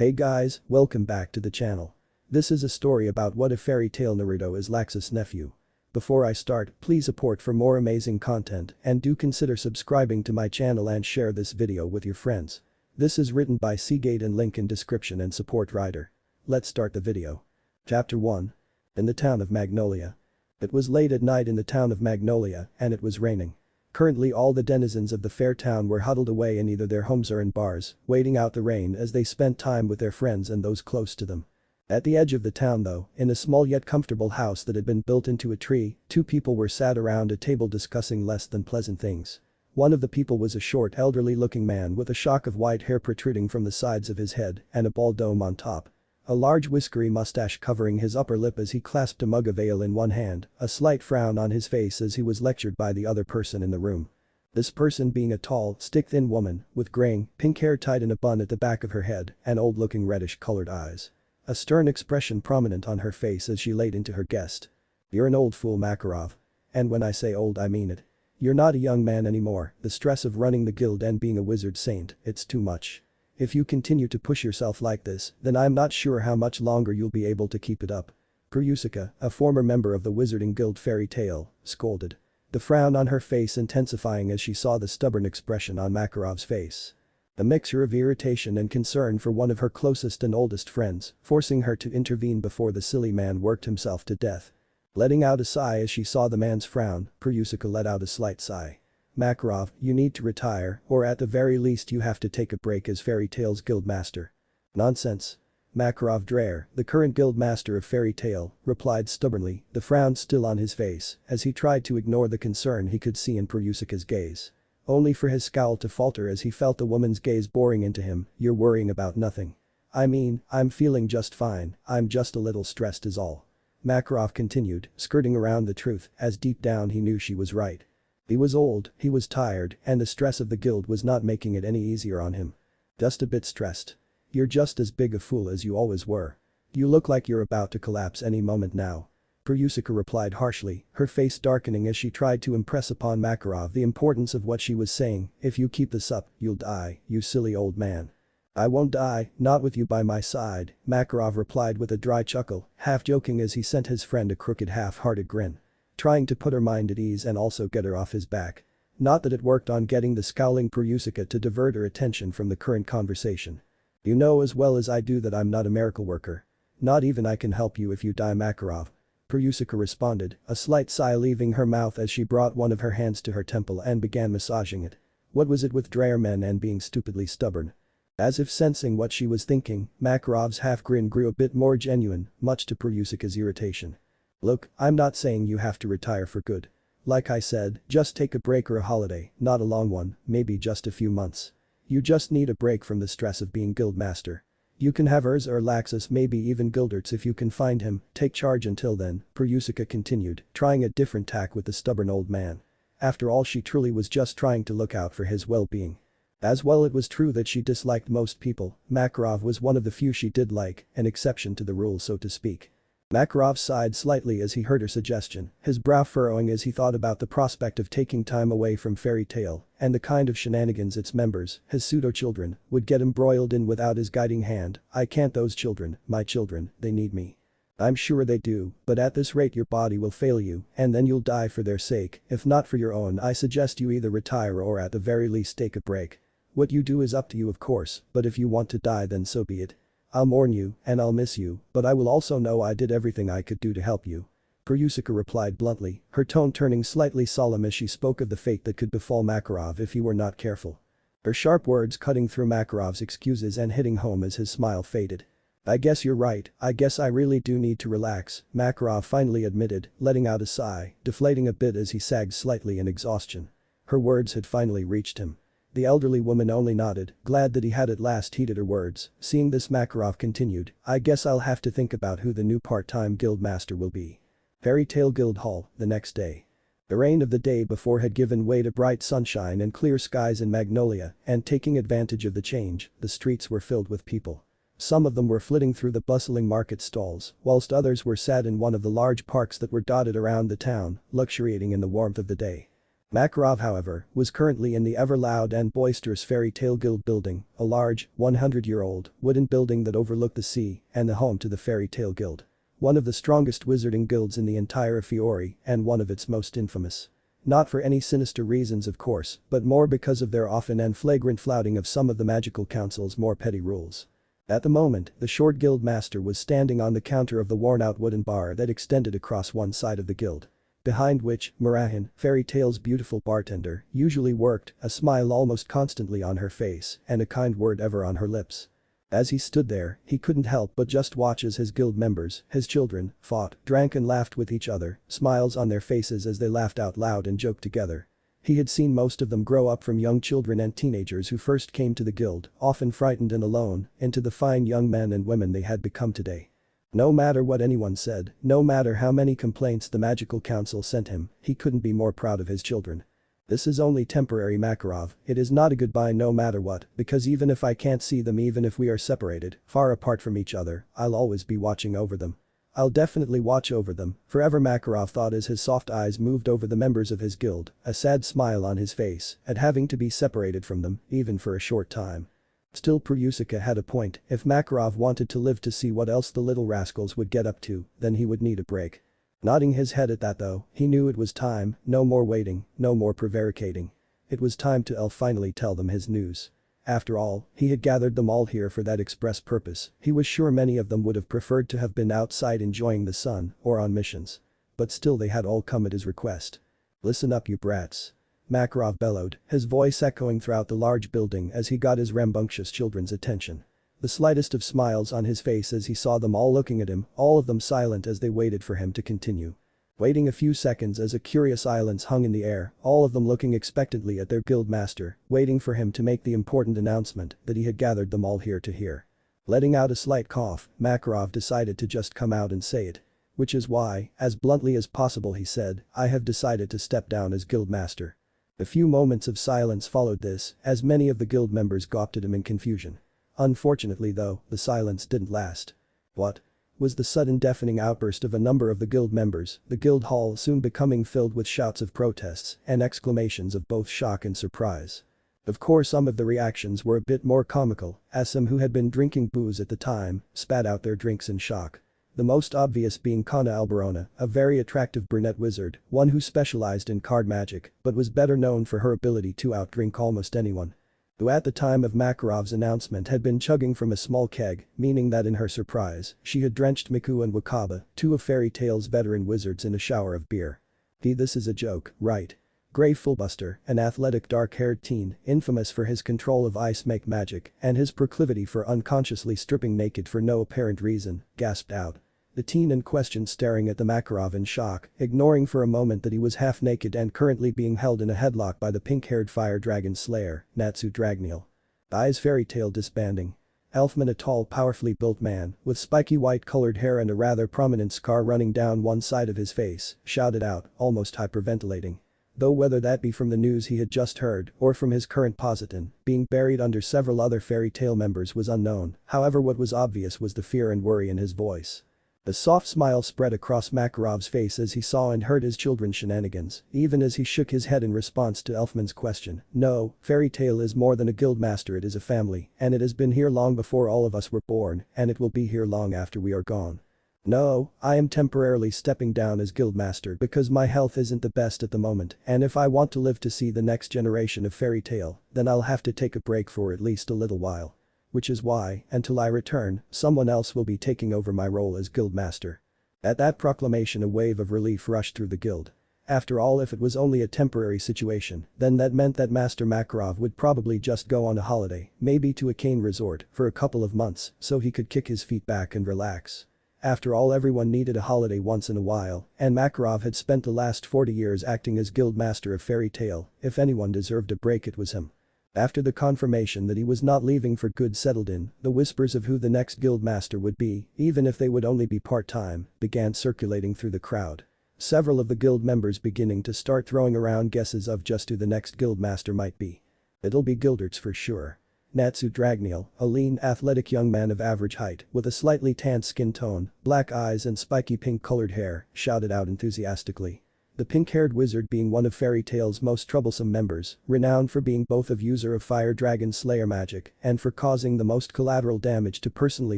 Hey guys, welcome back to the channel. This is a story about what if fairy tale Naruto is Laxus' nephew. Before I start, please support for more amazing content and do consider subscribing to my channel and share this video with your friends. This is written by Seagate and link in description and support writer. Let's start the video. Chapter 1. In the town of Magnolia. It was late at night in the town of Magnolia and it was raining. Currently all the denizens of the fair town were huddled away in either their homes or in bars, waiting out the rain as they spent time with their friends and those close to them. At the edge of the town though, in a small yet comfortable house that had been built into a tree, two people were sat around a table discussing less than pleasant things. One of the people was a short elderly-looking man with a shock of white hair protruding from the sides of his head and a bald dome on top. A large whiskery mustache covering his upper lip as he clasped a mug of ale in one hand, a slight frown on his face as he was lectured by the other person in the room. This person being a tall, stick-thin woman, with graying, pink hair tied in a bun at the back of her head and old-looking reddish-colored eyes. A stern expression prominent on her face as she laid into her guest. "You're an old fool, Makarov. And when I say old I mean it. You're not a young man anymore, the stress of running the guild and being a wizard saint, it's too much. If you continue to push yourself like this, then I'm not sure how much longer you'll be able to keep it up." Perusica, a former member of the Wizarding Guild Fairy Tale, scolded. The frown on her face intensifying as she saw the stubborn expression on Makarov's face. A mixture of irritation and concern for one of her closest and oldest friends, forcing her to intervene before the silly man worked himself to death. Letting out a sigh as she saw the man's frown, Perusica let out a slight sigh. "Makarov, you need to retire, or at the very least you have to take a break as Fairy Tale's guild master." "Nonsense." Makarov Dreyer, the current guild master of Fairy Tale, replied stubbornly, the frown still on his face, as he tried to ignore the concern he could see in Perusica's gaze. Only for his scowl to falter as he felt the woman's gaze boring into him. "You're worrying about nothing. I mean, I'm feeling just fine, I'm just a little stressed is all." Makarov continued, skirting around the truth, as deep down he knew she was right. He was old, he was tired, and the stress of the guild was not making it any easier on him. "Just a bit stressed. You're just as big a fool as you always were. You look like you're about to collapse any moment now." Perusica replied harshly, her face darkening as she tried to impress upon Makarov the importance of what she was saying. "If you keep this up, you'll die, you silly old man." "I won't die, not with you by my side," Makarov replied with a dry chuckle, half joking as he sent his friend a crooked half-hearted grin. Trying to put her mind at ease and also get her off his back. Not that it worked on getting the scowling Perusica to divert her attention from the current conversation. "You know as well as I do that I'm not a miracle worker. Not even I can help you if you die, Makarov." Perusica responded, a slight sigh leaving her mouth as she brought one of her hands to her temple and began massaging it. What was it with Dreyer men and being stupidly stubborn? As if sensing what she was thinking, Makarov's half-grin grew a bit more genuine, much to Perusica's irritation. "Look, I'm not saying you have to retire for good. Like I said, just take a break or a holiday, not a long one, maybe just a few months. You just need a break from the stress of being guild master. You can have Urza or Laxus, maybe even Gildertz if you can find him, take charge until then," Perusica continued, trying a different tack with the stubborn old man. After all, she truly was just trying to look out for his well-being. As well, it was true that she disliked most people. Makarov was one of the few she did like, an exception to the rule so to speak. Makarov sighed slightly as he heard her suggestion, his brow furrowing as he thought about the prospect of taking time away from Fairy Tale and the kind of shenanigans its members, his pseudo-children, would get embroiled in without his guiding hand. "I can't, those children, my children, they need me. I'm sure they do, but at this rate your body will fail you and then you'll die for their sake. If not for your own, I suggest you either retire or at the very least take a break. What you do is up to you of course, but if you want to die then so be it. I'll mourn you, and I'll miss you, but I will also know I did everything I could do to help you." Perusica replied bluntly, her tone turning slightly solemn as she spoke of the fate that could befall Makarov if he were not careful. Her sharp words cutting through Makarov's excuses and hitting home as his smile faded. "I guess you're right, I guess I really do need to relax," Makarov finally admitted, letting out a sigh, deflating a bit as he sagged slightly in exhaustion. Her words had finally reached him. The elderly woman only nodded, glad that he had at last heeded her words. Seeing this, Makarov continued, "I guess I'll have to think about who the new part-time guild master will be." Fairy Tale Guild Hall, the next day. The rain of the day before had given way to bright sunshine and clear skies in Magnolia, and taking advantage of the change, the streets were filled with people. Some of them were flitting through the bustling market stalls, whilst others were sat in one of the large parks that were dotted around the town, luxuriating in the warmth of the day. Makarov, however, was currently in the ever-loud and boisterous Fairy Tale Guild building, a large, 100-year-old, wooden building that overlooked the sea and the home to the Fairy Tale Guild. One of the strongest wizarding guilds in the entire Fiori and one of its most infamous. Not for any sinister reasons of course, but more because of their often and flagrant flouting of some of the magical council's more petty rules. At the moment, the short guild master was standing on the counter of the worn-out wooden bar that extended across one side of the guild. Behind which, Marahin, Fairy Tale's beautiful bartender, usually worked, a smile almost constantly on her face and a kind word ever on her lips. As he stood there, he couldn't help but just watch as his guild members, his children, fought, drank and laughed with each other, smiles on their faces as they laughed out loud and joked together. He had seen most of them grow up from young children and teenagers who first came to the guild, often frightened and alone, into the fine young men and women they had become today. No matter what anyone said, no matter how many complaints the magical council sent him, he couldn't be more proud of his children. This is only temporary, Makarov, it is not a goodbye no matter what, because even if I can't see them, even if we are separated, far apart from each other, I'll always be watching over them. I'll definitely watch over them, forever, Makarov thought as his soft eyes moved over the members of his guild, a sad smile on his face at having to be separated from them, even for a short time. Still, Prusika had a point, if Makarov wanted to live to see what else the little rascals would get up to, then he would need a break. Nodding his head at that though, he knew it was time, no more waiting, no more prevaricating. It was time to finally tell them his news. After all, he had gathered them all here for that express purpose, he was sure many of them would have preferred to have been outside enjoying the sun or on missions. But still they had all come at his request. Listen up, you brats. Makarov bellowed, his voice echoing throughout the large building as he got his rambunctious children's attention. The slightest of smiles on his face as he saw them all looking at him, all of them silent as they waited for him to continue. Waiting a few seconds as a curious silence hung in the air, all of them looking expectantly at their guild master, waiting for him to make the important announcement that he had gathered them all here to hear. Letting out a slight cough, Makarov decided to just come out and say it. Which is why, as bluntly as possible he said, I have decided to step down as guild master. A few moments of silence followed this, as many of the guild members gawped at him in confusion. Unfortunately though, the silence didn't last. What? Was the sudden deafening outburst of a number of the guild members, the guild hall soon becoming filled with shouts of protests and exclamations of both shock and surprise. Of course, some of the reactions were a bit more comical, as some who had been drinking booze at the time spat out their drinks in shock. The most obvious being Kana Alberona, a very attractive brunette wizard, one who specialized in card magic but was better known for her ability to outdrink almost anyone. Who at the time of Makarov's announcement had been chugging from a small keg, meaning that in her surprise, she had drenched Miku and Wakaba, two of Fairy Tale's veteran wizards, in a shower of beer. This is a joke, right? Gray Fullbuster, an athletic dark-haired teen, infamous for his control of ice make magic and his proclivity for unconsciously stripping naked for no apparent reason, gasped out. The teen in question staring at the Makarov in shock, ignoring for a moment that he was half naked and currently being held in a headlock by the pink-haired fire dragon slayer, Natsu Dragneel. Eyes Fairy Tale disbanding. Elfman, a tall powerfully built man, with spiky white-colored hair and a rather prominent scar running down one side of his face, shouted out, almost hyperventilating. Though whether that be from the news he had just heard or from his current position being buried under several other Fairy Tale members was unknown, however what was obvious was the fear and worry in his voice. A soft smile spread across Makarov's face as he saw and heard his children's shenanigans, even as he shook his head in response to Elfman's question. No, Fairy Tale is more than a guild master, it is a family, and it has been here long before all of us were born, and it will be here long after we are gone. No, I am temporarily stepping down as guild master because my health isn't the best at the moment, and if I want to live to see the next generation of Fairy Tale, then I'll have to take a break for at least a little while. Which is why, until I return, someone else will be taking over my role as guild master. At that proclamation, a wave of relief rushed through the guild. After all, if it was only a temporary situation, then that meant that Master Makarov would probably just go on a holiday, maybe to a cane resort, for a couple of months, so he could kick his feet back and relax. After all, everyone needed a holiday once in a while, and Makarov had spent the last 40 years acting as guild master of Fairy Tale. If anyone deserved a break, it was him. After the confirmation that he was not leaving for good settled in, the whispers of who the next guild master would be, even if they would only be part-time, began circulating through the crowd. Several of the guild members beginning to start throwing around guesses of just who the next guild master might be. It'll be Gilderts for sure. Natsu Dragneel, a lean, athletic young man of average height, with a slightly tanned skin tone, black eyes and spiky pink-colored hair, shouted out enthusiastically. The pink-haired wizard being one of Fairy Tail's most troublesome members, renowned for being both a user of fire dragon slayer magic and for causing the most collateral damage to personally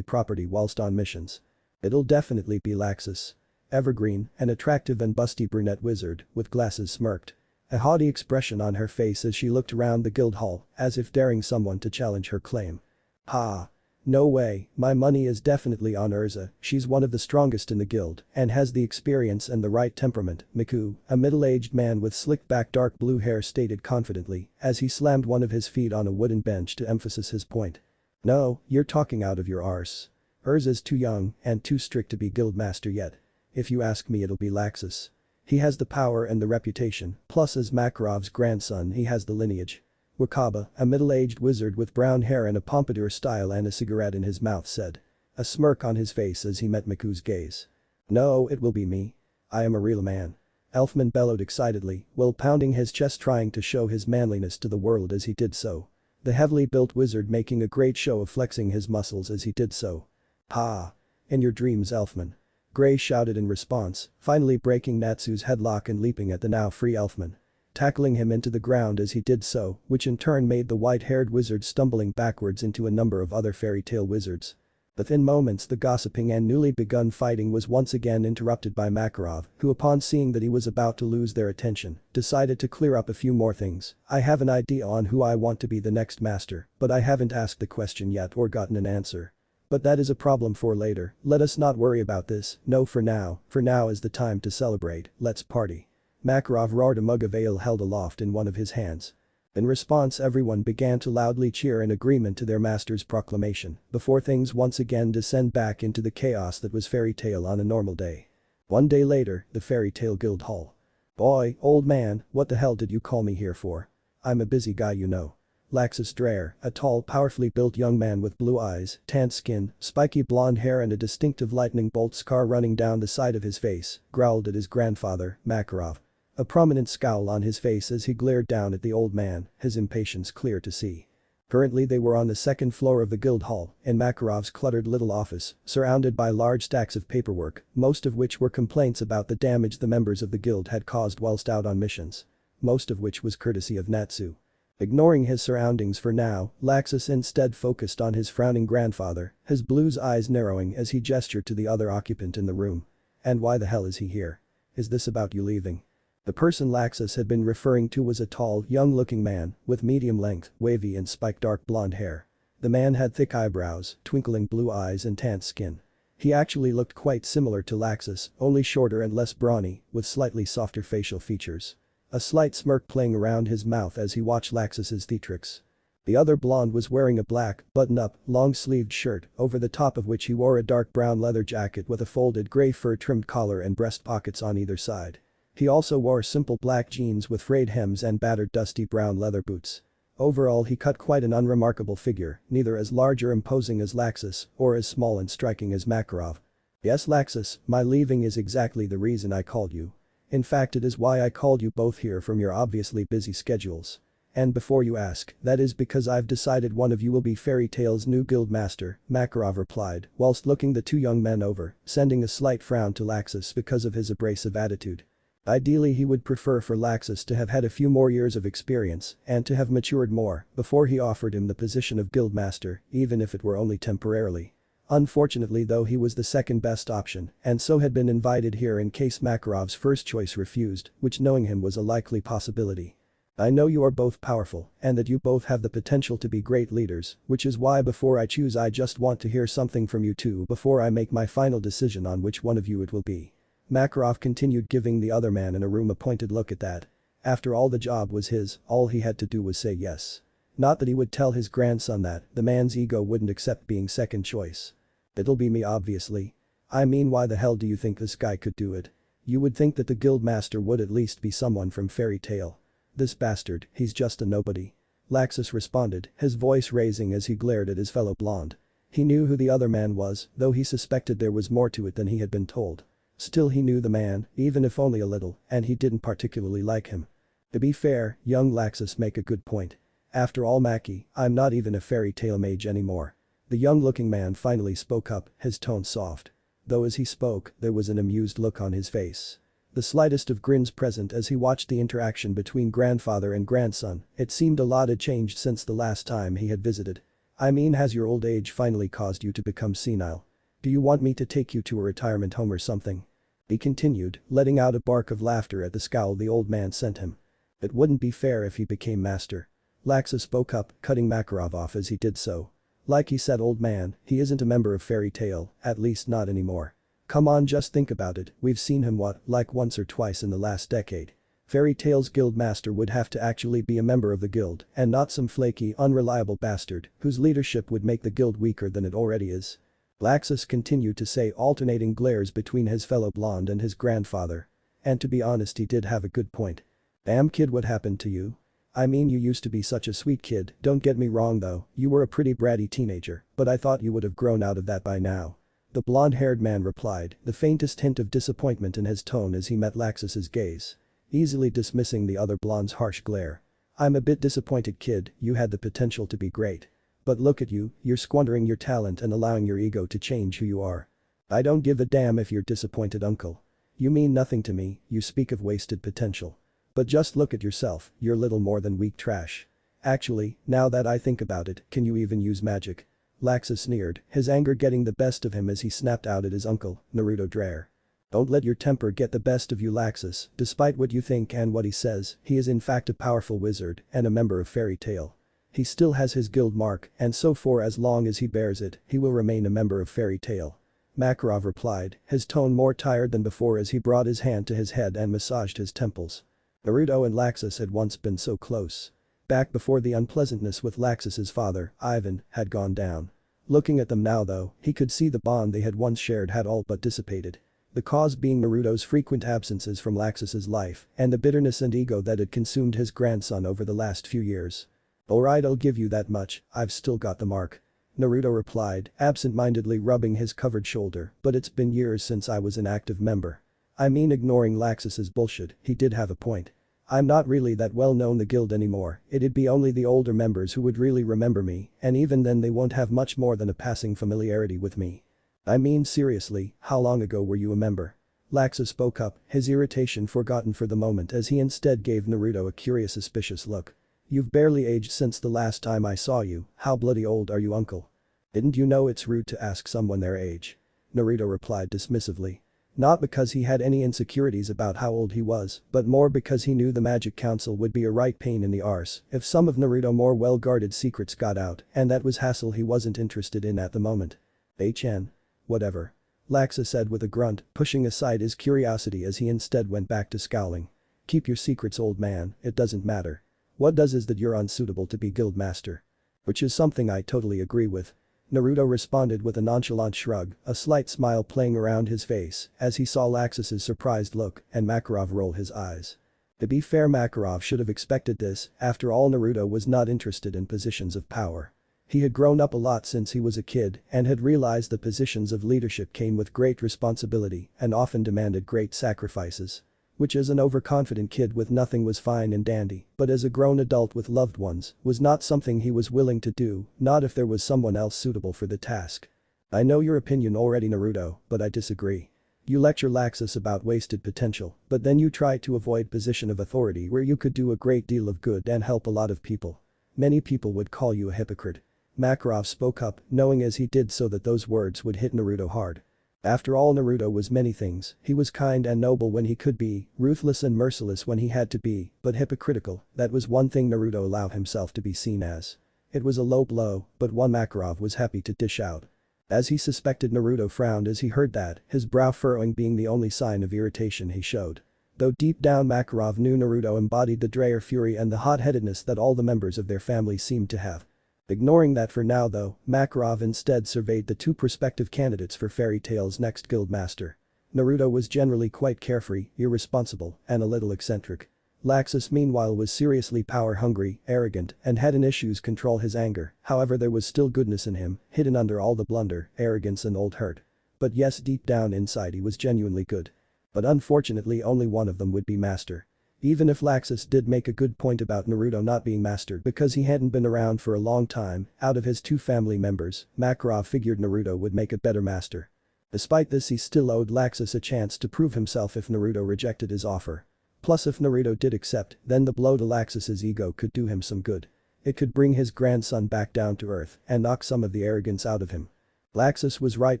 property whilst on missions. It'll definitely be Laxus. Evergreen, an attractive and busty brunette wizard, with glasses smirked. A haughty expression on her face as she looked around the guild hall, as if daring someone to challenge her claim. Ha! No way, my money is definitely on Urza, she's one of the strongest in the guild and has the experience and the right temperament, Miku, a middle-aged man with slicked-back dark blue hair stated confidently as he slammed one of his feet on a wooden bench to emphasize his point. No, you're talking out of your arse. Urza's too young and too strict to be guildmaster yet. If you ask me, it'll be Laxus. He has the power and the reputation, plus as Makarov's grandson he has the lineage. Wakaba, a middle-aged wizard with brown hair and a pompadour style and a cigarette in his mouth said. A smirk on his face as he met Miku's gaze. No, it will be me. I am a real man. Elfman bellowed excitedly, while pounding his chest trying to show his manliness to the world as he did so. The heavily built wizard making a great show of flexing his muscles as he did so. Ha! In your dreams, Elfman. Gray shouted in response, finally breaking Natsu's headlock and leaping at the now free Elfman. Tackling him into the ground as he did so, which in turn made the white-haired wizard stumbling backwards into a number of other fairy tale wizards. Within moments the gossiping and newly begun fighting was once again interrupted by Makarov, who upon seeing that he was about to lose their attention, decided to clear up a few more things. I have an idea on who I want to be the next master, but I haven't asked the question yet or gotten an answer. But that is a problem for later, let us not worry about this, no for now is the time to celebrate, let's party. Makarov roared, a mug of ale held aloft in one of his hands. In response everyone began to loudly cheer in agreement to their master's proclamation, before things once again descend back into the chaos that was Fairy Tail on a normal day. One day later, the Fairy Tail Guild Hall. Boy, old man, what the hell did you call me here for? I'm a busy guy, you know. Laxus Dreyer, a tall, powerfully built young man with blue eyes, tanned skin, spiky blonde hair and a distinctive lightning bolt scar running down the side of his face, growled at his grandfather, Makarov. A prominent scowl on his face as he glared down at the old man, his impatience clear to see. Currently they were on the second floor of the guild hall, in Makarov's cluttered little office, surrounded by large stacks of paperwork, most of which were complaints about the damage the members of the guild had caused whilst out on missions. Most of which was courtesy of Natsu. Ignoring his surroundings for now, Laxus instead focused on his frowning grandfather, his blue eyes narrowing as he gestured to the other occupant in the room. And why the hell is he here? Is this about you leaving? The person Laxus had been referring to was a tall, young-looking man, with medium-length, wavy and spiked dark blonde hair. The man had thick eyebrows, twinkling blue eyes and tanned skin. He actually looked quite similar to Laxus, only shorter and less brawny, with slightly softer facial features. A slight smirk playing around his mouth as he watched Laxus's theatrics. The other blonde was wearing a black, button-up, long-sleeved shirt, over the top of which he wore a dark brown leather jacket with a folded grey fur-trimmed collar and breast pockets on either side. He also wore simple black jeans with frayed hems and battered dusty brown leather boots. Overall he cut quite an unremarkable figure, neither as large or imposing as Laxus, or as small and striking as Makarov. Yes, Laxus, my leaving is exactly the reason I called you. In fact, it is why I called you both here from your obviously busy schedules. And before you ask, that is because I've decided one of you will be Fairy Tail's new guild master, Makarov replied, whilst looking the two young men over, sending a slight frown to Laxus because of his abrasive attitude. Ideally he would prefer for Laxus to have had a few more years of experience and to have matured more before he offered him the position of guildmaster, even if it were only temporarily. Unfortunately though, he was the second best option and so had been invited here in case Makarov's first choice refused, which knowing him was a likely possibility. I know you are both powerful and that you both have the potential to be great leaders, which is why before I choose I just want to hear something from you two before I make my final decision on which one of you it will be. Makarov continued, giving the other man in a room a pointed look at that. After all, the job was his, all he had to do was say yes. Not that he would tell his grandson that, the man's ego wouldn't accept being second choice. It'll be me obviously. I mean, why the hell do you think this guy could do it? You would think that the guildmaster would at least be someone from Fairy Tail. This bastard, he's just a nobody. Laxus responded, his voice raising as he glared at his fellow blonde. He knew who the other man was, though he suspected there was more to it than he had been told. Still, he knew the man, even if only a little, and he didn't particularly like him. To be fair, young Laxus make a good point. After all, Mackie, I'm not even a Fairy Tail mage anymore. The young-looking man finally spoke up, his tone soft. Though as he spoke, there was an amused look on his face. The slightest of grins present as he watched the interaction between grandfather and grandson. It seemed a lot had changed since the last time he had visited. I mean, has your old age finally caused you to become senile? Do you want me to take you to a retirement home or something? He continued, letting out a bark of laughter at the scowl the old man sent him. It wouldn't be fair if he became master. Laxus spoke up, cutting Makarov off as he did so. Like he said, old man, he isn't a member of Fairy Tail, at least not anymore. Come on, just think about it, we've seen him like once or twice in the last decade. Fairy Tail's guild master would have to actually be a member of the guild and not some flaky, unreliable bastard whose leadership would make the guild weaker than it already is. Laxus continued to say, alternating glares between his fellow blonde and his grandfather. And to be honest, he did have a good point. Damn kid, what happened to you? I mean, you used to be such a sweet kid, don't get me wrong though, you were a pretty bratty teenager, but I thought you would have grown out of that by now. The blonde-haired man replied, the faintest hint of disappointment in his tone as he met Laxus's gaze. Easily dismissing the other blonde's harsh glare. I'm a bit disappointed, kid, you had the potential to be great. But look at you, you're squandering your talent and allowing your ego to change who you are. I don't give a damn if you're disappointed, uncle. You mean nothing to me, you speak of wasted potential. But just look at yourself, you're little more than weak trash. Actually, now that I think about it, can you even use magic? Laxus sneered, his anger getting the best of him as he snapped out at his uncle, Naruto Dreyer. Don't let your temper get the best of you, Laxus, despite what you think and what he says, he is in fact a powerful wizard and a member of Fairy Tail. He still has his guild mark and so for as long as he bears it, he will remain a member of Fairy Tail. Makarov replied, his tone more tired than before as he brought his hand to his head and massaged his temples. Naruto and Laxus had once been so close. Back before the unpleasantness with Laxus's father, Ivan, had gone down. Looking at them now though, he could see the bond they had once shared had all but dissipated. The cause being Naruto's frequent absences from Laxus's life and the bitterness and ego that had consumed his grandson over the last few years. Alright, I'll give you that much, I've still got the mark. Naruto replied, absent-mindedly rubbing his covered shoulder, but it's been years since I was an active member. I mean, ignoring Laxus's bullshit, he did have a point. I'm not really that well known the guild anymore, it'd be only the older members who would really remember me, and even then they won't have much more than a passing familiarity with me. I mean, seriously, how long ago were you a member? Laxus spoke up, his irritation forgotten for the moment as he instead gave Naruto a curious suspicious look. You've barely aged since the last time I saw you, how bloody old are you, uncle? Didn't you know it's rude to ask someone their age? Naruto replied dismissively. Not because he had any insecurities about how old he was, but more because he knew the Magic Council would be a right pain in the arse if some of Naruto's more well-guarded secrets got out, and that was hassle he wasn't interested in at the moment. HN. Whatever. Laxus said with a grunt, pushing aside his curiosity as he instead went back to scowling. Keep your secrets, old man, it doesn't matter. What does is that you're unsuitable to be guild master. Which is something I totally agree with. Naruto responded with a nonchalant shrug, a slight smile playing around his face as he saw Laxus's surprised look and Makarov roll his eyes. To be fair, Makarov should have expected this, after all Naruto was not interested in positions of power. He had grown up a lot since he was a kid and had realized that positions of leadership came with great responsibility and often demanded great sacrifices. Which as an overconfident kid with nothing was fine and dandy, but as a grown adult with loved ones was not something he was willing to do, not if there was someone else suitable for the task. I know your opinion already, Naruto, but I disagree. You lecture Laxus about wasted potential, but then you try to avoid position of authority where you could do a great deal of good and help a lot of people. Many people would call you a hypocrite. Makarov spoke up, knowing as he did so that those words would hit Naruto hard. After all, Naruto was many things, he was kind and noble when he could be, ruthless and merciless when he had to be, but hypocritical, that was one thing Naruto allowed himself to be seen as. It was a low blow, but one Makarov was happy to dish out. As he suspected, Naruto frowned as he heard that, his brow furrowing being the only sign of irritation he showed. Though deep down Makarov knew Naruto embodied the Dreyer fury and the hot-headedness that all the members of their family seemed to have. Ignoring that for now though, Makarov instead surveyed the two prospective candidates for Fairy Tail's next guild master. Naruto was generally quite carefree, irresponsible, and a little eccentric. Laxus meanwhile was seriously power-hungry, arrogant, and had an issues control his anger, however there was still goodness in him, hidden under all the blunder, arrogance and old hurt. But yes, deep down inside he was genuinely good. But unfortunately only one of them would be master. Even if Laxus did make a good point about Naruto not being master because he hadn't been around for a long time, out of his two family members, Makarov figured Naruto would make a better master. Despite this, he still owed Laxus a chance to prove himself if Naruto rejected his offer. Plus, if Naruto did accept, then the blow to Laxus's ego could do him some good. It could bring his grandson back down to earth and knock some of the arrogance out of him. Laxus was right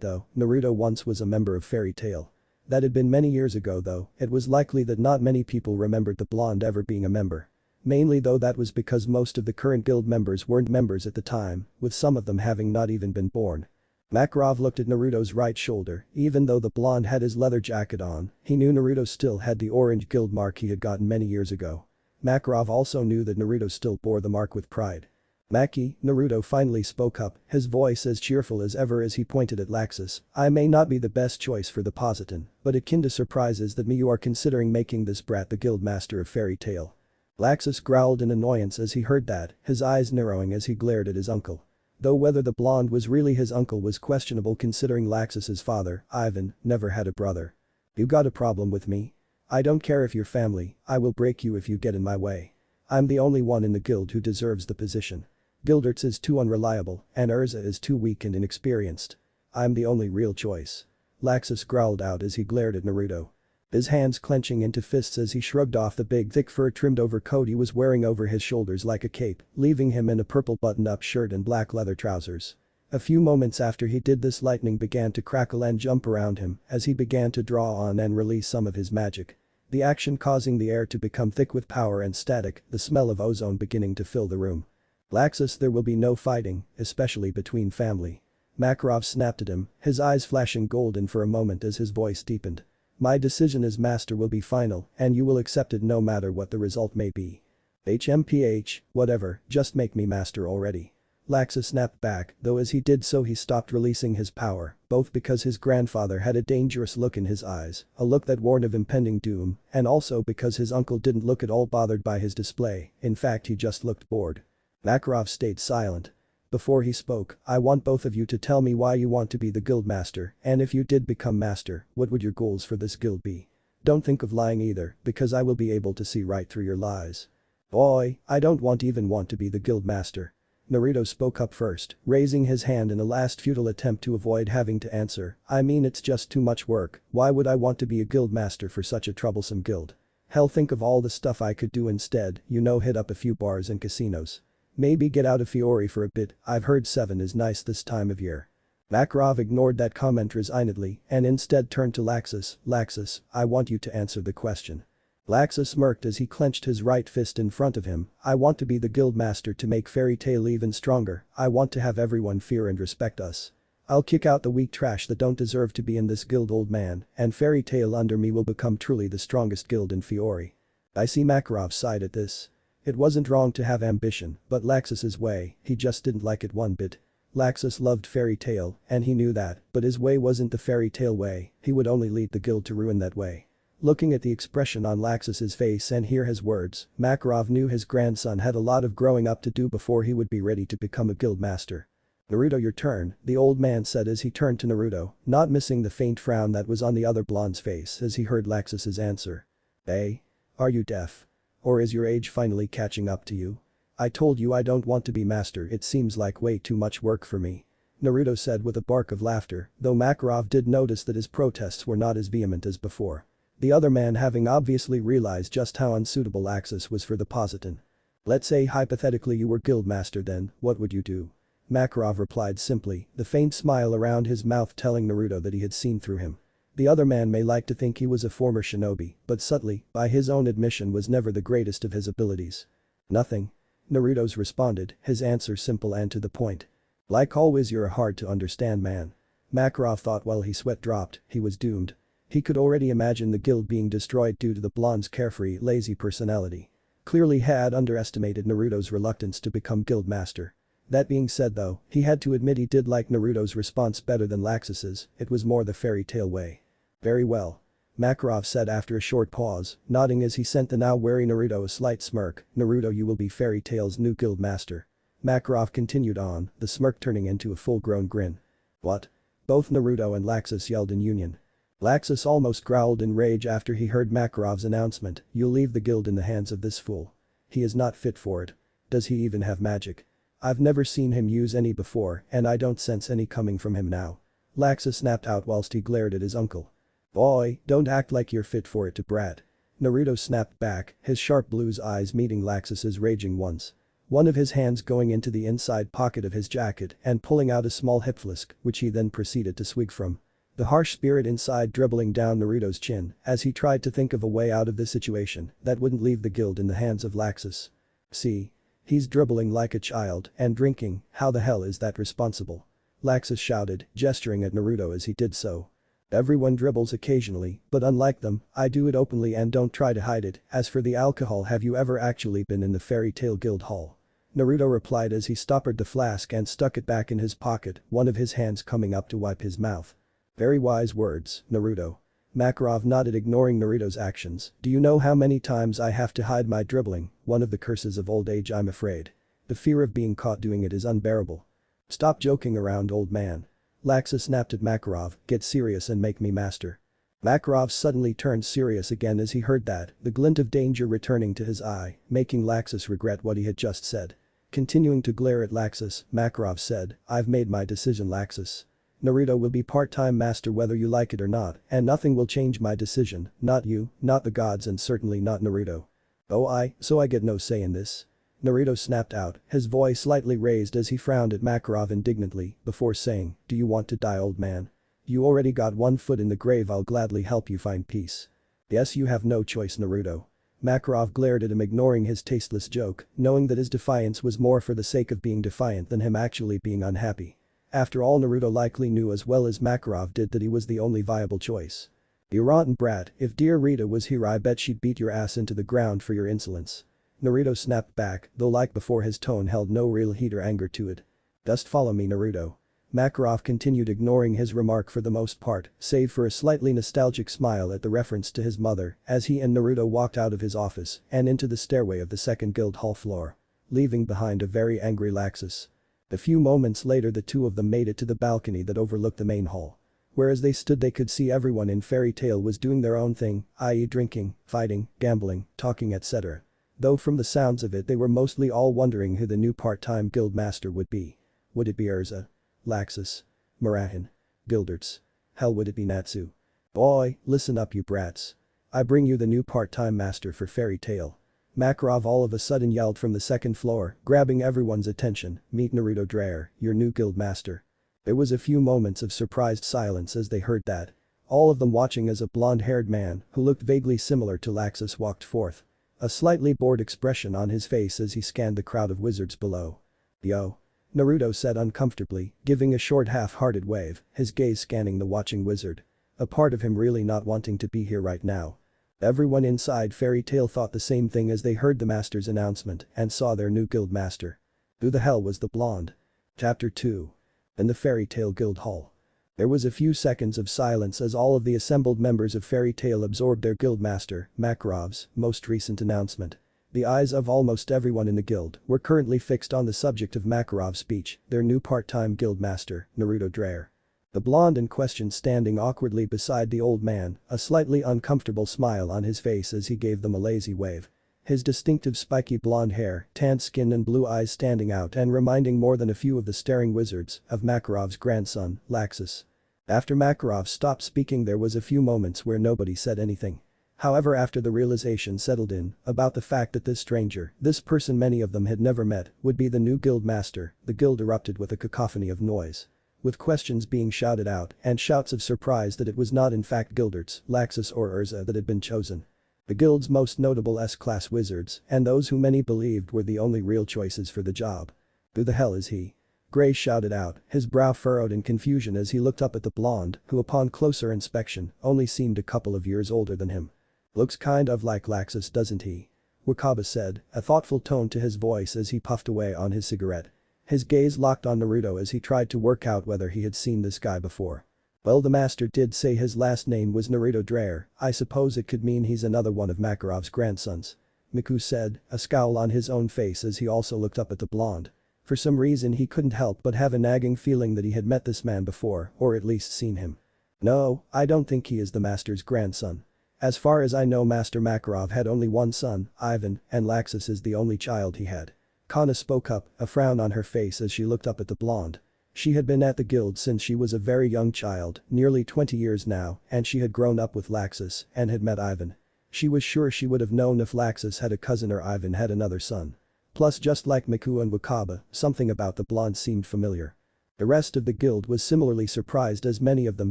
though, Naruto once was a member of Fairy Tail. That had been many years ago though, it was likely that not many people remembered the blonde ever being a member. Mainly though that was because most of the current guild members weren't members at the time, with some of them having not even been born. Makarov looked at Naruto's right shoulder, even though the blonde had his leather jacket on, he knew Naruto still had the orange guild mark he had gotten many years ago. Makarov also knew that Naruto still bore the mark with pride. Maki, Naruto finally spoke up, his voice as cheerful as ever as he pointed at Laxus. I may not be the best choice for the Positon, but it kinda surprises that you are considering making this brat the guild master of Fairy Tail. Laxus growled in annoyance as he heard that, his eyes narrowing as he glared at his uncle. Though whether the blonde was really his uncle was questionable considering Laxus's father, Ivan, never had a brother. You got a problem with me? I don't care if you're family, I will break you if you get in my way. I'm the only one in the guild who deserves the position. Gildertz is too unreliable, and Urza is too weak and inexperienced. I'm the only real choice. Laxus growled out as he glared at Naruto. His hands clenching into fists as he shrugged off the big thick fur-trimmed overcoat he was wearing over his shoulders like a cape, leaving him in a purple button-up shirt and black leather trousers. A few moments after he did this, lightning began to crackle and jump around him as he began to draw on and release some of his magic. The action causing the air to become thick with power and static, the smell of ozone beginning to fill the room. Laxus, there will be no fighting, especially between family. Makarov snapped at him, his eyes flashing golden for a moment as his voice deepened. My decision as master will be final, and you will accept it no matter what the result may be. HMPH, whatever, just make me master already. Laxus snapped back, though as he did so he stopped releasing his power, both because his grandfather had a dangerous look in his eyes, a look that warned of impending doom, and also because his uncle didn't look at all bothered by his display, in fact he just looked bored. Makarov stayed silent. Before he spoke, I want both of you to tell me why you want to be the guild master, and if you did become master, what would your goals for this guild be? Don't think of lying either, because I will be able to see right through your lies. Boy, I don't even want to be the guild master. Naruto spoke up first, raising his hand in a last futile attempt to avoid having to answer. I mean, it's just too much work, why would I want to be a guild master for such a troublesome guild? Hell, think of all the stuff I could do instead, hit up a few bars and casinos. Maybe get out of Fiori for a bit, I've heard 7 is nice this time of year. Makarov ignored that comment resignedly and instead turned to Laxus. Laxus, I want you to answer the question. Laxus smirked as he clenched his right fist in front of him. I want to be the guild master to make Fairy Tail even stronger, I want to have everyone fear and respect us. I'll kick out the weak trash that don't deserve to be in this guild, old man, and Fairy Tail under me will become truly the strongest guild in Fiori. I see Makarov sighed at this. It wasn't wrong to have ambition, but Laxus's way, he just didn't like it one bit. Laxus loved Fairy Tail, and he knew that, but his way wasn't the Fairy Tail way, he would only lead the guild to ruin that way. Looking at the expression on Laxus's face and hear his words, Makarov knew his grandson had a lot of growing up to do before he would be ready to become a guild master. Naruto, your turn, the old man said as he turned to Naruto, not missing the faint frown that was on the other blonde's face as he heard Laxus's answer. Hey? Are you deaf? Or is your age finally catching up to you? I told you I don't want to be master, it seems like way too much work for me. Naruto said with a bark of laughter, though Makarov did notice that his protests were not as vehement as before. The other man having obviously realized just how unsuitable Laxus was for the Positon. Let's say hypothetically you were guild master then, what would you do? Makarov replied simply, the faint smile around his mouth telling Naruto that he had seen through him. The other man may like to think he was a former shinobi, but subtly, by his own admission, was never the greatest of his abilities. Nothing. Naruto's responded, his answer simple and to the point. Like always, you're a hard to understand man. Makarov thought while his sweat dropped, he was doomed. He could already imagine the guild being destroyed due to the blonde's carefree, lazy personality. Clearly had underestimated Naruto's reluctance to become guild master. That being said though, he had to admit he did like Naruto's response better than Laxus's, it was more the Fairy Tail way. Very well. Makarov said after a short pause, nodding as he sent the now wary Naruto a slight smirk. Naruto, you will be Fairy Tail's new guild master. Makarov continued on, the smirk turning into a full-grown grin. What? Both Naruto and Laxus yelled in union. Laxus almost growled in rage after he heard Makarov's announcement, you'll leave the guild in the hands of this fool. He is not fit for it. Does he even have magic? I've never seen him use any before and I don't sense any coming from him now. Laxus snapped out whilst he glared at his uncle. "Boy, don't act like you're fit for it to brat." Naruto snapped back, his sharp blue eyes meeting Laxus's raging ones. One of his hands going into the inside pocket of his jacket and pulling out a small hip flask, which he then proceeded to swig from. The harsh spirit inside dribbling down Naruto's chin as he tried to think of a way out of this situation that wouldn't leave the guild in the hands of Laxus. See? He's dribbling like a child and drinking, how the hell is that responsible? Laxus shouted, gesturing at Naruto as he did so. Everyone dribbles occasionally, but unlike them, I do it openly and don't try to hide it. As for the alcohol, have you ever actually been in the Fairy Tail Guild Hall? Naruto replied as he stoppered the flask and stuck it back in his pocket, one of his hands coming up to wipe his mouth. Very wise words, Naruto. Makarov nodded, ignoring Naruto's actions. Do you know how many times I have to hide my dribbling? One of the curses of old age, I'm afraid. The fear of being caught doing it is unbearable. Stop joking around, old man. Laxus snapped at Makarov, get serious and make me master. Makarov suddenly turned serious again as he heard that, the glint of danger returning to his eye, making Laxus regret what he had just said. Continuing to glare at Laxus, Makarov said, I've made my decision, Laxus. Naruto will be part-time master whether you like it or not, and nothing will change my decision, not you, not the gods, and certainly not Naruto. Oh, so I get no say in this? Naruto snapped out, his voice slightly raised as he frowned at Makarov indignantly before saying, do you want to die, old man? You already got one foot in the grave, I'll gladly help you find peace. Yes, you have no choice, Naruto. Makarov glared at him, ignoring his tasteless joke, knowing that his defiance was more for the sake of being defiant than him actually being unhappy. After all, Naruto likely knew as well as Makarov did that he was the only viable choice. You rotten brat, if dear Rita was here I bet she'd beat your ass into the ground for your insolence. Naruto snapped back, though like before his tone held no real heat or anger to it. Just follow me, Naruto. Makarov continued, ignoring his remark for the most part, save for a slightly nostalgic smile at the reference to his mother as he and Naruto walked out of his office and into the stairway of the second guild hall floor, leaving behind a very angry Laxus. A few moments later the two of them made it to the balcony that overlooked the main hall. Where as they stood they could see everyone in Fairy Tail was doing their own thing, i.e. drinking, fighting, gambling, talking, etc. Though from the sounds of it they were mostly all wondering who the new part-time guild master would be. Would it be Urza? Laxus? Marahin? Gilderts? Hell, would it be Natsu? Boy, listen up, you brats. I bring you the new part-time master for Fairy Tail. Makarov all of a sudden yelled from the second floor, grabbing everyone's attention, meet Naruto Dreyer, your new guild master. There was a few moments of surprised silence as they heard that. All of them watching as a blonde-haired man who looked vaguely similar to Laxus walked forth. A slightly bored expression on his face as he scanned the crowd of wizards below. Yo. Naruto said uncomfortably, giving a short half-hearted wave, his gaze scanning the watching wizard. A part of him really not wanting to be here right now. Everyone inside Fairy Tail thought the same thing as they heard the master's announcement and saw their new guild master. Who the hell was the blonde? Chapter 2. In the Fairy Tail Guild Hall. There was a few seconds of silence as all of the assembled members of Fairy Tail absorbed their guild master, Makarov's, most recent announcement. The eyes of almost everyone in the guild were currently fixed on the subject of Makarov's speech, their new part-time guild master, Naruto Dreyer. The blonde in question standing awkwardly beside the old man, a slightly uncomfortable smile on his face as he gave them a lazy wave. His distinctive spiky blonde hair, tanned skin and blue eyes standing out and reminding more than a few of the staring wizards of Makarov's grandson, Laxus. After Makarov stopped speaking there was a few moments where nobody said anything. However, after the realization settled in about the fact that this stranger, this person many of them had never met, would be the new guild master, the guild erupted with a cacophony of noise. With questions being shouted out and shouts of surprise that it was not in fact Gilderts, Laxus or Urza that had been chosen. The guild's most notable S-class wizards and those who many believed were the only real choices for the job. Who the hell is he? Gray shouted out, his brow furrowed in confusion as he looked up at the blonde who upon closer inspection only seemed a couple of years older than him. Looks kind of like Laxus, doesn't he? Wakaba said, a thoughtful tone to his voice as he puffed away on his cigarette. His gaze locked on Naruto as he tried to work out whether he had seen this guy before. Well, the master did say his last name was Naruto Dreyer, I suppose it could mean he's another one of Makarov's grandsons. Miku said, a scowl on his own face as he also looked up at the blonde. For some reason he couldn't help but have a nagging feeling that he had met this man before or at least seen him. No, I don't think he is the master's grandson. As far as I know Master Makarov had only one son, Ivan, and Laxus is the only child he had. Kana spoke up, a frown on her face as she looked up at the blonde. She had been at the guild since she was a very young child, nearly 20 years now, and she had grown up with Laxus and had met Ivan. She was sure she would have known if Laxus had a cousin or Ivan had another son. Plus, just like Miku and Wakaba, something about the blonde seemed familiar. The rest of the guild was similarly surprised as many of them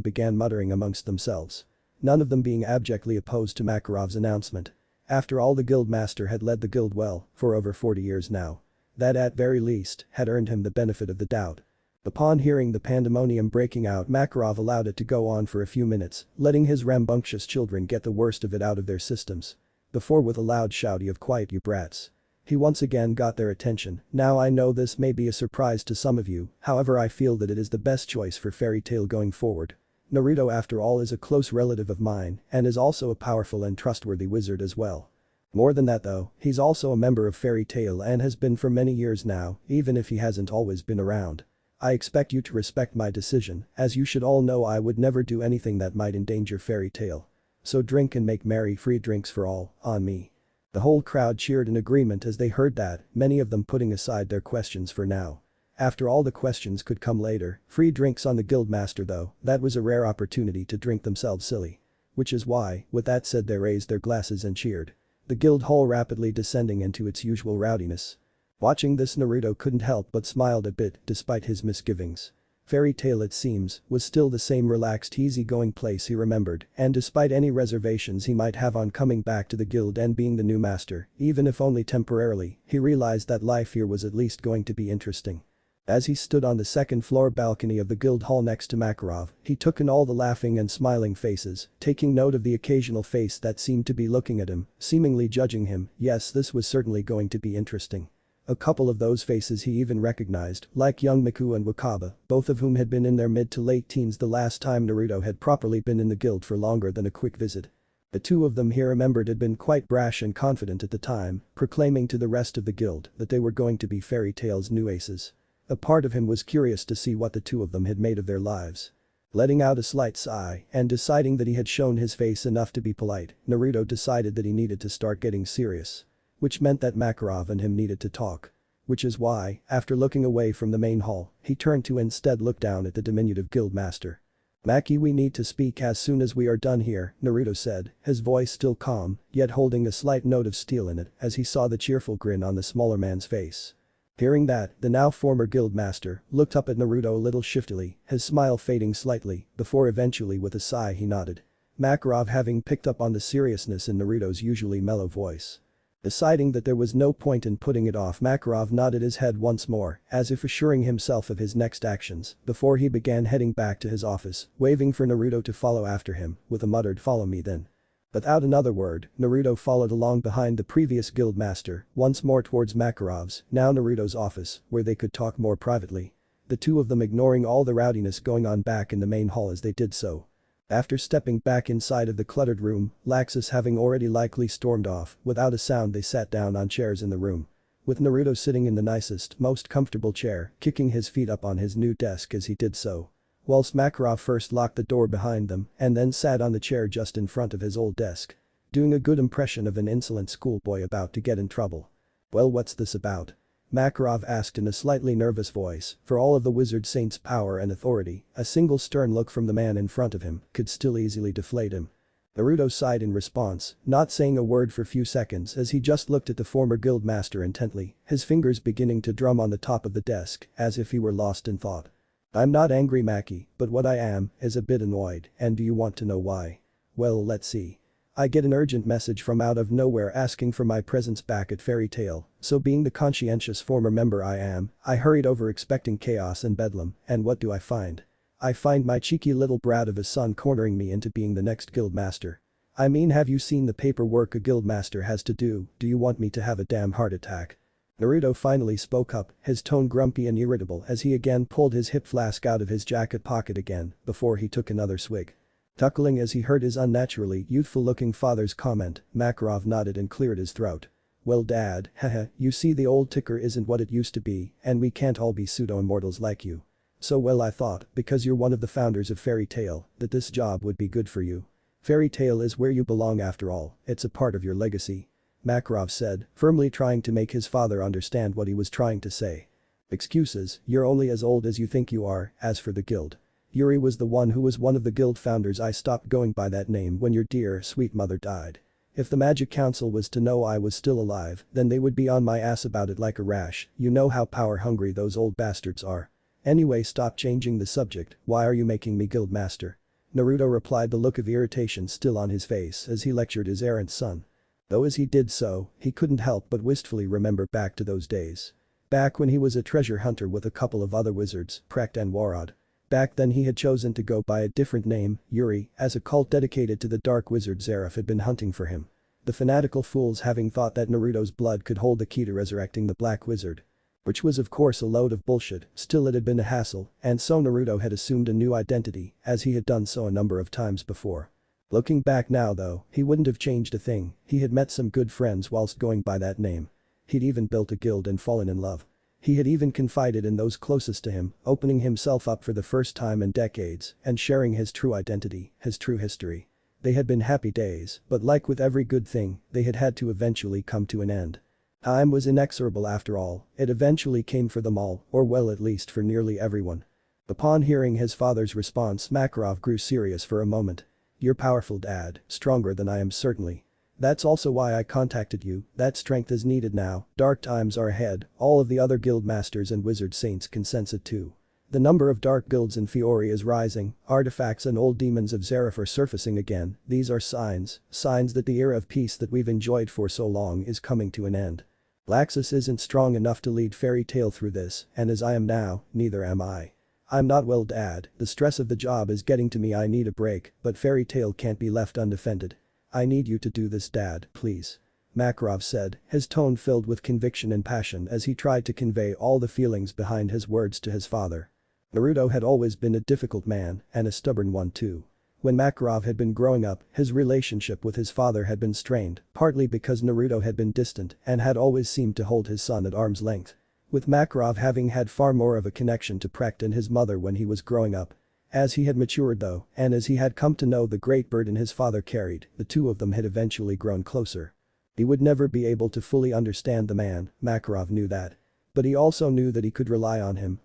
began muttering amongst themselves. None of them being abjectly opposed to Makarov's announcement. After all, the guild master had led the guild well for over 40 years now. That at very least had earned him the benefit of the doubt. Upon hearing the pandemonium breaking out, Makarov allowed it to go on for a few minutes, letting his rambunctious children get the worst of it out of their systems. Before, with a loud shouty of "Quiet, you brats." He once again got their attention. "Now I know this may be a surprise to some of you, however I feel that it is the best choice for Fairy Tail going forward. Naruto, after all, is a close relative of mine and is also a powerful and trustworthy wizard as well. More than that though, he's also a member of Fairy Tail and has been for many years now, even if he hasn't always been around. I expect you to respect my decision, as you should all know I would never do anything that might endanger Fairy Tail. So drink and make merry, free drinks for all, on me." The whole crowd cheered in agreement as they heard that, many of them putting aside their questions for now. After all, the questions could come later. Free drinks on the guild master though, that was a rare opportunity to drink themselves silly. Which is why, with that said, they raised their glasses and cheered. The guild hall rapidly descending into its usual rowdiness. Watching this, Naruto couldn't help but smiled a bit despite his misgivings. Fairy Tail, it seems, was still the same relaxed, easygoing place he remembered, and despite any reservations he might have on coming back to the guild and being the new master, even if only temporarily, he realized that life here was at least going to be interesting. As he stood on the second-floor balcony of the guild hall next to Makarov, he took in all the laughing and smiling faces, taking note of the occasional face that seemed to be looking at him, seemingly judging him. Yes, this was certainly going to be interesting. A couple of those faces he even recognized, like young Miku and Wakaba, both of whom had been in their mid to late teens the last time Naruto had properly been in the guild for longer than a quick visit. The two of them he remembered had been quite brash and confident at the time, proclaiming to the rest of the guild that they were going to be Fairy Tail's new aces. A part of him was curious to see what the two of them had made of their lives. Letting out a slight sigh and deciding that he had shown his face enough to be polite, Naruto decided that he needed to start getting serious. Which meant that Makarov and him needed to talk. Which is why, after looking away from the main hall, he turned to instead look down at the diminutive guild master. "Maki, we need to speak as soon as we are done here," Naruto said, his voice still calm, yet holding a slight note of steel in it as he saw the cheerful grin on the smaller man's face. Hearing that, the now former guild master looked up at Naruto a little shiftily, his smile fading slightly, before eventually with a sigh he nodded. Makarov having picked up on the seriousness in Naruto's usually mellow voice. Deciding that there was no point in putting it off, Makarov nodded his head once more, as if assuring himself of his next actions, before he began heading back to his office, waving for Naruto to follow after him, with a muttered "Follow me then." Without another word, Naruto followed along behind the previous guild master, once more towards Makarov's, now Naruto's office, where they could talk more privately. The two of them ignoring all the rowdiness going on back in the main hall as they did so. After stepping back inside of the cluttered room, Laxus having already likely stormed off, without a sound they sat down on chairs in the room. With Naruto sitting in the nicest, most comfortable chair, kicking his feet up on his new desk as he did so. Whilst Makarov first locked the door behind them and then sat on the chair just in front of his old desk. Doing a good impression of an insolent schoolboy about to get in trouble. "Well, what's this about?" Makarov asked in a slightly nervous voice. For all of the wizard saint's power and authority, a single stern look from the man in front of him could still easily deflate him. Naruto sighed in response, not saying a word for a few seconds as he just looked at the former guild master intently, his fingers beginning to drum on the top of the desk as if he were lost in thought. "I'm not angry, Maki, but what I am is a bit annoyed, and do you want to know why? Well, let's see. I get an urgent message from out of nowhere asking for my presence back at Fairy Tail, so being the conscientious former member I am, I hurried over expecting chaos and bedlam, and what do I find? I find my cheeky little brat of a son cornering me into being the next guild master. I mean, have you seen the paperwork a guild master has to do? Do you want me to have a damn heart attack?" Naruto finally spoke up, his tone grumpy and irritable as he again pulled his hip flask out of his jacket pocket again, before he took another swig. Chuckling as he heard his unnaturally youthful-looking father's comment, Makarov nodded and cleared his throat. "Well, Dad, haha, you see the old ticker isn't what it used to be, and we can't all be pseudo-immortals like you. So well, I thought, because you're one of the founders of Fairy Tail, that this job would be good for you. Fairy Tail is where you belong after all, it's a part of your legacy," Makarov said, firmly trying to make his father understand what he was trying to say. Excuses, you're only as old as you think you are. As for the guild. Yuri was the one who was one of the guild founders. I stopped going by that name when your dear, sweet mother died. If the Magic Council was to know I was still alive, then they would be on my ass about it like a rash. You know how power hungry those old bastards are. Anyway, stop changing the subject. Why are you making me guild master? Naruto replied, the look of irritation still on his face as he lectured his errant son. Though as he did so, he couldn't help but wistfully remember back to those days. Back when he was a treasure hunter with a couple of other wizards, Prekt and Warod. Back then he had chosen to go by a different name, Yuri, as a cult dedicated to the dark wizard Zeref had been hunting for him. The fanatical fools having thought that Naruto's blood could hold the key to resurrecting the black wizard. Which was of course a load of bullshit, still it had been a hassle, and so Naruto had assumed a new identity, as he had done so a number of times before. Looking back now though, he wouldn't have changed a thing. He had met some good friends whilst going by that name. He'd even built a guild and fallen in love. He had even confided in those closest to him, opening himself up for the first time in decades and sharing his true identity, his true history. They had been happy days, but like with every good thing, they had had to eventually come to an end. Time was inexorable after all, it eventually came for them all, or well at least for nearly everyone. Upon hearing his father's response, Makarov grew serious for a moment. You're powerful, Dad, stronger than I am certainly. That's also why I contacted you, that strength is needed now, dark times are ahead, all of the other guild masters and wizard saints can sense it too. The number of dark guilds in Fiori is rising, artifacts and old demons of Zeref are surfacing again, these are signs that the era of peace that we've enjoyed for so long is coming to an end. Laxus isn't strong enough to lead Fairy Tail through this, and as I am now, neither am I. I'm not well, Dad, the stress of the job is getting to me. I need a break, but Fairy Tail can't be left undefended. I need you to do this, Dad, please. Makarov said, his tone filled with conviction and passion as he tried to convey all the feelings behind his words to his father. Naruto had always been a difficult man, and a stubborn one too. When Makarov had been growing up, his relationship with his father had been strained, partly because Naruto had been distant and had always seemed to hold his son at arm's length. With Makarov having had far more of a connection to Prekt and his mother when he was growing up. As he had matured though, and as he had come to know the great burden his father carried, the two of them had eventually grown closer. He would never be able to fully understand the man, Makarov knew that. But he also knew that he could rely on him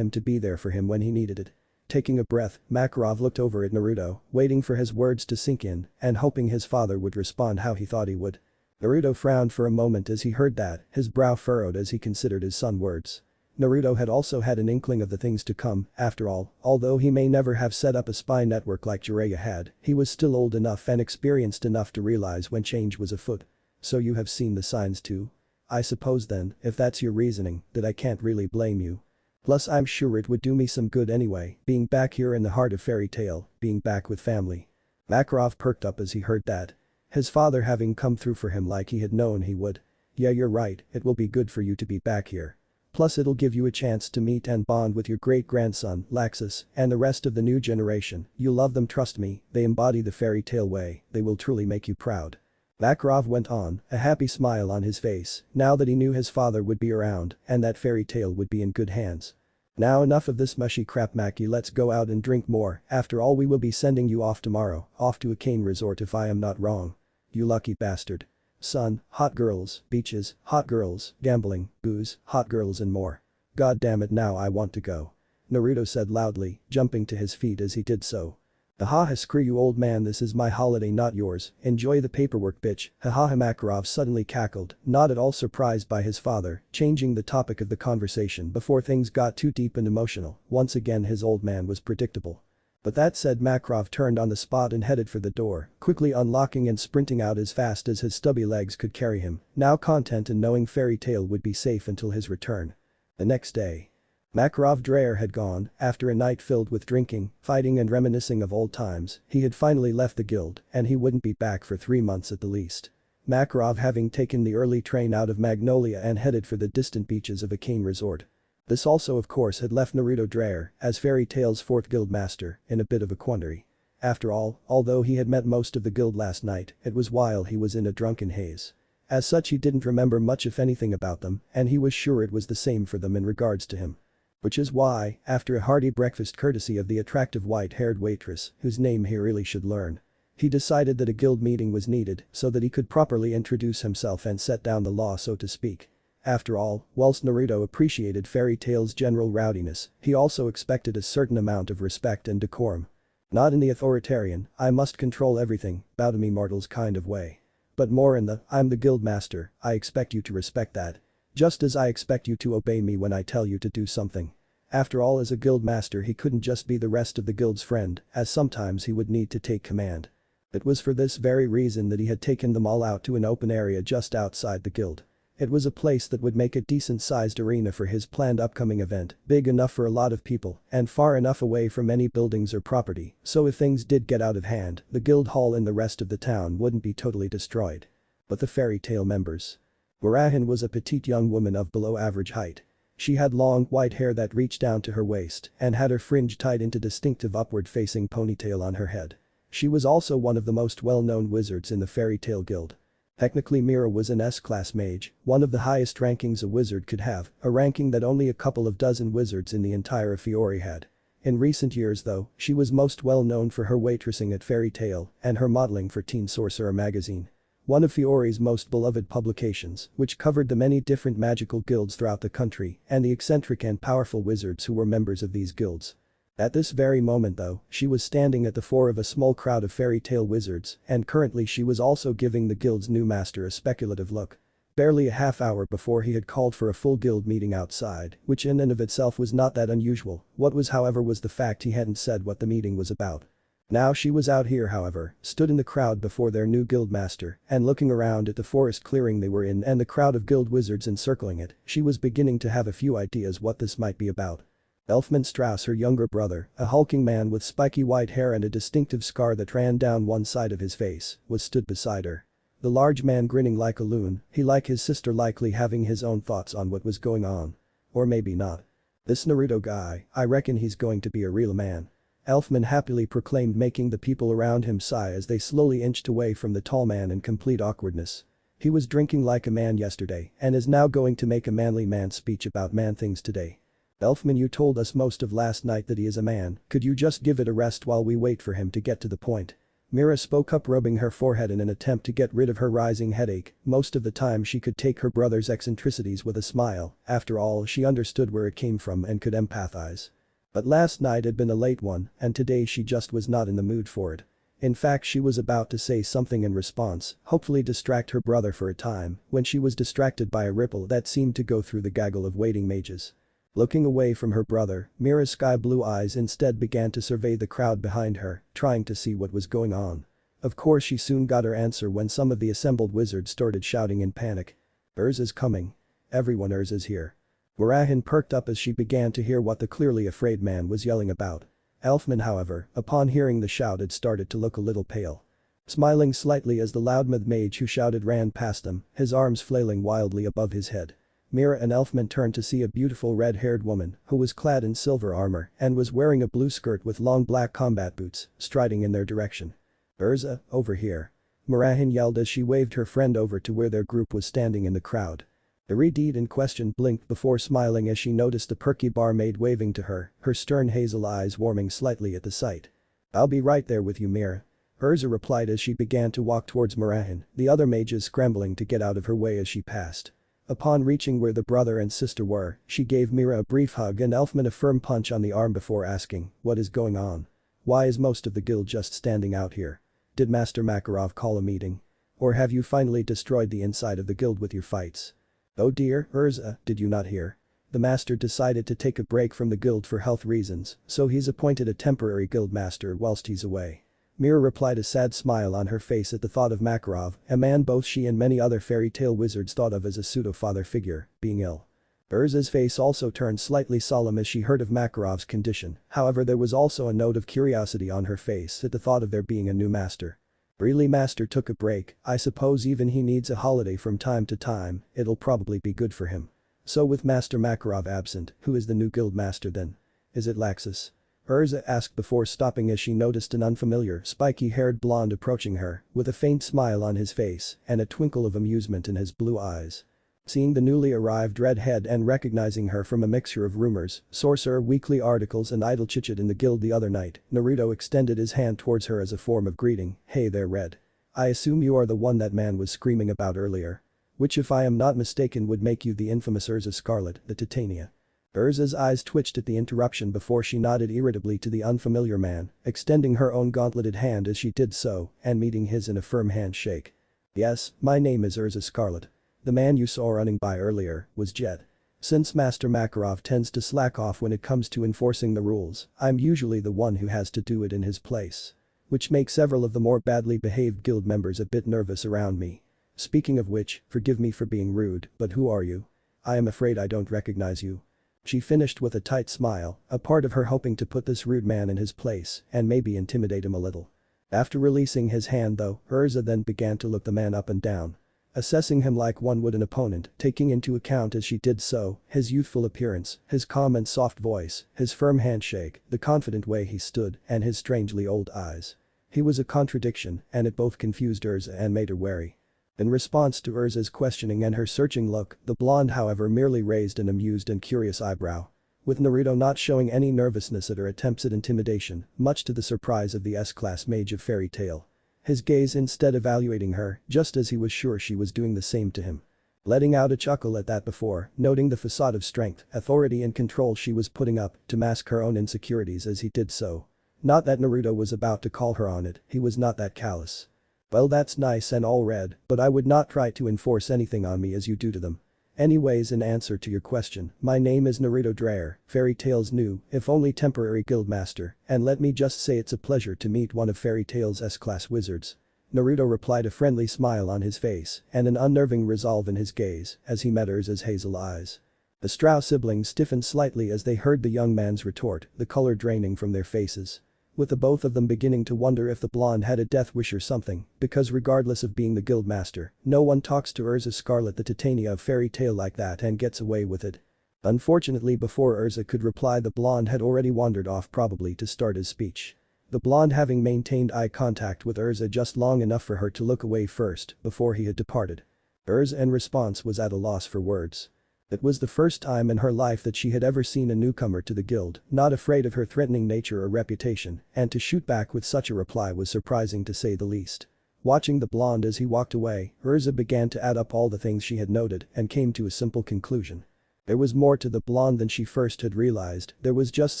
to be there for him when he needed it. Taking a breath, Makarov looked over at Naruto, waiting for his words to sink in and hoping his father would respond how he thought he would. Naruto frowned for a moment as he heard that, his brow furrowed as he considered his son's words. Naruto had also had an inkling of the things to come, after all, although he may never have set up a spy network like Jiraiya had, he was still old enough and experienced enough to realize when change was afoot. So you have seen the signs too? I suppose then, if that's your reasoning, that I can't really blame you. Plus I'm sure it would do me some good anyway, being back here in the heart of Fairy Tail, being back with family. Makarov perked up as he heard that. His father having come through for him like he had known he would. Yeah, you're right, it will be good for you to be back here. Plus it'll give you a chance to meet and bond with your great-grandson, Laxus, and the rest of the new generation. You'll love them, trust me, they embody the Fairy Tail way, they will truly make you proud. Makarov went on, a happy smile on his face, now that he knew his father would be around and that Fairy Tail would be in good hands. Now enough of this mushy crap, Maki, let's go out and drink more, after all we will be sending you off tomorrow, off to a cane resort if I am not wrong. You lucky bastard. Son, hot girls, beaches, hot girls, gambling, booze, hot girls and more. God damn it, now I want to go. Naruto said loudly, jumping to his feet as he did so. Haha, screw you old man, this is my holiday not yours, enjoy the paperwork bitch, haha. Makarov suddenly cackled, not at all surprised by his father, changing the topic of the conversation before things got too deep and emotional. Once again his old man was predictable. But that said, Makarov turned on the spot and headed for the door, quickly unlocking and sprinting out as fast as his stubby legs could carry him, now content in knowing Fairy Tail would be safe until his return. The next day. Makarov Dreyer had gone, after a night filled with drinking, fighting and reminiscing of old times, he had finally left the guild and he wouldn't be back for 3 months at the least. Makarov having taken the early train out of Magnolia and headed for the distant beaches of a cane resort. This also of course had left Naruto Dreyer, as Fairy Tail's 4th guild master, in a bit of a quandary. After all, although he had met most of the guild last night, it was while he was in a drunken haze. As such he didn't remember much if anything about them, and he was sure it was the same for them in regards to him. Which is why, after a hearty breakfast courtesy of the attractive white-haired waitress, whose name he really should learn, he decided that a guild meeting was needed so that he could properly introduce himself and set down the law, so to speak. After all, whilst Naruto appreciated Fairy Tail's general rowdiness, he also expected a certain amount of respect and decorum. Not in the authoritarian, I must control everything, bow to me mortals kind of way. But more in the, I'm the guild master, I expect you to respect that. Just as I expect you to obey me when I tell you to do something. After all, as a guild master he couldn't just be the rest of the guild's friend, as sometimes he would need to take command. It was for this very reason that he had taken them all out to an open area just outside the guild. It was a place that would make a decent-sized arena for his planned upcoming event, big enough for a lot of people, and far enough away from any buildings or property, so if things did get out of hand, the guild hall and the rest of the town wouldn't be totally destroyed. But the Fairy Tail members. Warahin was a petite young woman of below average height. She had long, white hair that reached down to her waist and had her fringe tied into distinctive upward-facing ponytail on her head. She was also one of the most well-known wizards in the Fairy Tail Guild. Technically Mira was an S-class mage, one of the highest rankings a wizard could have, a ranking that only a couple of dozen wizards in the entire Fiori had. In recent years though, she was most well known for her waitressing at Fairy Tail and her modeling for Teen Sorcerer magazine. One of Fiori's most beloved publications, which covered the many different magical guilds throughout the country and the eccentric and powerful wizards who were members of these guilds. At this very moment though, she was standing at the fore of a small crowd of Fairy Tail wizards and currently she was also giving the guild's new master a speculative look. Barely a half hour before he had called for a full guild meeting outside, which in and of itself was not that unusual, what was however was the fact he hadn't said what the meeting was about. Now she was out here however, stood in the crowd before their new guild master and looking around at the forest clearing they were in and the crowd of guild wizards encircling it, she was beginning to have a few ideas what this might be about. Elfman Strauss, her younger brother, a hulking man with spiky white hair and a distinctive scar that ran down one side of his face, was stood beside her. The large man grinning like a loon, he like his sister likely having his own thoughts on what was going on. Or maybe not. This Naruto guy, I reckon he's going to be a real man. Elfman happily proclaimed, making the people around him sigh as they slowly inched away from the tall man in complete awkwardness. He was drinking like a man yesterday and is now going to make a manly man speech about man things today. Elfman, you told us most of last night that he is a man, could you just give it a rest while we wait for him to get to the point? Mira spoke up, rubbing her forehead in an attempt to get rid of her rising headache. Most of the time she could take her brother's eccentricities with a smile, after all she understood where it came from and could empathize. But last night had been a late one and today she just was not in the mood for it. In fact she was about to say something in response, hopefully distract her brother for a time, when she was distracted by a ripple that seemed to go through the gaggle of waiting mages. Looking away from her brother, Mira's sky blue eyes instead began to survey the crowd behind her, trying to see what was going on. Of course she soon got her answer when some of the assembled wizards started shouting in panic. Urza's coming. Everyone, Urza's here. Warahin perked up as she began to hear what the clearly afraid man was yelling about. Elfman however, upon hearing the shout had started to look a little pale. Smiling slightly as the loudmouth mage who shouted ran past them, his arms flailing wildly above his head. Mira and Elfman turned to see a beautiful red-haired woman who was clad in silver armor and was wearing a blue skirt with long black combat boots, striding in their direction. Urza, over here. Warahin yelled as she waved her friend over to where their group was standing in the crowd. The redhead in question blinked before smiling as she noticed the perky barmaid waving to her, her stern hazel eyes warming slightly at the sight. I'll be right there with you, Mira. Urza replied as she began to walk towards Warahin, the other mages scrambling to get out of her way as she passed. Upon reaching where the brother and sister were, she gave Mira a brief hug and Elfman a firm punch on the arm before asking, what is going on? Why is most of the guild just standing out here? Did Master Makarov call a meeting? Or have you finally destroyed the inside of the guild with your fights? Oh dear, Urza, did you not hear? The master decided to take a break from the guild for health reasons, so he's appointed a temporary guild master whilst he's away. Mira replied, a sad smile on her face at the thought of Makarov, a man both she and many other fairy tale wizards thought of as a pseudo-father figure, being ill. Urza's face also turned slightly solemn as she heard of Makarov's condition, however there was also a note of curiosity on her face at the thought of there being a new master. Really, master took a break, I suppose even he needs a holiday from time to time, it'll probably be good for him. So with Master Makarov absent, who is the new guild master then? Is it Laxus? Urza asked before stopping as she noticed an unfamiliar, spiky-haired blonde approaching her, with a faint smile on his face and a twinkle of amusement in his blue eyes. Seeing the newly arrived redhead and recognizing her from a mixture of rumors, sorcerer weekly articles and idle chit-chat in the guild the other night, Naruto extended his hand towards her as a form of greeting, hey there Red. I assume you are the one that man was screaming about earlier. Which if I am not mistaken would make you the infamous Urza Scarlet, the Titania. Urza's eyes twitched at the interruption before she nodded irritably to the unfamiliar man, extending her own gauntleted hand as she did so and meeting his in a firm handshake. Yes, my name is Urza Scarlet. The man you saw running by earlier was Jet. Since Master Makarov tends to slack off when it comes to enforcing the rules, I'm usually the one who has to do it in his place. Which makes several of the more badly behaved guild members a bit nervous around me. Speaking of which, forgive me for being rude, but who are you? I am afraid I don't recognize you. She finished with a tight smile, a part of her hoping to put this rude man in his place and maybe intimidate him a little. After releasing his hand though, Urza then began to look the man up and down. Assessing him like one would an opponent, taking into account as she did so, his youthful appearance, his calm and soft voice, his firm handshake, the confident way he stood, and his strangely old eyes. He was a contradiction, and it both confused Urza and made her wary. In response to Urza's questioning and her searching look, the blonde however merely raised an amused and curious eyebrow. With Naruto not showing any nervousness at her attempts at intimidation, much to the surprise of the S-class mage of Fairy Tail. His gaze instead evaluating her, just as he was sure she was doing the same to him. Letting out a chuckle at that before, noting the facade of strength, authority and control she was putting up to mask her own insecurities as he did so. Not that Naruto was about to call her on it, he was not that callous. Well, that's nice and all red, but I would not try to enforce anything on me as you do to them. Anyways, in answer to your question, my name is Naruto Dreyer, Fairy Tail's new, if only temporary guildmaster, and let me just say it's a pleasure to meet one of Fairy Tail's S-class wizards. Naruto replied, a friendly smile on his face and an unnerving resolve in his gaze as he met Urza's hazel eyes. The Strauss siblings stiffened slightly as they heard the young man's retort, the color draining from their faces. With the both of them beginning to wonder if the blonde had a death wish or something, because regardless of being the guildmaster, no one talks to Urza Scarlet the Titania of Fairy Tail like that and gets away with it. Unfortunately, before Urza could reply, the blonde had already wandered off, probably to start his speech. The blonde having maintained eye contact with Urza just long enough for her to look away first before he had departed. Urza in response was at a loss for words. It was the first time in her life that she had ever seen a newcomer to the guild, not afraid of her threatening nature or reputation, and to shoot back with such a reply was surprising to say the least. Watching the blonde as he walked away, Urza began to add up all the things she had noted and came to a simple conclusion. There was more to the blonde than she first had realized, there was just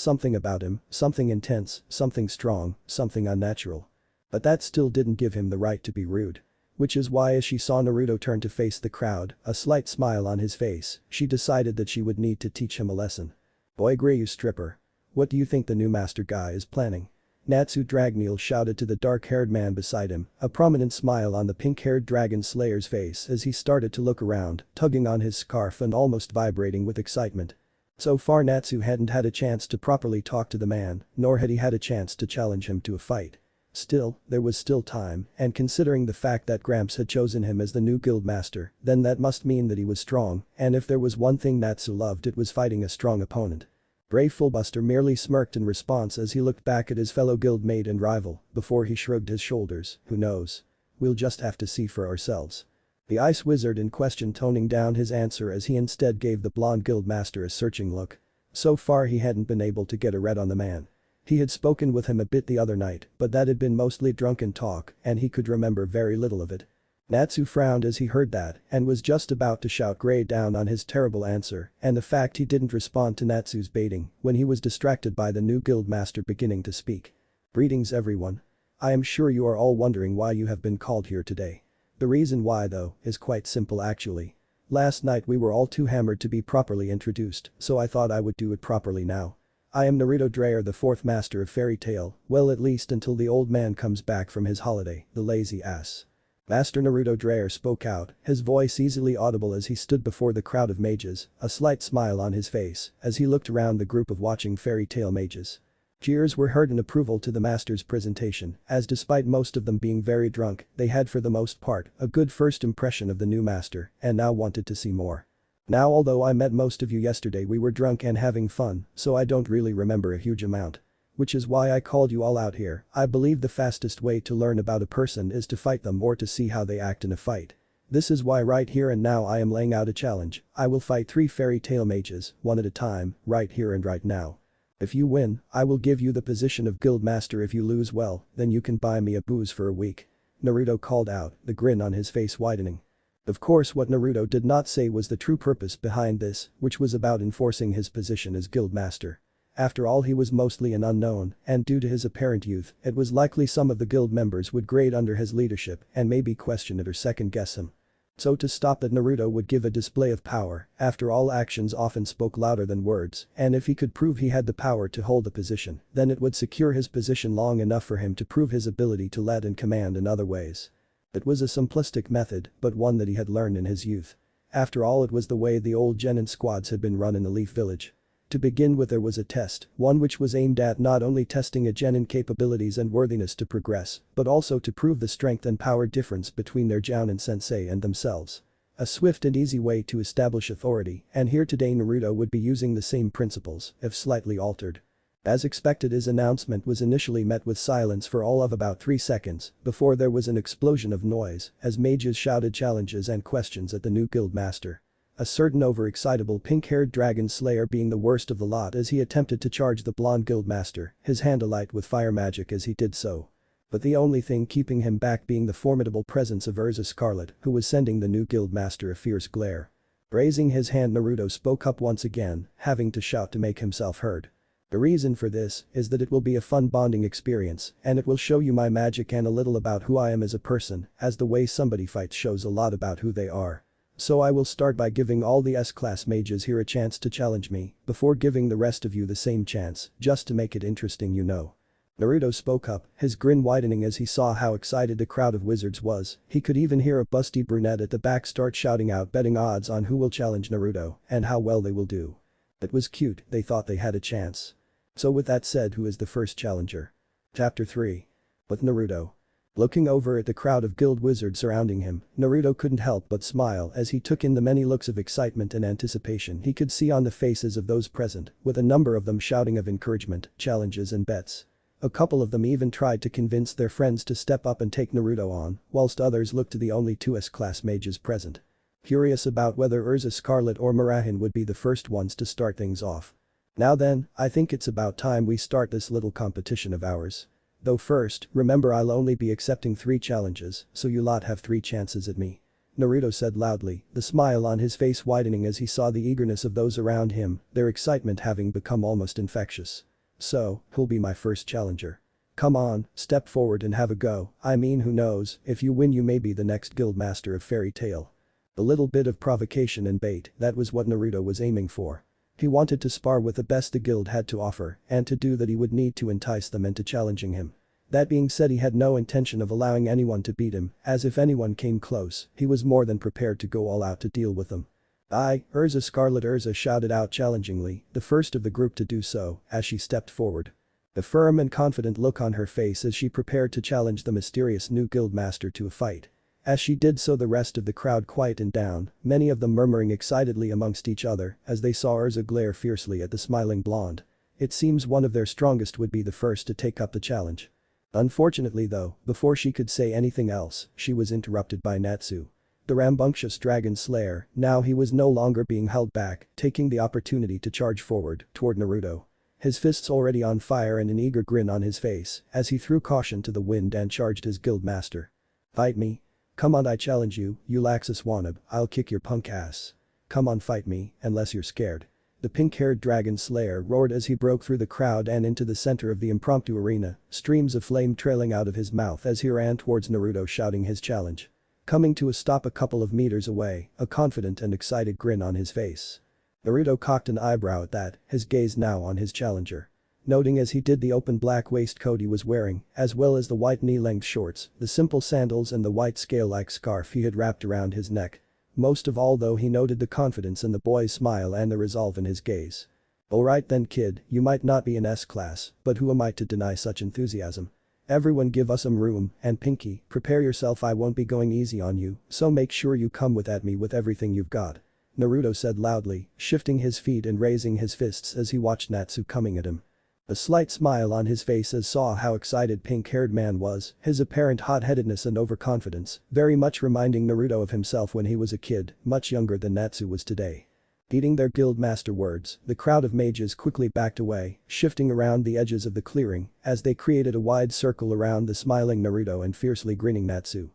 something about him, something intense, something strong, something unnatural. But that still didn't give him the right to be rude. Which is why as she saw Naruto turn to face the crowd, a slight smile on his face, she decided that she would need to teach him a lesson. Boy grey, you stripper. What do you think the new master guy is planning? Natsu Dragneel shouted to the dark-haired man beside him, a prominent smile on the pink-haired dragon slayer's face as he started to look around, tugging on his scarf and almost vibrating with excitement. So far Natsu hadn't had a chance to properly talk to the man, nor had he had a chance to challenge him to a fight. Still, there was still time, and considering the fact that Gramps had chosen him as the new guildmaster, then that must mean that he was strong, and if there was one thing Natsu loved, it was fighting a strong opponent. Brave Fullbuster merely smirked in response as he looked back at his fellow guildmate and rival, before he shrugged his shoulders, who knows? We'll just have to see for ourselves. The ice wizard in question toning down his answer as he instead gave the blonde guildmaster a searching look. So far he hadn't been able to get a read on the man. He had spoken with him a bit the other night, but that had been mostly drunken talk and he could remember very little of it. Natsu frowned as he heard that and was just about to shout grey down on his terrible answer and the fact he didn't respond to Natsu's baiting when he was distracted by the new guildmaster beginning to speak. Greetings everyone. I am sure you are all wondering why you have been called here today. The reason why though is quite simple actually. Last night we were all too hammered to be properly introduced, so I thought I would do it properly now. I am Naruto Dreyer, the fourth master of Fairy Tail, well at least until the old man comes back from his holiday, the lazy ass. Master Naruto Dreyer spoke out, his voice easily audible as he stood before the crowd of mages, a slight smile on his face as he looked around the group of watching Fairy Tail mages. Cheers were heard in approval to the master's presentation, as despite most of them being very drunk, they had for the most part a good first impression of the new master and now wanted to see more. Now although I met most of you yesterday we were drunk and having fun, so I don't really remember a huge amount. Which is why I called you all out here. I believe the fastest way to learn about a person is to fight them or to see how they act in a fight. This is why right here and now I am laying out a challenge. I will fight 3 Fairy Tail mages, one at a time, right here and right now. If you win, I will give you the position of guildmaster. If you lose, well, then you can buy me a booze for a week. Naruto called out, the grin on his face widening. Of course what Naruto did not say was the true purpose behind this, which was about enforcing his position as guild master. After all he was mostly an unknown, and due to his apparent youth, it was likely some of the guild members would grade under his leadership and maybe question it or second guess him. So to stop that Naruto would give a display of power, after all actions often spoke louder than words, and if he could prove he had the power to hold the position, then it would secure his position long enough for him to prove his ability to lead and command in other ways. It was a simplistic method, but one that he had learned in his youth. After all it was the way the old genin squads had been run in the Leaf Village. To begin with there was a test, one which was aimed at not only testing a genin capabilities and worthiness to progress, but also to prove the strength and power difference between their jounin sensei and themselves. A swift and easy way to establish authority, and here today Naruto would be using the same principles, if slightly altered. As expected his announcement was initially met with silence for all of about 3 seconds before there was an explosion of noise as mages shouted challenges and questions at the new guild master. A certain overexcitable pink-haired dragon slayer being the worst of the lot as he attempted to charge the blonde guildmaster, his hand alight with fire magic as he did so. But the only thing keeping him back being the formidable presence of Urza Scarlet, who was sending the new guildmaster a fierce glare. Raising his hand Naruto spoke up once again, having to shout to make himself heard. The reason for this is that it will be a fun bonding experience and it will show you my magic and a little about who I am as a person, as the way somebody fights shows a lot about who they are. So I will start by giving all the S-class mages here a chance to challenge me, before giving the rest of you the same chance, just to make it interesting you know. Naruto spoke up, his grin widening as he saw how excited the crowd of wizards was, he could even hear a busty brunette at the back start shouting out betting odds on who will challenge Naruto and how well they will do. It was cute, they thought they had a chance. So with that said, who is the first challenger? Chapter 3. With Naruto. Looking over at the crowd of guild wizards surrounding him, Naruto couldn't help but smile as he took in the many looks of excitement and anticipation he could see on the faces of those present, with a number of them shouting of encouragement, challenges and bets. A couple of them even tried to convince their friends to step up and take Naruto on, whilst others looked to the only 2 S-class mages present. Curious about whether Urza Scarlet or Murahin would be the first ones to start things off. Now then, I think it's about time we start this little competition of ours. Though first, remember I'll only be accepting 3 challenges, so you lot have 3 chances at me. Naruto said loudly, the smile on his face widening as he saw the eagerness of those around him, their excitement having become almost infectious. So, who'll be my first challenger? Come on, step forward and have a go, I mean who knows, if you win you may be the next guild master of Fairy Tail. A little bit of provocation and bait, that was what Naruto was aiming for. He wanted to spar with the best the guild had to offer, and to do that he would need to entice them into challenging him. That being said he had no intention of allowing anyone to beat him, as if anyone came close, he was more than prepared to go all out to deal with them. Urza Scarlet Urza shouted out challengingly, the first of the group to do so, as she stepped forward. A firm and confident look on her face as she prepared to challenge the mysterious new guild master to a fight. As she did so the rest of the crowd quietened down, many of them murmuring excitedly amongst each other as they saw Urza glare fiercely at the smiling blonde. It seems one of their strongest would be the first to take up the challenge. Unfortunately though, before she could say anything else, she was interrupted by Natsu. The rambunctious dragon slayer, now he was no longer being held back, taking the opportunity to charge forward, toward Naruto. His fists already on fire and an eager grin on his face, as he threw caution to the wind and charged his guild master. Fight me? Come on I challenge you, you Laxus wannabe, I'll kick your punk ass. Come on fight me, unless you're scared. The pink-haired dragon slayer roared as he broke through the crowd and into the center of the impromptu arena, streams of flame trailing out of his mouth as he ran towards Naruto shouting his challenge. Coming to a stop a couple of meters away, a confident and excited grin on his face. Naruto cocked an eyebrow at that, his gaze now on his challenger. Noting as he did the open black waistcoat he was wearing, as well as the white knee-length shorts, the simple sandals and the white scale-like scarf he had wrapped around his neck. Most of all though he noted the confidence in the boy's smile and the resolve in his gaze. Alright then kid, you might not be in S-class, but who am I to deny such enthusiasm? Everyone give us some room, and Pinky, prepare yourself I won't be going easy on you, so make sure you come at me with everything you've got. Naruto said loudly, shifting his feet and raising his fists as he watched Natsu coming at him. A slight smile on his face as saw how excited pink-haired man was, his apparent hot-headedness and overconfidence, very much reminding Naruto of himself when he was a kid, much younger than Natsu was today. Heeding their guild master words, the crowd of mages quickly backed away, shifting around the edges of the clearing, as they created a wide circle around the smiling Naruto and fiercely grinning Natsu.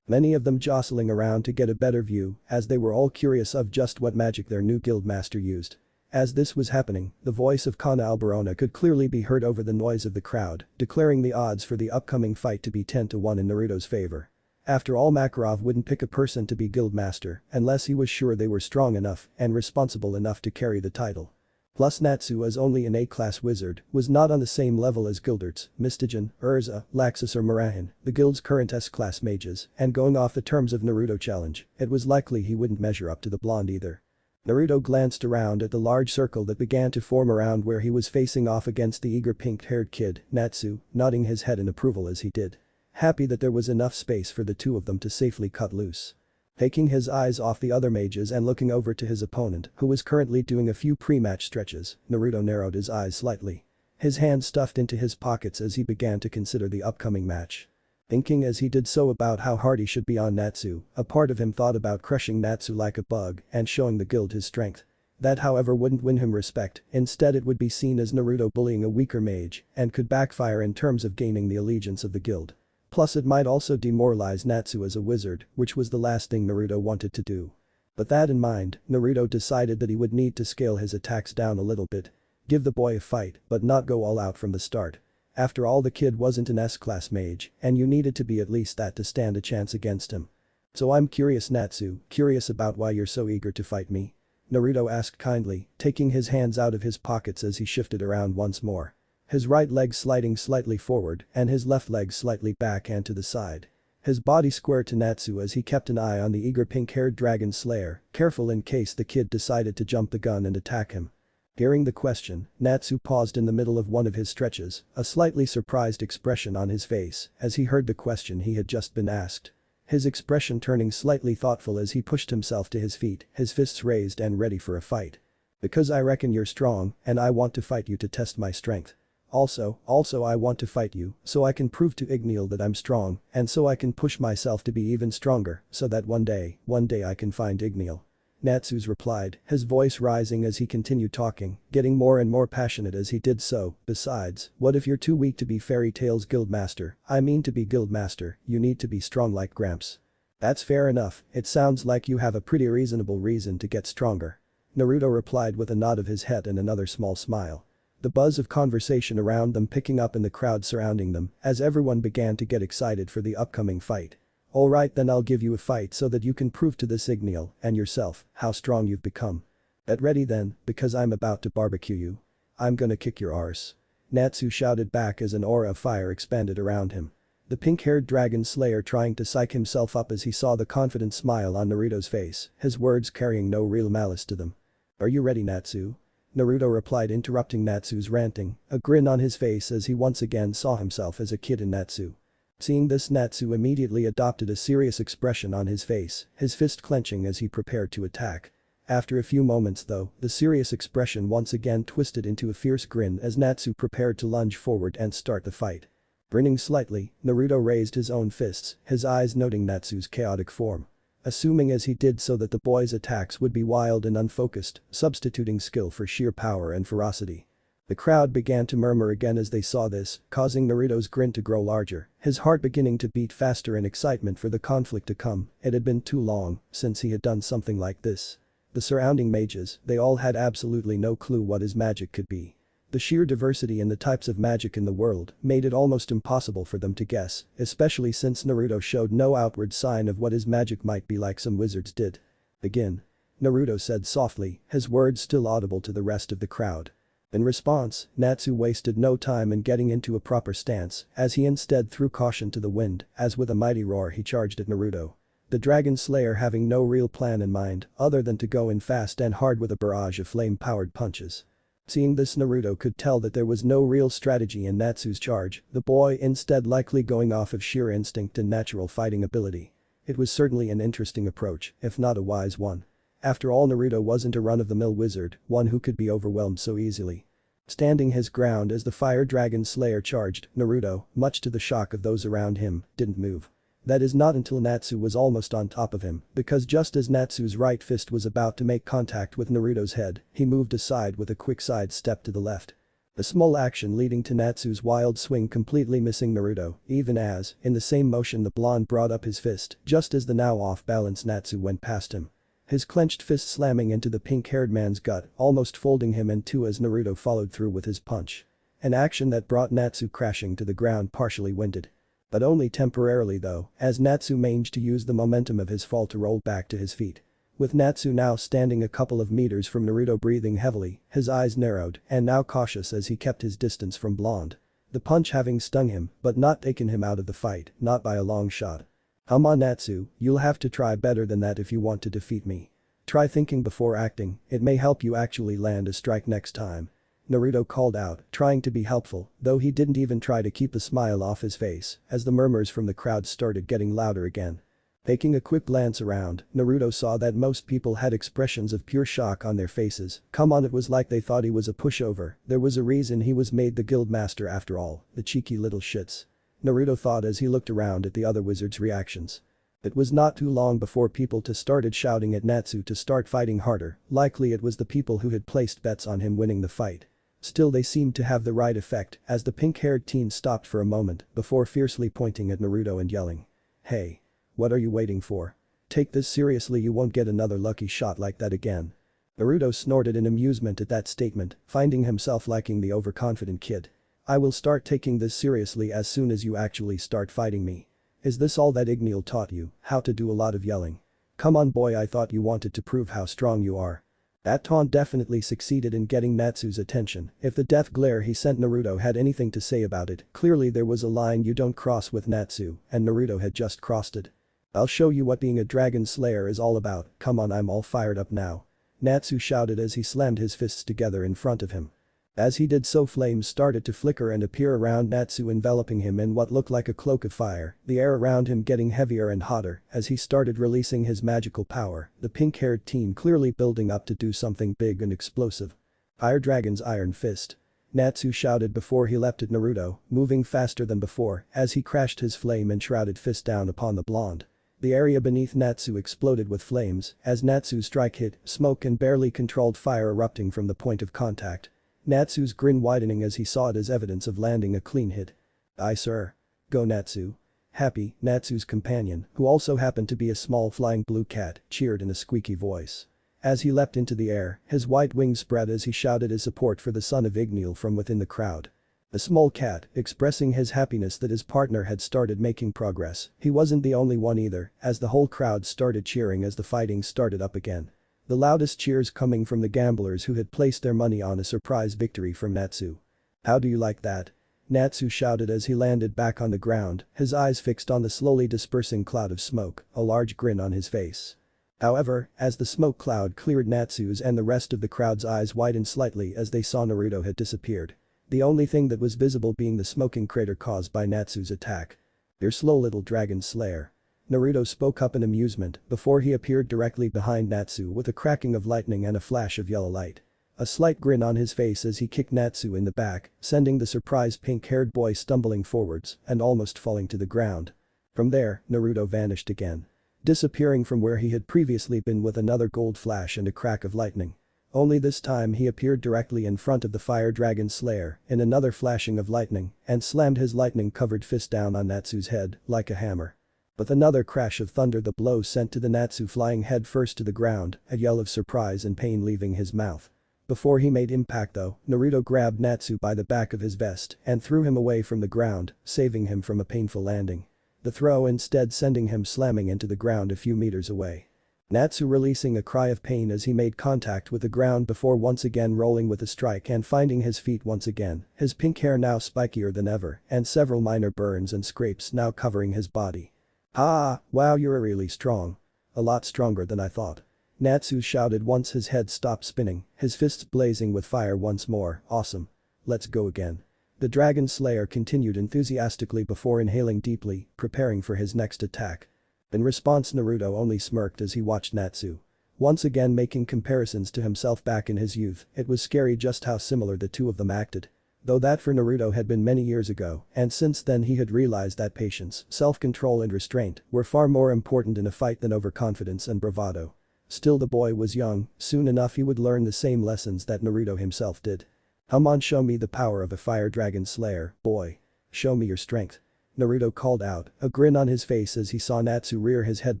Many of them jostling around to get a better view, as they were all curious of just what magic their new guild master used. As this was happening, the voice of Kana Alberona could clearly be heard over the noise of the crowd, declaring the odds for the upcoming fight to be 10-1 in Naruto's favor. After all, Makarov wouldn't pick a person to be guild master unless he was sure they were strong enough and responsible enough to carry the title. Plus Natsu, as only an A-class wizard, was not on the same level as Guildarts, Mystigen, Urza, Laxus or Murahin, the guild's current S-class mages, and going off the terms of Naruto challenge, it was likely he wouldn't measure up to the blonde either. Naruto glanced around at the large circle that began to form around where he was facing off against the eager pink-haired kid, Natsu, nodding his head in approval as he did. Happy that there was enough space for the two of them to safely cut loose. Taking his eyes off the other mages and looking over to his opponent, who was currently doing a few pre-match stretches, Naruto narrowed his eyes slightly. His hands stuffed into his pockets as he began to consider the upcoming match. Thinking as he did so about how hard he should be on Natsu, a part of him thought about crushing Natsu like a bug and showing the guild his strength. That, however, wouldn't win him respect, instead it would be seen as Naruto bullying a weaker mage and could backfire in terms of gaining the allegiance of the guild. Plus it might also demoralize Natsu as a wizard, which was the last thing Naruto wanted to do. But that in mind, Naruto decided that he would need to scale his attacks down a little bit. Give the boy a fight, but not go all out from the start. After all, the kid wasn't an S-class mage, and you needed to be at least that to stand a chance against him. So I'm curious, Natsu, curious about why you're so eager to fight me? Naruto asked kindly, taking his hands out of his pockets as he shifted around once more. His right leg sliding slightly forward and his left leg slightly back and to the side. His body square to Natsu as he kept an eye on the eager pink-haired dragon slayer, careful in case the kid decided to jump the gun and attack him. Hearing the question, Natsu paused in the middle of one of his stretches, a slightly surprised expression on his face as he heard the question he had just been asked. His expression turning slightly thoughtful as he pushed himself to his feet, his fists raised and ready for a fight. Because I reckon you're strong and I want to fight you to test my strength. Also I want to fight you so I can prove to Igneel that I'm strong and so I can push myself to be even stronger so that one day I can find Igneel. Natsu's replied, his voice rising as he continued talking, getting more and more passionate as he did so. Besides, what if you're too weak to be Fairy Tail's guildmaster? I mean to be guildmaster, you need to be strong like Gramps. That's fair enough, it sounds like you have a pretty reasonable reason to get stronger. Naruto replied with a nod of his head and another small smile. The buzz of conversation around them picking up in the crowd surrounding them as everyone began to get excited for the upcoming fight. Alright, then I'll give you a fight so that you can prove to this Igneel and yourself how strong you've become. Get ready then, because I'm about to barbecue you. I'm gonna kick your arse. Natsu shouted back as an aura of fire expanded around him. The pink-haired dragon slayer trying to psych himself up as he saw the confident smile on Naruto's face, his words carrying no real malice to them. Are you ready, Natsu? Naruto replied, interrupting Natsu's ranting, a grin on his face as he once again saw himself as a kid in Natsu. Seeing this, Natsu immediately adopted a serious expression on his face, his fist clenching as he prepared to attack. After a few moments though, the serious expression once again twisted into a fierce grin as Natsu prepared to lunge forward and start the fight. Grinning slightly, Naruto raised his own fists, his eyes noting Natsu's chaotic form. Assuming as he did so that the boy's attacks would be wild and unfocused, substituting skill for sheer power and ferocity. The crowd began to murmur again as they saw this, causing Naruto's grin to grow larger, his heart beginning to beat faster in excitement for the conflict to come. It had been too long since he had done something like this. The surrounding mages, they all had absolutely no clue what his magic could be. The sheer diversity in the types of magic in the world made it almost impossible for them to guess, especially since Naruto showed no outward sign of what his magic might be like some wizards did. Begin. Naruto said softly, his words still audible to the rest of the crowd. In response, Natsu wasted no time in getting into a proper stance as he instead threw caution to the wind as with a mighty roar he charged at Naruto. The Dragon Slayer having no real plan in mind other than to go in fast and hard with a barrage of flame-powered punches. Seeing this, Naruto could tell that there was no real strategy in Natsu's charge, the boy instead likely going off of sheer instinct and natural fighting ability. It was certainly an interesting approach, if not a wise one. After all, Naruto wasn't a run-of-the-mill wizard, one who could be overwhelmed so easily. Standing his ground as the Fire Dragon Slayer charged, Naruto, much to the shock of those around him, didn't move. That is not until Natsu was almost on top of him, because just as Natsu's right fist was about to make contact with Naruto's head, he moved aside with a quick side step to the left. A small action leading to Natsu's wild swing completely missing Naruto, even as, in the same motion the blonde brought up his fist just as the now off-balance Natsu went past him. His clenched fist slamming into the pink-haired man's gut, almost folding him in two as Naruto followed through with his punch. An action that brought Natsu crashing to the ground partially winded. But only temporarily though, as Natsu managed to use the momentum of his fall to roll back to his feet. With Natsu now standing a couple of meters from Naruto breathing heavily, his eyes narrowed and now cautious as he kept his distance from blonde. The punch having stung him but not taken him out of the fight, not by a long shot. Come on Natsu, you'll have to try better than that if you want to defeat me. Try thinking before acting, it may help you actually land a strike next time. Naruto called out, trying to be helpful, though he didn't even try to keep a smile off his face as the murmurs from the crowd started getting louder again. Taking a quick glance around, Naruto saw that most people had expressions of pure shock on their faces. Come on, it was like they thought he was a pushover, there was a reason he was made the guild master after all, the cheeky little shits. Naruto thought as he looked around at the other wizards' reactions. It was not too long before people started shouting at Natsu to start fighting harder, likely it was the people who had placed bets on him winning the fight. Still they seemed to have the right effect as the pink-haired teen stopped for a moment before fiercely pointing at Naruto and yelling. Hey. What are you waiting for? Take this seriously, you won't get another lucky shot like that again. Naruto snorted in amusement at that statement, finding himself liking the overconfident kid. I will start taking this seriously as soon as you actually start fighting me. Is this all that Igneel taught you, how to do a lot of yelling? Come on boy, I thought you wanted to prove how strong you are. That taunt definitely succeeded in getting Natsu's attention. If the death glare he sent Naruto had anything to say about it, clearly there was a line you don't cross with Natsu, and Naruto had just crossed it. I'll show you what being a dragon slayer is all about, come on, I'm all fired up now. Natsu shouted as he slammed his fists together in front of him. As he did so, flames started to flicker and appear around Natsu, enveloping him in what looked like a cloak of fire, the air around him getting heavier and hotter as he started releasing his magical power, the pink-haired teen clearly building up to do something big and explosive. Fire Dragon's Iron Fist. Natsu shouted before he leapt at Naruto, moving faster than before as he crashed his flame-enshrouded fist down upon the blonde. The area beneath Natsu exploded with flames as Natsu's strike hit, smoke and barely controlled fire erupting from the point of contact. Natsu's grin widening as he saw it as evidence of landing a clean hit. Aye sir. Go Natsu. Happy, Natsu's companion, who also happened to be a small flying blue cat, cheered in a squeaky voice. As he leapt into the air, his white wings spread as he shouted his support for the son of Igneel from within the crowd. The small cat, expressing his happiness that his partner had started making progress. He wasn't the only one either, as the whole crowd started cheering as the fighting started up again. The loudest cheers coming from the gamblers who had placed their money on a surprise victory from Natsu. How do you like that? Natsu shouted as he landed back on the ground, his eyes fixed on the slowly dispersing cloud of smoke, a large grin on his face. However, as the smoke cloud cleared, Natsu's and the rest of the crowd's eyes widened slightly as they saw Naruto had disappeared. The only thing that was visible being the smoking crater caused by Natsu's attack. You're slow little dragon slayer. Naruto spoke up in amusement before he appeared directly behind Natsu with a cracking of lightning and a flash of yellow light. A slight grin on his face as he kicked Natsu in the back, sending the surprised pink-haired boy stumbling forwards and almost falling to the ground. From there, Naruto vanished again. Disappearing from where he had previously been with another gold flash and a crack of lightning. Only this time he appeared directly in front of the fire dragon slayer in another flashing of lightning and slammed his lightning-covered fist down on Natsu's head like a hammer. With another crash of thunder, the blow sent to the Natsu flying head first to the ground, a yell of surprise and pain leaving his mouth. Before he made impact though, Naruto grabbed Natsu by the back of his vest and threw him away from the ground, saving him from a painful landing. The throw instead sending him slamming into the ground a few meters away. Natsu releasing a cry of pain as he made contact with the ground before once again rolling with a strike and finding his feet once again, his pink hair now spikier than ever and several minor burns and scrapes now covering his body. Ah, wow, you're really strong. A lot stronger than I thought. Natsu shouted once his head stopped spinning, his fists blazing with fire once more. Awesome. Let's go again. The Dragon Slayer continued enthusiastically before inhaling deeply, preparing for his next attack. In response, Naruto only smirked as he watched Natsu. Once again making comparisons to himself back in his youth, it was scary just how similar the two of them acted. Though that for Naruto had been many years ago, and since then he had realized that patience, self-control and restraint were far more important in a fight than overconfidence and bravado. Still, the boy was young, soon enough he would learn the same lessons that Naruto himself did. Come on, show me the power of a fire dragon slayer, boy. Show me your strength. Naruto called out, a grin on his face as he saw Natsu rear his head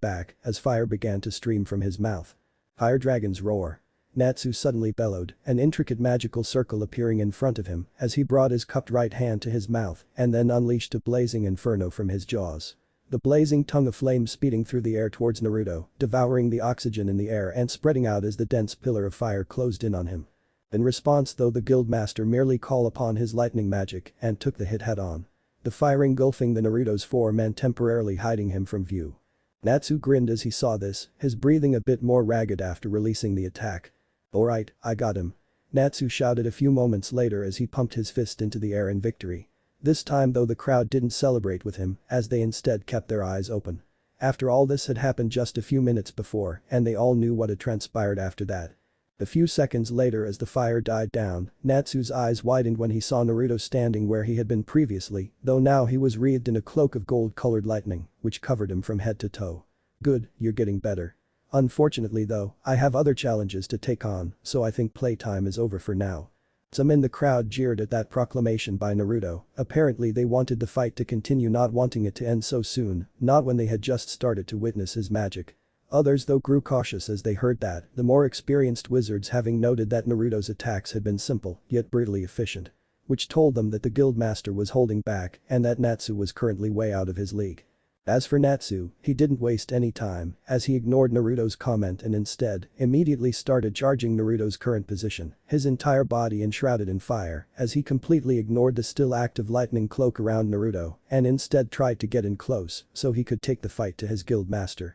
back as fire began to stream from his mouth. Fire dragons roar. Natsu suddenly bellowed, an intricate magical circle appearing in front of him as he brought his cupped right hand to his mouth and then unleashed a blazing inferno from his jaws. The blazing tongue of flame speeding through the air towards Naruto, devouring the oxygen in the air and spreading out as the dense pillar of fire closed in on him. In response though, the guildmaster merely called upon his lightning magic and took the hit head-on. The fire engulfing the Naruto's form and temporarily hiding him from view. Natsu grinned as he saw this, his breathing a bit more ragged after releasing the attack. Alright, I got him. Natsu shouted a few moments later as he pumped his fist into the air in victory. This time though, the crowd didn't celebrate with him as they instead kept their eyes open. After all, this had happened just a few minutes before and they all knew what had transpired after that. A few seconds later, as the fire died down, Natsu's eyes widened when he saw Naruto standing where he had been previously, though now he was wreathed in a cloak of gold-colored lightning, which covered him from head to toe. Good, you're getting better. Unfortunately though, I have other challenges to take on, so I think playtime is over for now. Some in the crowd jeered at that proclamation by Naruto, apparently they wanted the fight to continue, not wanting it to end so soon, not when they had just started to witness his magic. Others though grew cautious as they heard that, the more experienced wizards having noted that Naruto's attacks had been simple, yet brutally efficient. Which told them that the guildmaster was holding back and that Natsu was currently way out of his league. As for Natsu, he didn't waste any time as he ignored Naruto's comment and instead immediately started charging Naruto's current position, his entire body enshrouded in fire as he completely ignored the still active lightning cloak around Naruto and instead tried to get in close so he could take the fight to his guildmaster.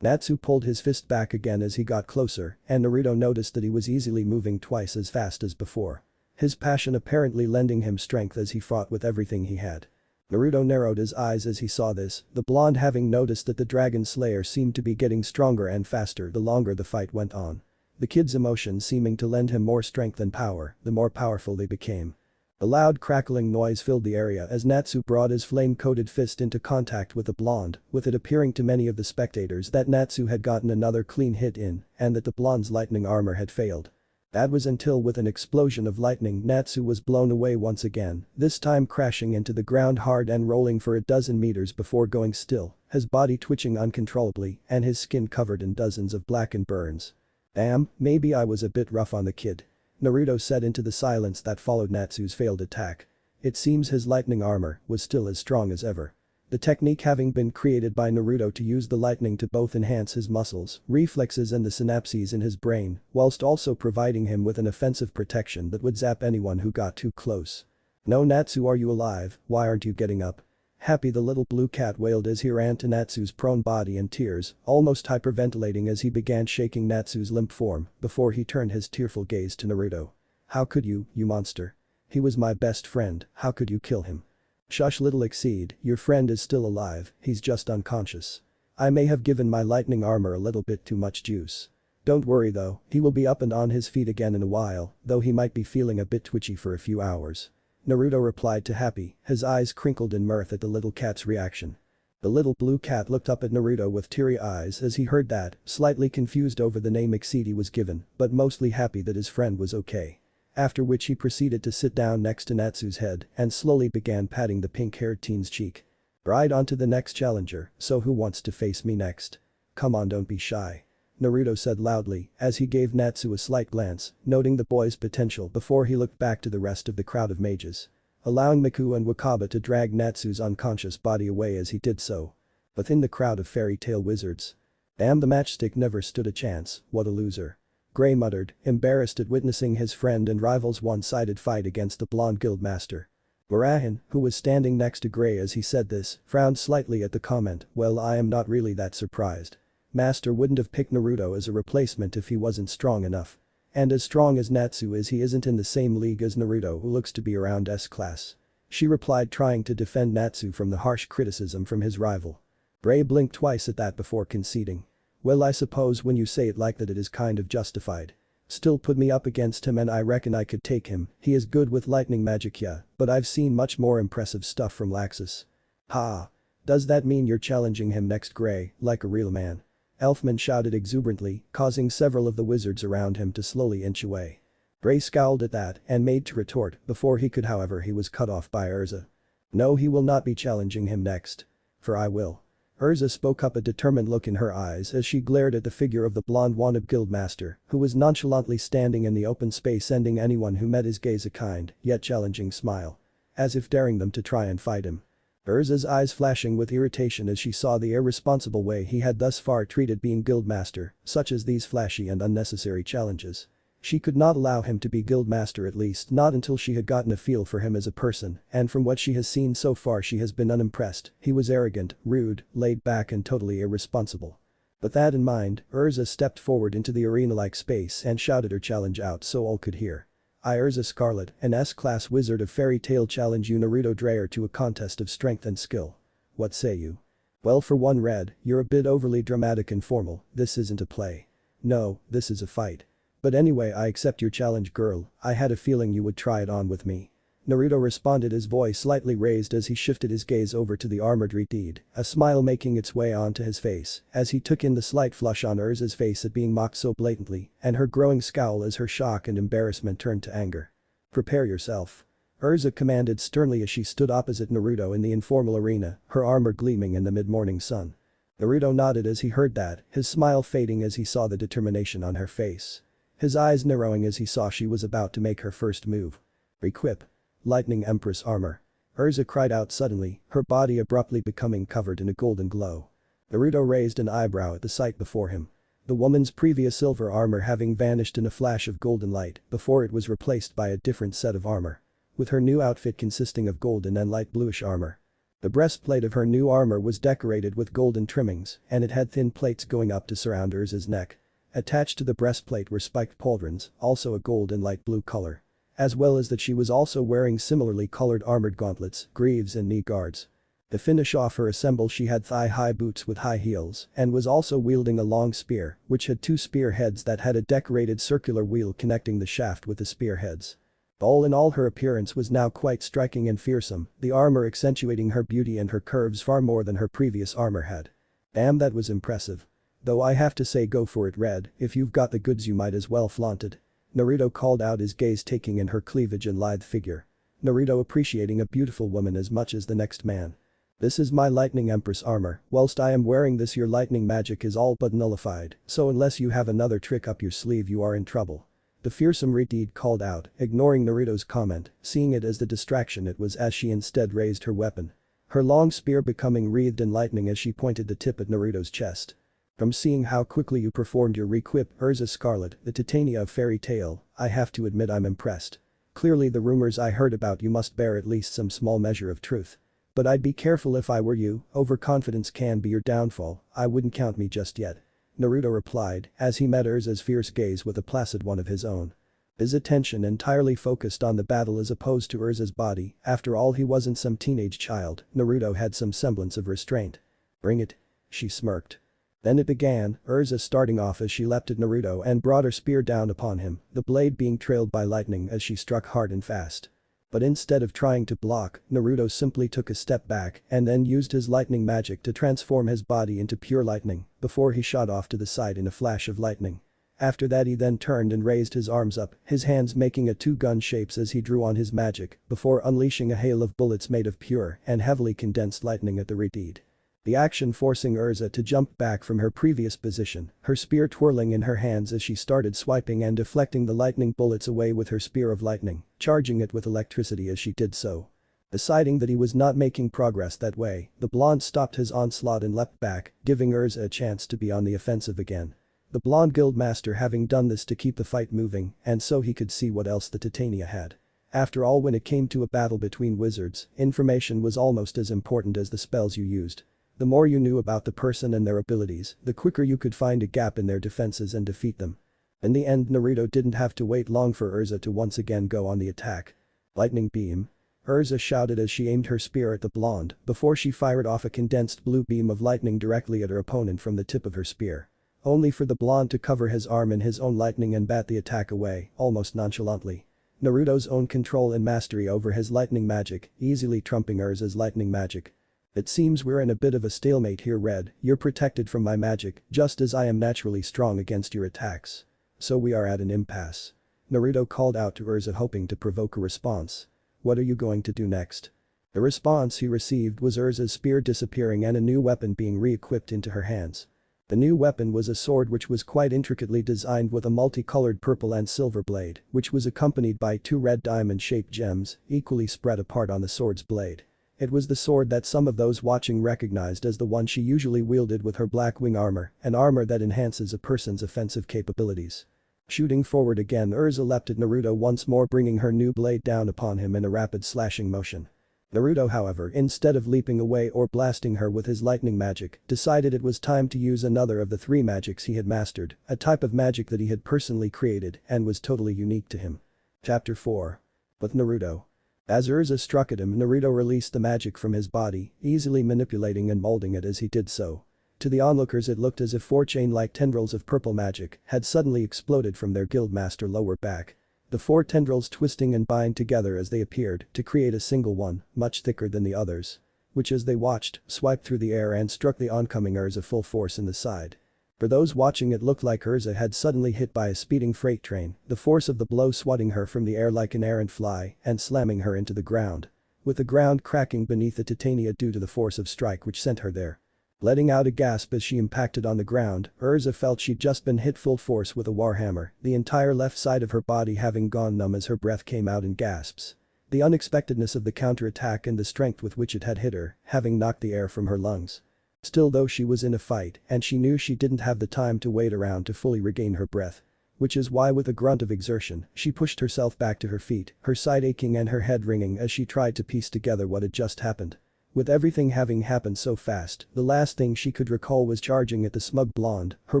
Natsu pulled his fist back again as he got closer and Naruto noticed that he was easily moving twice as fast as before. His passion apparently lending him strength as he fought with everything he had. Naruto narrowed his eyes as he saw this, the blonde having noticed that the dragon slayer seemed to be getting stronger and faster the longer the fight went on. The kid's emotions seeming to lend him more strength and power, the more powerful they became. A loud crackling noise filled the area as Natsu brought his flame-coated fist into contact with the blonde, with it appearing to many of the spectators that Natsu had gotten another clean hit in and that the blonde's lightning armor had failed. That was until with an explosion of lightning Natsu was blown away once again, this time crashing into the ground hard and rolling for a dozen meters before going still, his body twitching uncontrollably and his skin covered in dozens of blackened burns. Damn, maybe I was a bit rough on the kid. Naruto said into the silence that followed Natsu's failed attack. It seems his lightning armor was still as strong as ever. The technique having been created by Naruto to use the lightning to both enhance his muscles, reflexes and the synapses in his brain, whilst also providing him with an offensive protection that would zap anyone who got too close. No, Natsu, are you alive? Why aren't you getting up? Happy, the little blue cat wailed as he ran to Natsu's prone body in tears, almost hyperventilating as he began shaking Natsu's limp form before he turned his tearful gaze to Naruto. How could you monster? He was my best friend, how could you kill him? Shush, little Exceed, your friend is still alive, he's just unconscious. I may have given my lightning armor a little bit too much juice. Don't worry though, he will be up and on his feet again in a while, though he might be feeling a bit twitchy for a few hours. Naruto replied to Happy, his eyes crinkled in mirth at the little cat's reaction. The little blue cat looked up at Naruto with teary eyes as he heard that, slightly confused over the name Exceed he was given, but mostly happy that his friend was okay. After which he proceeded to sit down next to Natsu's head and slowly began patting the pink-haired teen's cheek. Right on to the next challenger, so who wants to face me next? Come on, don't be shy. Naruto said loudly as he gave Natsu a slight glance, noting the boy's potential before he looked back to the rest of the crowd of mages. Allowing Miku and Wakaba to drag Natsu's unconscious body away as he did so. Within the crowd of fairy tale wizards. Damn, the matchstick never stood a chance, what a loser. Gray muttered, embarrassed at witnessing his friend and rival's one-sided fight against the blonde guildmaster. Murahin, who was standing next to Gray as he said this, frowned slightly at the comment. Well, I am not really that surprised. Master wouldn't have picked Naruto as a replacement if he wasn't strong enough. And as strong as Natsu is, he isn't in the same league as Naruto, who looks to be around S-class. She replied, trying to defend Natsu from the harsh criticism from his rival. Gray blinked twice at that before conceding. Well, I suppose when you say it like that it is kind of justified. Still, put me up against him and I reckon I could take him, he is good with lightning magic, yeah, but I've seen much more impressive stuff from Laxus. Ha! Does that mean you're challenging him next, Gray, like a real man? Elfman shouted exuberantly, causing several of the wizards around him to slowly inch away. Gray scowled at that and made to retort, before he could however he was cut off by Urza. No, he will not be challenging him next. For I will. Urza spoke up, a determined look in her eyes as she glared at the figure of the blonde wannabe guildmaster, who was nonchalantly standing in the open space, ending anyone who met his gaze a kind, yet challenging smile. As if daring them to try and fight him. Urza's eyes flashing with irritation as she saw the irresponsible way he had thus far treated being guildmaster, such as these flashy and unnecessary challenges. She could not allow him to be guildmaster, at least not until she had gotten a feel for him as a person, and from what she has seen so far she has been unimpressed. He was arrogant, rude, laid back and totally irresponsible. But that in mind, Urza stepped forward into the arena-like space and shouted her challenge out so all could hear. I, Urza Scarlet, an S-class wizard of fairy tale, challenge you Naruto Dreyer to a contest of strength and skill. What say you? Well, for one, Red, you're a bit overly dramatic and formal. This isn't a play. No, this is a fight. But anyway, I accept your challenge, girl. I had a feeling you would try it on with me. Naruto responded, his voice slightly raised as he shifted his gaze over to the armored Reed, a smile making its way onto his face as he took in the slight flush on Urza's face at being mocked so blatantly, and her growing scowl as her shock and embarrassment turned to anger. Prepare yourself. Urza commanded sternly as she stood opposite Naruto in the informal arena, her armor gleaming in the mid-morning sun. Naruto nodded as he heard that, his smile fading as he saw the determination on her face. His eyes narrowing as he saw she was about to make her first move. Equip. Lightning Empress armor. Urza cried out suddenly, her body abruptly becoming covered in a golden glow. Naruto raised an eyebrow at the sight before him. The woman's previous silver armor having vanished in a flash of golden light before it was replaced by a different set of armor. With her new outfit consisting of golden and light bluish armor. The breastplate of her new armor was decorated with golden trimmings and it had thin plates going up to surround Urza's neck. Attached to the breastplate were spiked pauldrons, also a gold and light blue color. As well as that she was also wearing similarly colored armored gauntlets, greaves and knee guards. To finish off her assemble she had thigh-high boots with high heels and was also wielding a long spear, which had two spear heads that had a decorated circular wheel connecting the shaft with the spear heads. All in all, her appearance was now quite striking and fearsome, the armor accentuating her beauty and her curves far more than her previous armor had. Damn, that was impressive. Though I have to say, go for it, Red, if you've got the goods you might as well flaunt it. Naruto called out, his gaze taking in her cleavage and lithe figure. Naruto appreciating a beautiful woman as much as the next man. This is my Lightning Empress armor, whilst I am wearing this your lightning magic is all but nullified, so unless you have another trick up your sleeve you are in trouble. The fearsome Reed called out, ignoring Naruto's comment, seeing it as the distraction it was as she instead raised her weapon. Her long spear becoming wreathed in lightning as she pointed the tip at Naruto's chest. From seeing how quickly you performed your requip, Urza Scarlet, the Titania of fairy tale, I have to admit I'm impressed. Clearly the rumors I heard about you must bear at least some small measure of truth. But I'd be careful if I were you, overconfidence can be your downfall, I wouldn't count me just yet. Naruto replied, as he met Urza's fierce gaze with a placid one of his own. His attention entirely focused on the battle as opposed to Urza's body, after all he wasn't some teenage child, Naruto had some semblance of restraint. Bring it. She smirked. Then it began, Urza starting off as she leapt at Naruto and brought her spear down upon him, the blade being trailed by lightning as she struck hard and fast. But instead of trying to block, Naruto simply took a step back and then used his lightning magic to transform his body into pure lightning before he shot off to the side in a flash of lightning. After that he then turned and raised his arms up, his hands making a two-gun shapes as he drew on his magic before unleashing a hail of bullets made of pure and heavily condensed lightning at the Reed. The action forcing Urza to jump back from her previous position, her spear twirling in her hands as she started swiping and deflecting the lightning bullets away with her spear of lightning, charging it with electricity as she did so. Deciding that he was not making progress that way, the blonde stopped his onslaught and leapt back, giving Urza a chance to be on the offensive again. The blonde guildmaster having done this to keep the fight moving and so he could see what else the Titania had. After all, when it came to a battle between wizards, information was almost as important as the spells you used. The more you knew about the person and their abilities, the quicker you could find a gap in their defenses and defeat them. In the end, Naruto didn't have to wait long for Urza to once again go on the attack. Lightning beam. Urza shouted as she aimed her spear at the blonde before she fired off a condensed blue beam of lightning directly at her opponent from the tip of her spear. Only for the blonde to cover his arm in his own lightning and bat the attack away, almost nonchalantly. Naruto's own control and mastery over his lightning magic, easily trumping Urza's lightning magic. It seems we're in a bit of a stalemate here, Red, you're protected from my magic, just as I am naturally strong against your attacks. So we are at an impasse. Naruto called out to Urza, hoping to provoke a response. "What are you going to do next?" The response he received was Urza's spear disappearing and a new weapon being re-equipped into her hands. The new weapon was a sword which was quite intricately designed with a multicolored purple and silver blade, which was accompanied by two red diamond-shaped gems, equally spread apart on the sword's blade. It was the sword that some of those watching recognized as the one she usually wielded with her black wing armor, an armor that enhances a person's offensive capabilities. Shooting forward again, Urza leapt at Naruto once more, bringing her new blade down upon him in a rapid slashing motion. Naruto, however, instead of leaping away or blasting her with his lightning magic, decided it was time to use another of the three magics he had mastered, a type of magic that he had personally created and was totally unique to him. Chapter 4. With Naruto. As Urza struck at him, Naruto released the magic from his body, easily manipulating and molding it as he did so. To the onlookers it looked as if four chain-like tendrils of purple magic had suddenly exploded from their guildmaster lower back. The four tendrils twisting and bind together as they appeared to create a single one, much thicker than the others. Which, as they watched, swiped through the air and struck the oncoming Urza full force in the side. For those watching, it looked like Urza had suddenly hit by a speeding freight train, the force of the blow swatting her from the air like an errant fly and slamming her into the ground. With the ground cracking beneath the titania due to the force of strike which sent her there. Letting out a gasp as she impacted on the ground, Urza felt she'd just been hit full force with a warhammer, the entire left side of her body having gone numb as her breath came out in gasps. The unexpectedness of the counterattack and the strength with which it had hit her, having knocked the air from her lungs. Still, though, she was in a fight and she knew she didn't have the time to wait around to fully regain her breath. Which is why, with a grunt of exertion, she pushed herself back to her feet, her side aching and her head ringing as she tried to piece together what had just happened. With everything having happened so fast, the last thing she could recall was charging at the smug blonde, her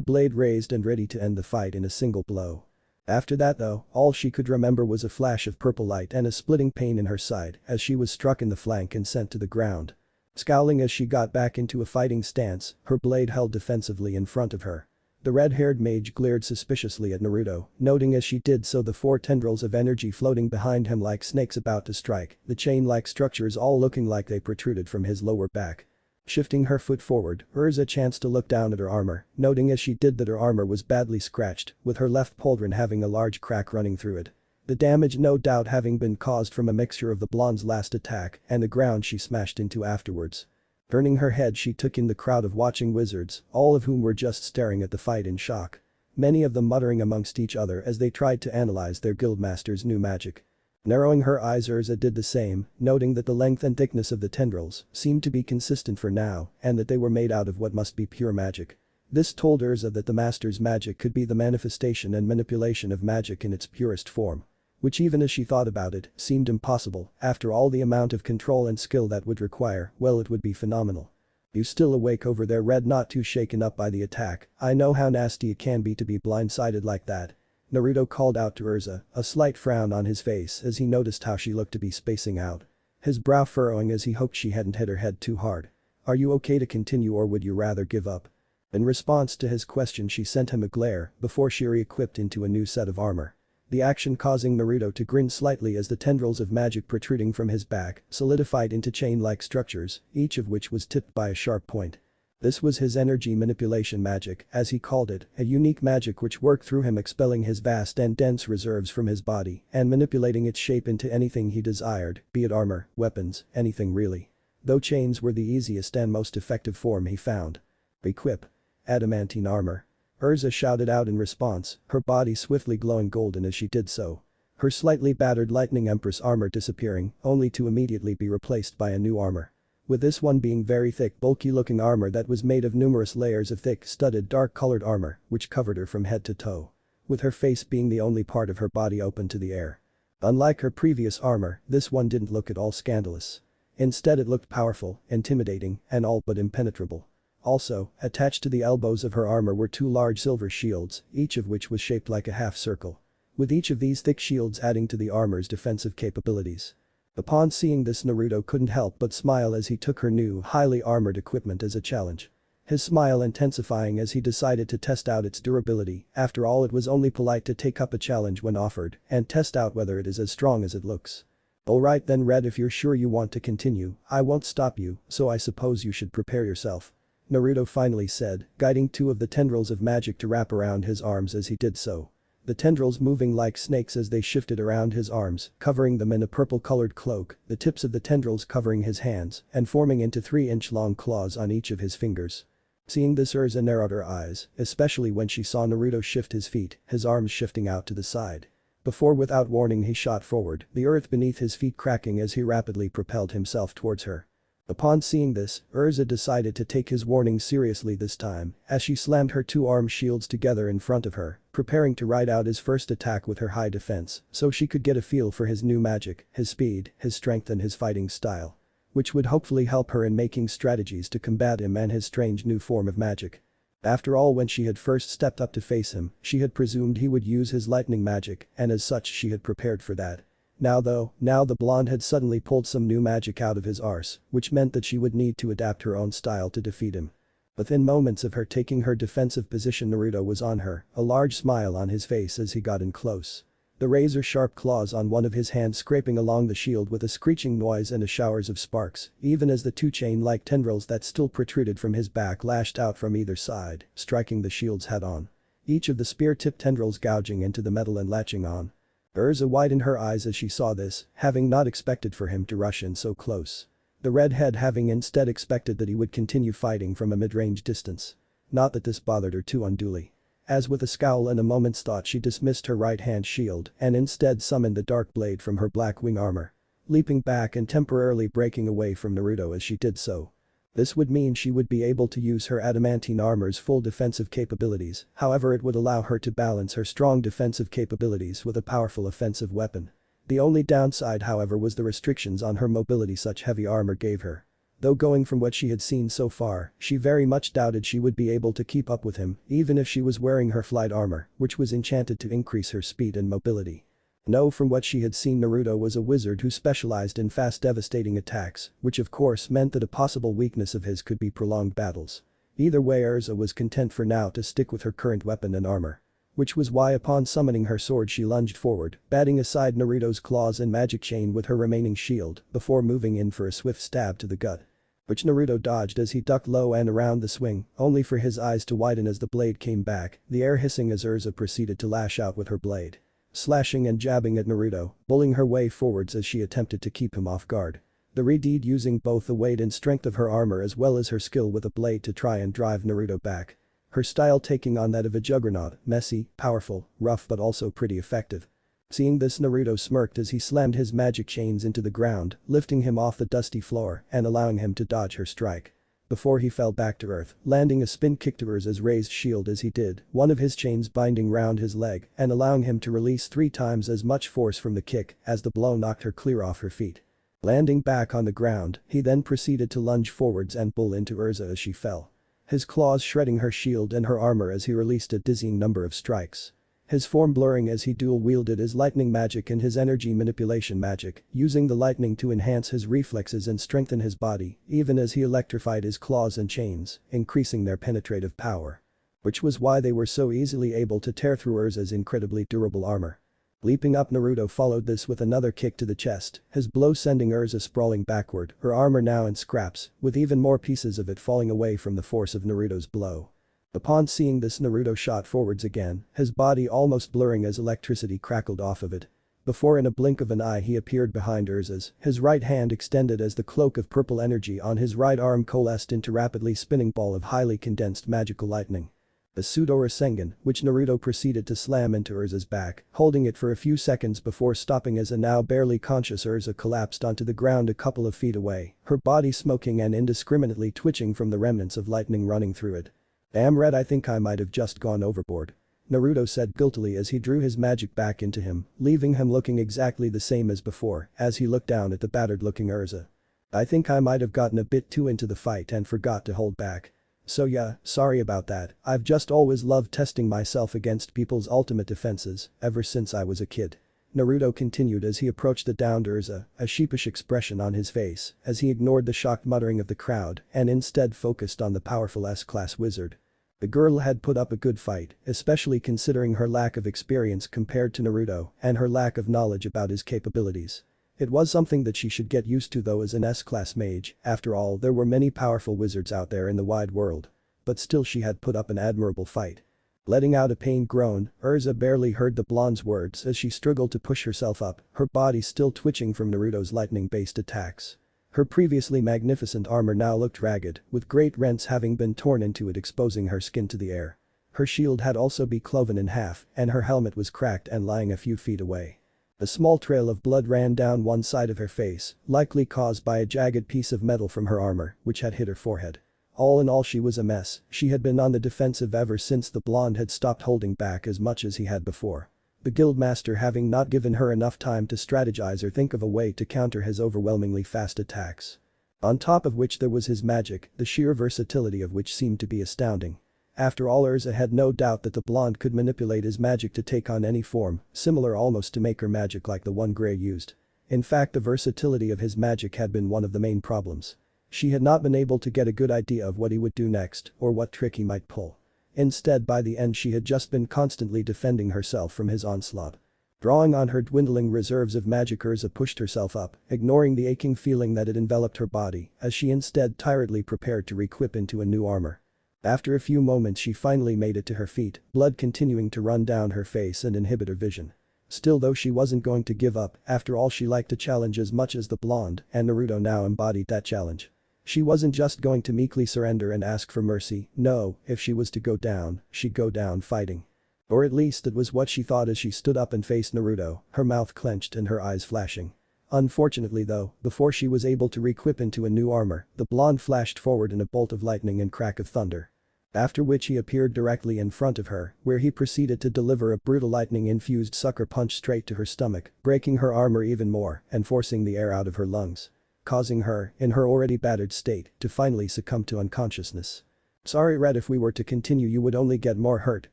blade raised and ready to end the fight in a single blow. After that, though, all she could remember was a flash of purple light and a splitting pain in her side as she was struck in the flank and sent to the ground. Scowling as she got back into a fighting stance, her blade held defensively in front of her. The red-haired mage glared suspiciously at Naruto, noting as she did so the four tendrils of energy floating behind him like snakes about to strike, the chain-like structures all looking like they protruded from his lower back. Shifting her foot forward, Urza chanced to look down at her armor, noting as she did that her armor was badly scratched, with her left pauldron having a large crack running through it. The damage no doubt having been caused from a mixture of the blonde's last attack and the ground she smashed into afterwards. Turning her head, she took in the crowd of watching wizards, all of whom were just staring at the fight in shock. Many of them muttering amongst each other as they tried to analyze their guildmaster's new magic. Narrowing her eyes, Urza did the same, noting that the length and thickness of the tendrils seemed to be consistent for now and that they were made out of what must be pure magic. This told Urza that the master's magic could be the manifestation and manipulation of magic in its purest form. Which, even as she thought about it, seemed impossible. After all, the amount of control and skill that would require, well, it would be phenomenal. "You still awake over there?" Red, not too shaken up by the attack. "I know how nasty it can be to be blindsided like that." Naruto called out to Urza, a slight frown on his face as he noticed how she looked to be spacing out. His brow furrowing as he hoped she hadn't hit her head too hard. "Are you okay to continue or would you rather give up?" In response to his question, she sent him a glare before she re-equipped into a new set of armor. The action causing Naruto to grin slightly as the tendrils of magic protruding from his back solidified into chain-like structures, each of which was tipped by a sharp point. This was his energy manipulation magic, as he called it, a unique magic which worked through him, expelling his vast and dense reserves from his body and manipulating its shape into anything he desired, be it armor, weapons, anything really. Though chains were the easiest and most effective form he found. "Equip. Adamantine armor." Urza shouted out in response, her body swiftly glowing golden as she did so. Her slightly battered lightning empress armor disappearing, only to immediately be replaced by a new armor. With this one being very thick, bulky looking armor that was made of numerous layers of thick, studded, dark colored armor, which covered her from head to toe. With her face being the only part of her body open to the air. Unlike her previous armor, this one didn't look at all scandalous. Instead, it looked powerful, intimidating, and all but impenetrable. Also, attached to the elbows of her armor were two large silver shields, each of which was shaped like a half circle. With each of these thick shields adding to the armor's defensive capabilities. Upon seeing this, Naruto couldn't help but smile as he took her new, highly armored equipment as a challenge. His smile intensifying as he decided to test out its durability. After all, it was only polite to take up a challenge when offered and test out whether it is as strong as it looks. "Alright then, Red, if you're sure you want to continue, I won't stop you, so I suppose you should prepare yourself," Naruto finally said, guiding two of the tendrils of magic to wrap around his arms as he did so. the tendrils moving like snakes as they shifted around his arms, covering them in a purple-colored cloak, the tips of the tendrils covering his hands and forming into 3-inch-long claws on each of his fingers. Seeing this, Urza narrowed her eyes, especially when she saw Naruto shift his feet, his arms shifting out to the side. Before without warning he shot forward, the earth beneath his feet cracking as he rapidly propelled himself towards her. Upon seeing this, Urza decided to take his warning seriously this time, as she slammed her two arm shields together in front of her, preparing to ride out his first attack with her high defense, so she could get a feel for his new magic, his speed, his strength and his fighting style. Which would hopefully help her in making strategies to combat him and his strange new form of magic. After all, when she had first stepped up to face him, she had presumed he would use his lightning magic, and as such she had prepared for that. Now the blonde had suddenly pulled some new magic out of his arse, which meant that she would need to adapt her own style to defeat him. Within moments of her taking her defensive position, Naruto was on her, a large smile on his face as he got in close. The razor-sharp claws on one of his hands scraping along the shield with a screeching noise and a showers of sparks, even as the two chain-like tendrils that still protruded from his back lashed out from either side, striking the shield's head on. Each of the spear-tipped tendrils gouging into the metal and latching on. Urza widened her eyes as she saw this, having not expected for him to rush in so close. The redhead having instead expected that he would continue fighting from a mid-range distance. Not that this bothered her too unduly. As with a scowl and a moment's thought she dismissed her right-hand shield and instead summoned the dark blade from her black wing armor. Leaping back and temporarily breaking away from Naruto as she did so. This would mean she would be able to use her adamantine armor's full defensive capabilities, however it would allow her to balance her strong defensive capabilities with a powerful offensive weapon. The only downside, however, was the restrictions on her mobility such heavy armor gave her. Though going from what she had seen so far, she very much doubted she would be able to keep up with him, even if she was wearing her flight armor, which was enchanted to increase her speed and mobility. No, from what she had seen, Naruto was a wizard who specialized in fast devastating attacks, which of course meant that a possible weakness of his could be prolonged battles. Either way, Urza was content for now to stick with her current weapon and armor. Which was why upon summoning her sword she lunged forward, batting aside Naruto's claws and magic chain with her remaining shield, before moving in for a swift stab to the gut. Which Naruto dodged as he ducked low and around the swing, only for his eyes to widen as the blade came back, the air hissing as Urza proceeded to lash out with her blade. Slashing and jabbing at Naruto, bullying her way forwards as she attempted to keep him off guard. The redhead using both the weight and strength of her armor as well as her skill with a blade to try and drive Naruto back. Her style taking on that of a juggernaut, messy, powerful, rough but also pretty effective. Seeing this, Naruto smirked as he slammed his magic chains into the ground, lifting him off the dusty floor and allowing him to dodge her strike. Before he fell back to earth, landing a spin kick to Urza's raised shield as he did, one of his chains binding round his leg and allowing him to release 3 times as much force from the kick as the blow knocked her clear off her feet. Landing back on the ground, he then proceeded to lunge forwards and pull into Urza as she fell. His claws shredding her shield and her armor as he released a dizzying number of strikes. His form blurring as he dual-wielded his lightning magic and his energy manipulation magic, using the lightning to enhance his reflexes and strengthen his body, even as he electrified his claws and chains, increasing their penetrative power. Which was why they were so easily able to tear through Urza's incredibly durable armor. Leaping up, Naruto followed this with another kick to the chest, his blow sending Urza sprawling backward, her armor now in scraps, with even more pieces of it falling away from the force of Naruto's blow. Upon seeing this, Naruto shot forwards again, his body almost blurring as electricity crackled off of it. Before in a blink of an eye he appeared behind Urza's, his right hand extended as the cloak of purple energy on his right arm coalesced into rapidly spinning ball of highly condensed magical lightning. A pseudo Rasengan, which Naruto proceeded to slam into Urza's back, holding it for a few seconds before stopping as a now barely conscious Urza collapsed onto the ground a couple of feet away, her body smoking and indiscriminately twitching from the remnants of lightning running through it. "Damn red, I think I might have just gone overboard," Naruto said guiltily as he drew his magic back into him, leaving him looking exactly the same as before as he looked down at the battered-looking Urza. "I think I might have gotten a bit too into the fight and forgot to hold back. So yeah, sorry about that, I've just always loved testing myself against people's ultimate defenses, ever since I was a kid." Naruto continued as he approached the downed Urza, a sheepish expression on his face as he ignored the shocked muttering of the crowd and instead focused on the powerful S-class wizard. The girl had put up a good fight, especially considering her lack of experience compared to Naruto and her lack of knowledge about his capabilities. It was something that she should get used to though as an S-class mage, after all there were many powerful wizards out there in the wide world. But still she had put up an admirable fight. Letting out a pained groan, Urza barely heard the blonde's words as she struggled to push herself up, her body still twitching from Naruto's lightning-based attacks. Her previously magnificent armor now looked ragged, with great rents having been torn into it exposing her skin to the air. Her shield had also been cloven in half, and her helmet was cracked and lying a few feet away. A small trail of blood ran down one side of her face, likely caused by a jagged piece of metal from her armor, which had hit her forehead. All in all, she was a mess. She had been on the defensive ever since the blonde had stopped holding back as much as he had before. The guildmaster having not given her enough time to strategize or think of a way to counter his overwhelmingly fast attacks. On top of which there was his magic, the sheer versatility of which seemed to be astounding. After all, Urza had no doubt that the blonde could manipulate his magic to take on any form, similar almost to Maker magic like the one Grey used. In fact, the versatility of his magic had been one of the main problems. She had not been able to get a good idea of what he would do next or what trick he might pull. Instead, by the end she had just been constantly defending herself from his onslaught. Drawing on her dwindling reserves of magic, Urza pushed herself up, ignoring the aching feeling that had enveloped her body, as she instead tiredly prepared to re-equip into a new armor. After a few moments she finally made it to her feet, blood continuing to run down her face and inhibit her vision. Still, though, she wasn't going to give up. After all, she liked to challenge as much as the blonde, and Naruto now embodied that challenge. She wasn't just going to meekly surrender and ask for mercy. No, if she was to go down, she'd go down fighting. Or at least that was what she thought as she stood up and faced Naruto, her mouth clenched and her eyes flashing. Unfortunately though, before she was able to re-equip into a new armor, the blonde flashed forward in a bolt of lightning and crack of thunder. After which he appeared directly in front of her, where he proceeded to deliver a brutal lightning-infused sucker punch straight to her stomach, breaking her armor even more and forcing the air out of her lungs. Causing her, in her already battered state, to finally succumb to unconsciousness. Sorry Red, if we were to continue you would only get more hurt,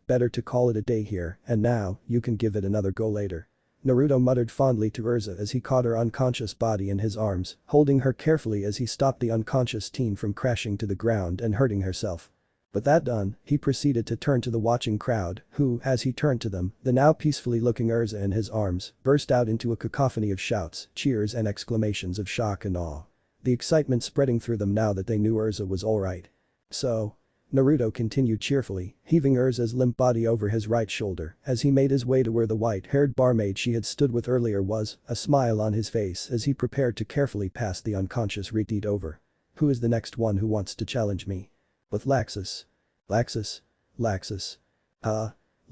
better to call it a day here, and now, you can give it another go later. Naruto muttered fondly to Urza as he caught her unconscious body in his arms, holding her carefully as he stopped the unconscious teen from crashing to the ground and hurting herself. But that done, he proceeded to turn to the watching crowd, who, as he turned to them, the now peacefully looking Urza in his arms, burst out into a cacophony of shouts, cheers and exclamations of shock and awe. The excitement spreading through them now that they knew Urza was alright. So? Naruto continued cheerfully, heaving Urza's limp body over his right shoulder as he made his way to where the white-haired barmaid she had stood with earlier was, a smile on his face as he prepared to carefully pass the unconscious Redeed over. Who is the next one who wants to challenge me? With Laxus. Laxus? Laxus.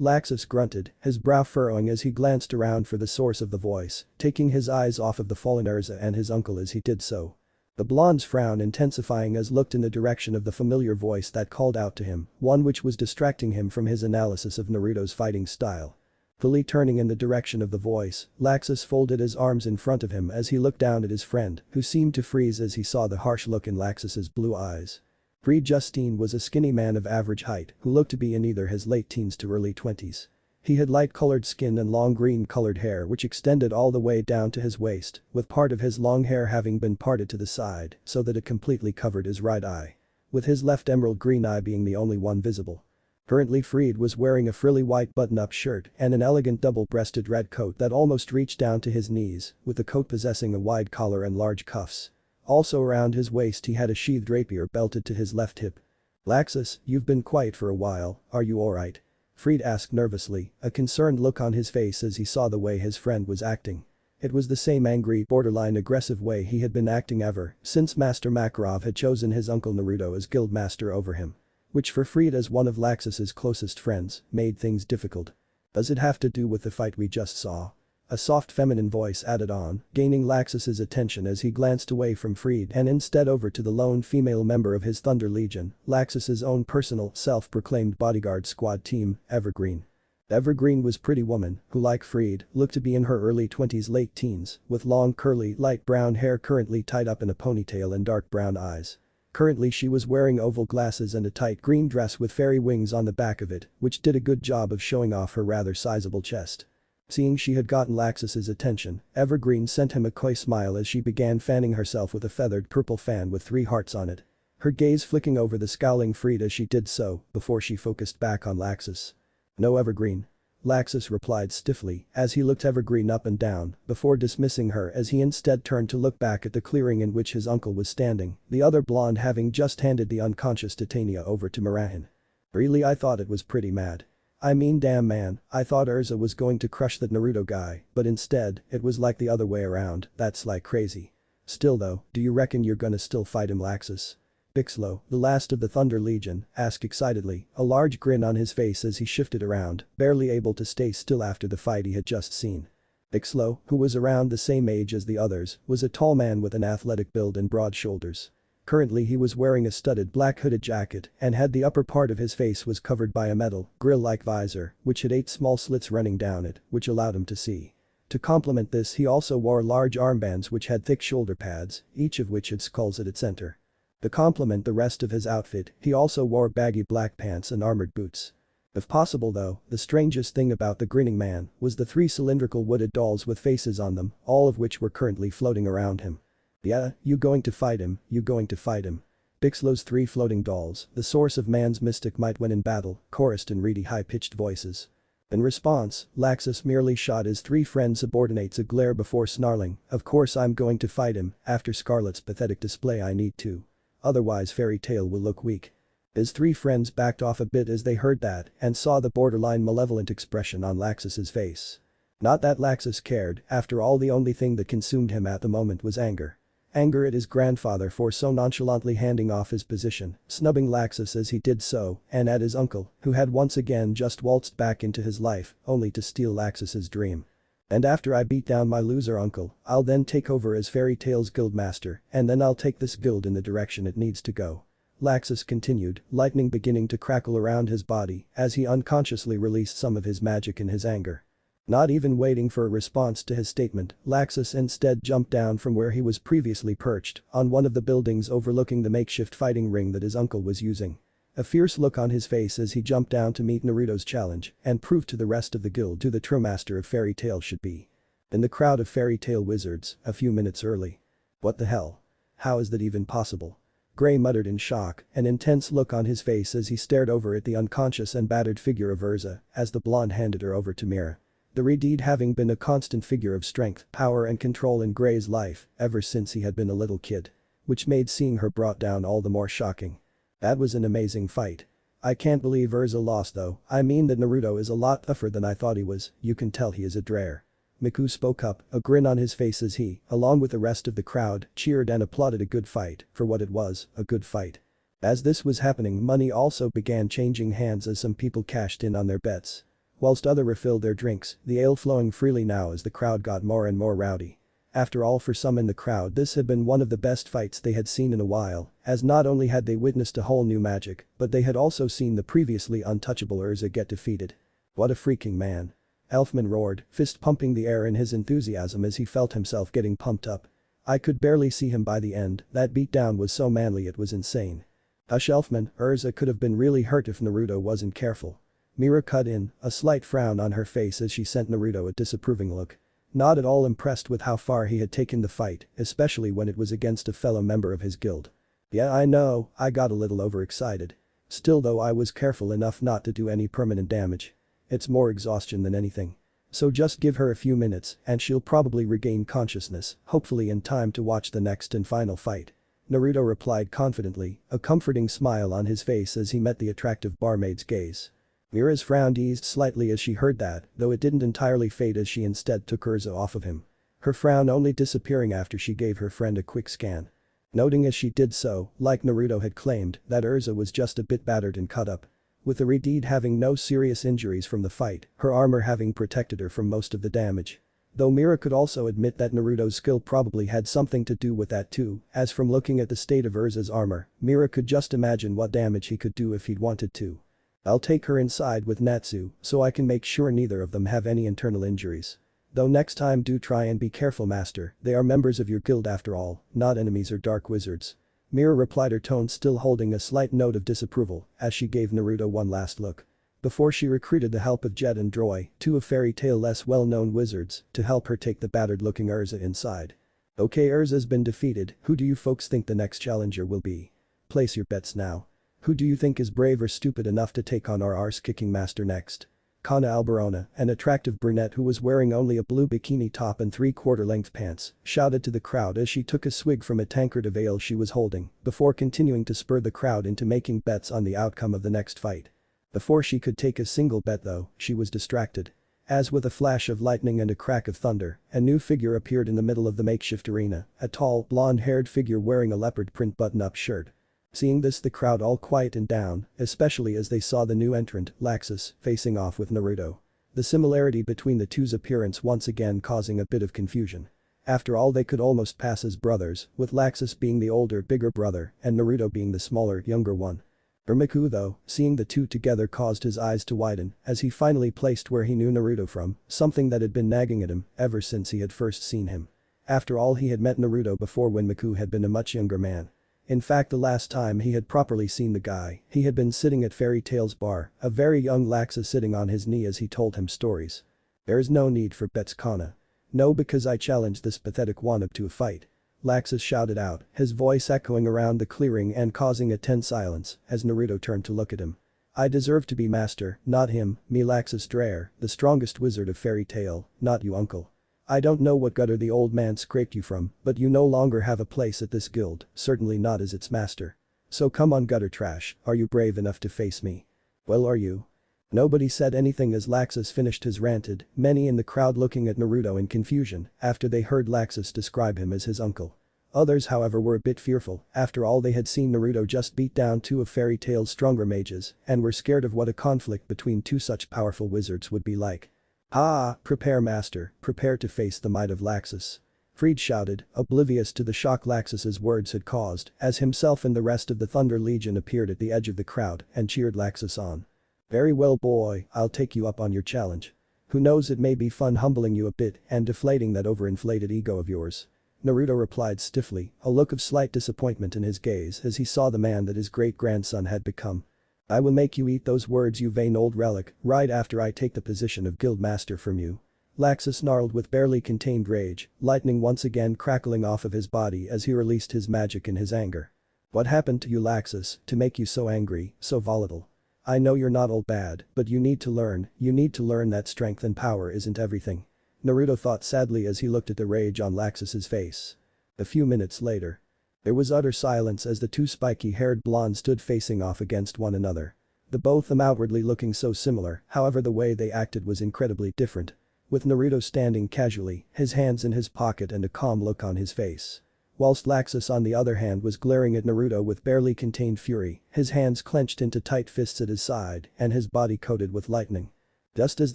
Laxus grunted, his brow furrowing as he glanced around for the source of the voice, taking his eyes off of the fallen Urza and his uncle as he did so. The blonde's frown intensifying as looked in the direction of the familiar voice that called out to him, one which was distracting him from his analysis of Naruto's fighting style. Fully turning in the direction of the voice, Laxus folded his arms in front of him as he looked down at his friend, who seemed to freeze as he saw the harsh look in Laxus's blue eyes. Fried Justine was a skinny man of average height who looked to be in either his late teens to early 20s. He had light-colored skin and long green-colored hair which extended all the way down to his waist, with part of his long hair having been parted to the side so that it completely covered his right eye. With his left emerald green eye being the only one visible. Currently Fried was wearing a frilly white button-up shirt and an elegant double-breasted red coat that almost reached down to his knees, with the coat possessing a wide collar and large cuffs. Also around his waist he had a sheathed rapier belted to his left hip. Laxus, you've been quiet for a while, are you alright? Fried asked nervously, a concerned look on his face as he saw the way his friend was acting. It was the same angry, borderline aggressive way he had been acting ever since Master Makarov had chosen his uncle Naruto as guildmaster over him. Which for Fried, as one of Laxus's closest friends, made things difficult. Does it have to do with the fight we just saw? A soft feminine voice added on, gaining Laxus's attention as he glanced away from Fried and instead over to the lone female member of his Thunder Legion, Laxus's own personal, self-proclaimed bodyguard squad team, Evergreen. Evergreen was a pretty woman who, like Fried, looked to be in her early 20s late teens, with long curly light brown hair currently tied up in a ponytail and dark brown eyes. Currently she was wearing oval glasses and a tight green dress with fairy wings on the back of it, which did a good job of showing off her rather sizable chest. Seeing she had gotten Laxus's attention, Evergreen sent him a coy smile as she began fanning herself with a feathered purple fan with 3 hearts on it. Her gaze flicking over the scowling Fried as she did so, before she focused back on Laxus. No, Evergreen. Laxus replied stiffly as he looked Evergreen up and down before dismissing her as he instead turned to look back at the clearing in which his uncle was standing, the other blonde having just handed the unconscious Titania over to Marahin. Really, I thought it was pretty mad. I mean damn man, I thought Urza was going to crush that Naruto guy, but instead, it was like the other way around, that's like crazy. Still though, do you reckon you're gonna still fight him Laxus? Bixlo, the last of the Thunder Legion, asked excitedly, a large grin on his face as he shifted around, barely able to stay still after the fight he had just seen. Bixlo, who was around the same age as the others, was a tall man with an athletic build and broad shoulders. Currently he was wearing a studded black hooded jacket and had the upper part of his face was covered by a metal, grill-like visor, which had 8 small slits running down it, which allowed him to see. To complement this he also wore large armbands which had thick shoulder pads, each of which had skulls at its center. To complement the rest of his outfit, he also wore baggy black pants and armored boots. If possible though, the strangest thing about the grinning man was the 3 cylindrical wooded dolls with faces on them, all of which were currently floating around him. Yeah, you going to fight him, you going to fight him. Bixlo's 3 floating dolls, the source of man's mystic might when in battle, chorused in reedy high-pitched voices. In response, Laxus merely shot his 3 friend subordinates a glare before snarling, of course I'm going to fight him, after Scarlet's pathetic display I need to. Otherwise Fairy Tail will look weak. His 3 friends backed off a bit as they heard that and saw the borderline malevolent expression on Laxus's face. Not that Laxus cared, after all the only thing that consumed him at the moment was anger. Anger at his grandfather for so nonchalantly handing off his position, snubbing Laxus as he did so, and at his uncle, who had once again just waltzed back into his life, only to steal Laxus's dream. And after I beat down my loser uncle, I'll then take over as Fairy Tail's guildmaster, and then I'll take this guild in the direction it needs to go. Laxus continued, lightning beginning to crackle around his body as he unconsciously released some of his magic in his anger. Not even waiting for a response to his statement, Laxus instead jumped down from where he was previously perched on one of the buildings overlooking the makeshift fighting ring that his uncle was using. A fierce look on his face as he jumped down to meet Naruto's challenge and prove to the rest of the guild who the true master of Fairy Tail should be. In the crowd of Fairy Tail wizards, a few minutes early. What the hell? How is that even possible? Gray muttered in shock, an intense look on his face as he stared over at the unconscious and battered figure of Urza as the blonde handed her over to Mira. The Redeed having been a constant figure of strength, power and control in Gray's life ever since he had been a little kid. Which made seeing her brought down all the more shocking. That was an amazing fight. I can't believe Urza lost though, I mean that Naruto is a lot tougher than I thought he was, you can tell he is a Dreyer. Miku spoke up, a grin on his face as he, along with the rest of the crowd, cheered and applauded a good fight, for what it was, a good fight. As this was happening money also began changing hands as some people cashed in on their bets. Whilst others refilled their drinks, the ale flowing freely now as the crowd got more and more rowdy. After all for some in the crowd this had been one of the best fights they had seen in a while, as not only had they witnessed a whole new magic, but they had also seen the previously untouchable Urza get defeated. What a freaking man. Elfman roared, fist pumping the air in his enthusiasm as he felt himself getting pumped up. I could barely see him by the end, that beatdown was so manly it was insane. Hush Elfman, Urza could have been really hurt if Naruto wasn't careful. Mira cut in, a slight frown on her face as she sent Naruto a disapproving look. Not at all impressed with how far he had taken the fight, especially when it was against a fellow member of his guild. Yeah I know, I got a little overexcited. Still though I was careful enough not to do any permanent damage. It's more exhaustion than anything. So just give her a few minutes and she'll probably regain consciousness, hopefully in time to watch the next and final fight. Naruto replied confidently, a comforting smile on his face as he met the attractive barmaid's gaze. Mira's frown eased slightly as she heard that, though it didn't entirely fade as she instead took Urza off of him. Her frown only disappearing after she gave her friend a quick scan. Noting as she did so, like Naruto had claimed, that Urza was just a bit battered and cut up. With the Redeed having no serious injuries from the fight, her armor having protected her from most of the damage. Though Mira could also admit that Naruto's skill probably had something to do with that too, as from looking at the state of Urza's armor, Mira could just imagine what damage he could do if he'd wanted to. I'll take her inside with Natsu so I can make sure neither of them have any internal injuries. Though next time do try and be careful master, they are members of your guild after all, not enemies or dark wizards. Mira replied, her tone still holding a slight note of disapproval as she gave Naruto one last look. Before she recruited the help of Jet and Droy, 2 of Fairy Tail less well-known wizards, to help her take the battered-looking Urza inside. Okay, Urza's been defeated, who do you folks think the next challenger will be? Place your bets now. Who do you think is brave or stupid enough to take on our arse-kicking master next? Kana Alberona, an attractive brunette who was wearing only a blue bikini top and 3/4-length pants, shouted to the crowd as she took a swig from a tankard of ale she was holding, before continuing to spur the crowd into making bets on the outcome of the next fight. Before she could take a single bet though, she was distracted. As with a flash of lightning and a crack of thunder, a new figure appeared in the middle of the makeshift arena, a tall, blonde-haired figure wearing a leopard print button-up shirt. Seeing this, the crowd all quietened down, especially as they saw the new entrant, Laxus, facing off with Naruto. The similarity between the two's appearance once again causing a bit of confusion. After all, they could almost pass as brothers, with Laxus being the older, bigger brother and Naruto being the smaller, younger one. Miku though, seeing the two together caused his eyes to widen as he finally placed where he knew Naruto from, something that had been nagging at him ever since he had first seen him. After all, he had met Naruto before when Miku had been a much younger man. In fact, the last time he had properly seen the guy, he had been sitting at Fairy Tail's bar, a very young Laxus sitting on his knee as he told him stories. There is no need for bets, Kana. No, because I challenge this pathetic wannabe to a fight. Laxus shouted out, his voice echoing around the clearing and causing a tense silence as Naruto turned to look at him. I deserve to be master, not him, me Laxus Dreyer, the strongest wizard of Fairy Tail, not you uncle. I don't know what gutter the old man scraped you from, but you no longer have a place at this guild, certainly not as its master. So come on, gutter trash, are you brave enough to face me? Well, are you? Nobody said anything as Laxus finished his ranted, many in the crowd looking at Naruto in confusion after they heard Laxus describe him as his uncle. Others, however, were a bit fearful, after all they had seen Naruto just beat down two of Fairy Tail's stronger mages and were scared of what a conflict between two such powerful wizards would be like. Ah, prepare master, prepare to face the might of Laxus. Fried shouted, oblivious to the shock Laxus's words had caused as himself and the rest of the Thunder Legion appeared at the edge of the crowd and cheered Laxus on. Very well boy, I'll take you up on your challenge. Who knows, it may be fun humbling you a bit and deflating that overinflated ego of yours. Naruto replied stiffly, a look of slight disappointment in his gaze as he saw the man that his great-grandson had become. I will make you eat those words, you vain old relic, right after I take the position of guild master from you. Laxus snarled with barely contained rage, lightning once again crackling off of his body as he released his magic in his anger. What happened to you, Laxus, to make you so angry, so volatile? I know you're not all bad, but you need to learn that strength and power isn't everything. Naruto thought sadly as he looked at the rage on Laxus's face. A few minutes later. There was utter silence as the two spiky-haired blondes stood facing off against one another. The both of them outwardly looking so similar, however the way they acted was incredibly different. With Naruto standing casually, his hands in his pocket and a calm look on his face. Whilst Laxus on the other hand was glaring at Naruto with barely contained fury, his hands clenched into tight fists at his side and his body coated with lightning. Just as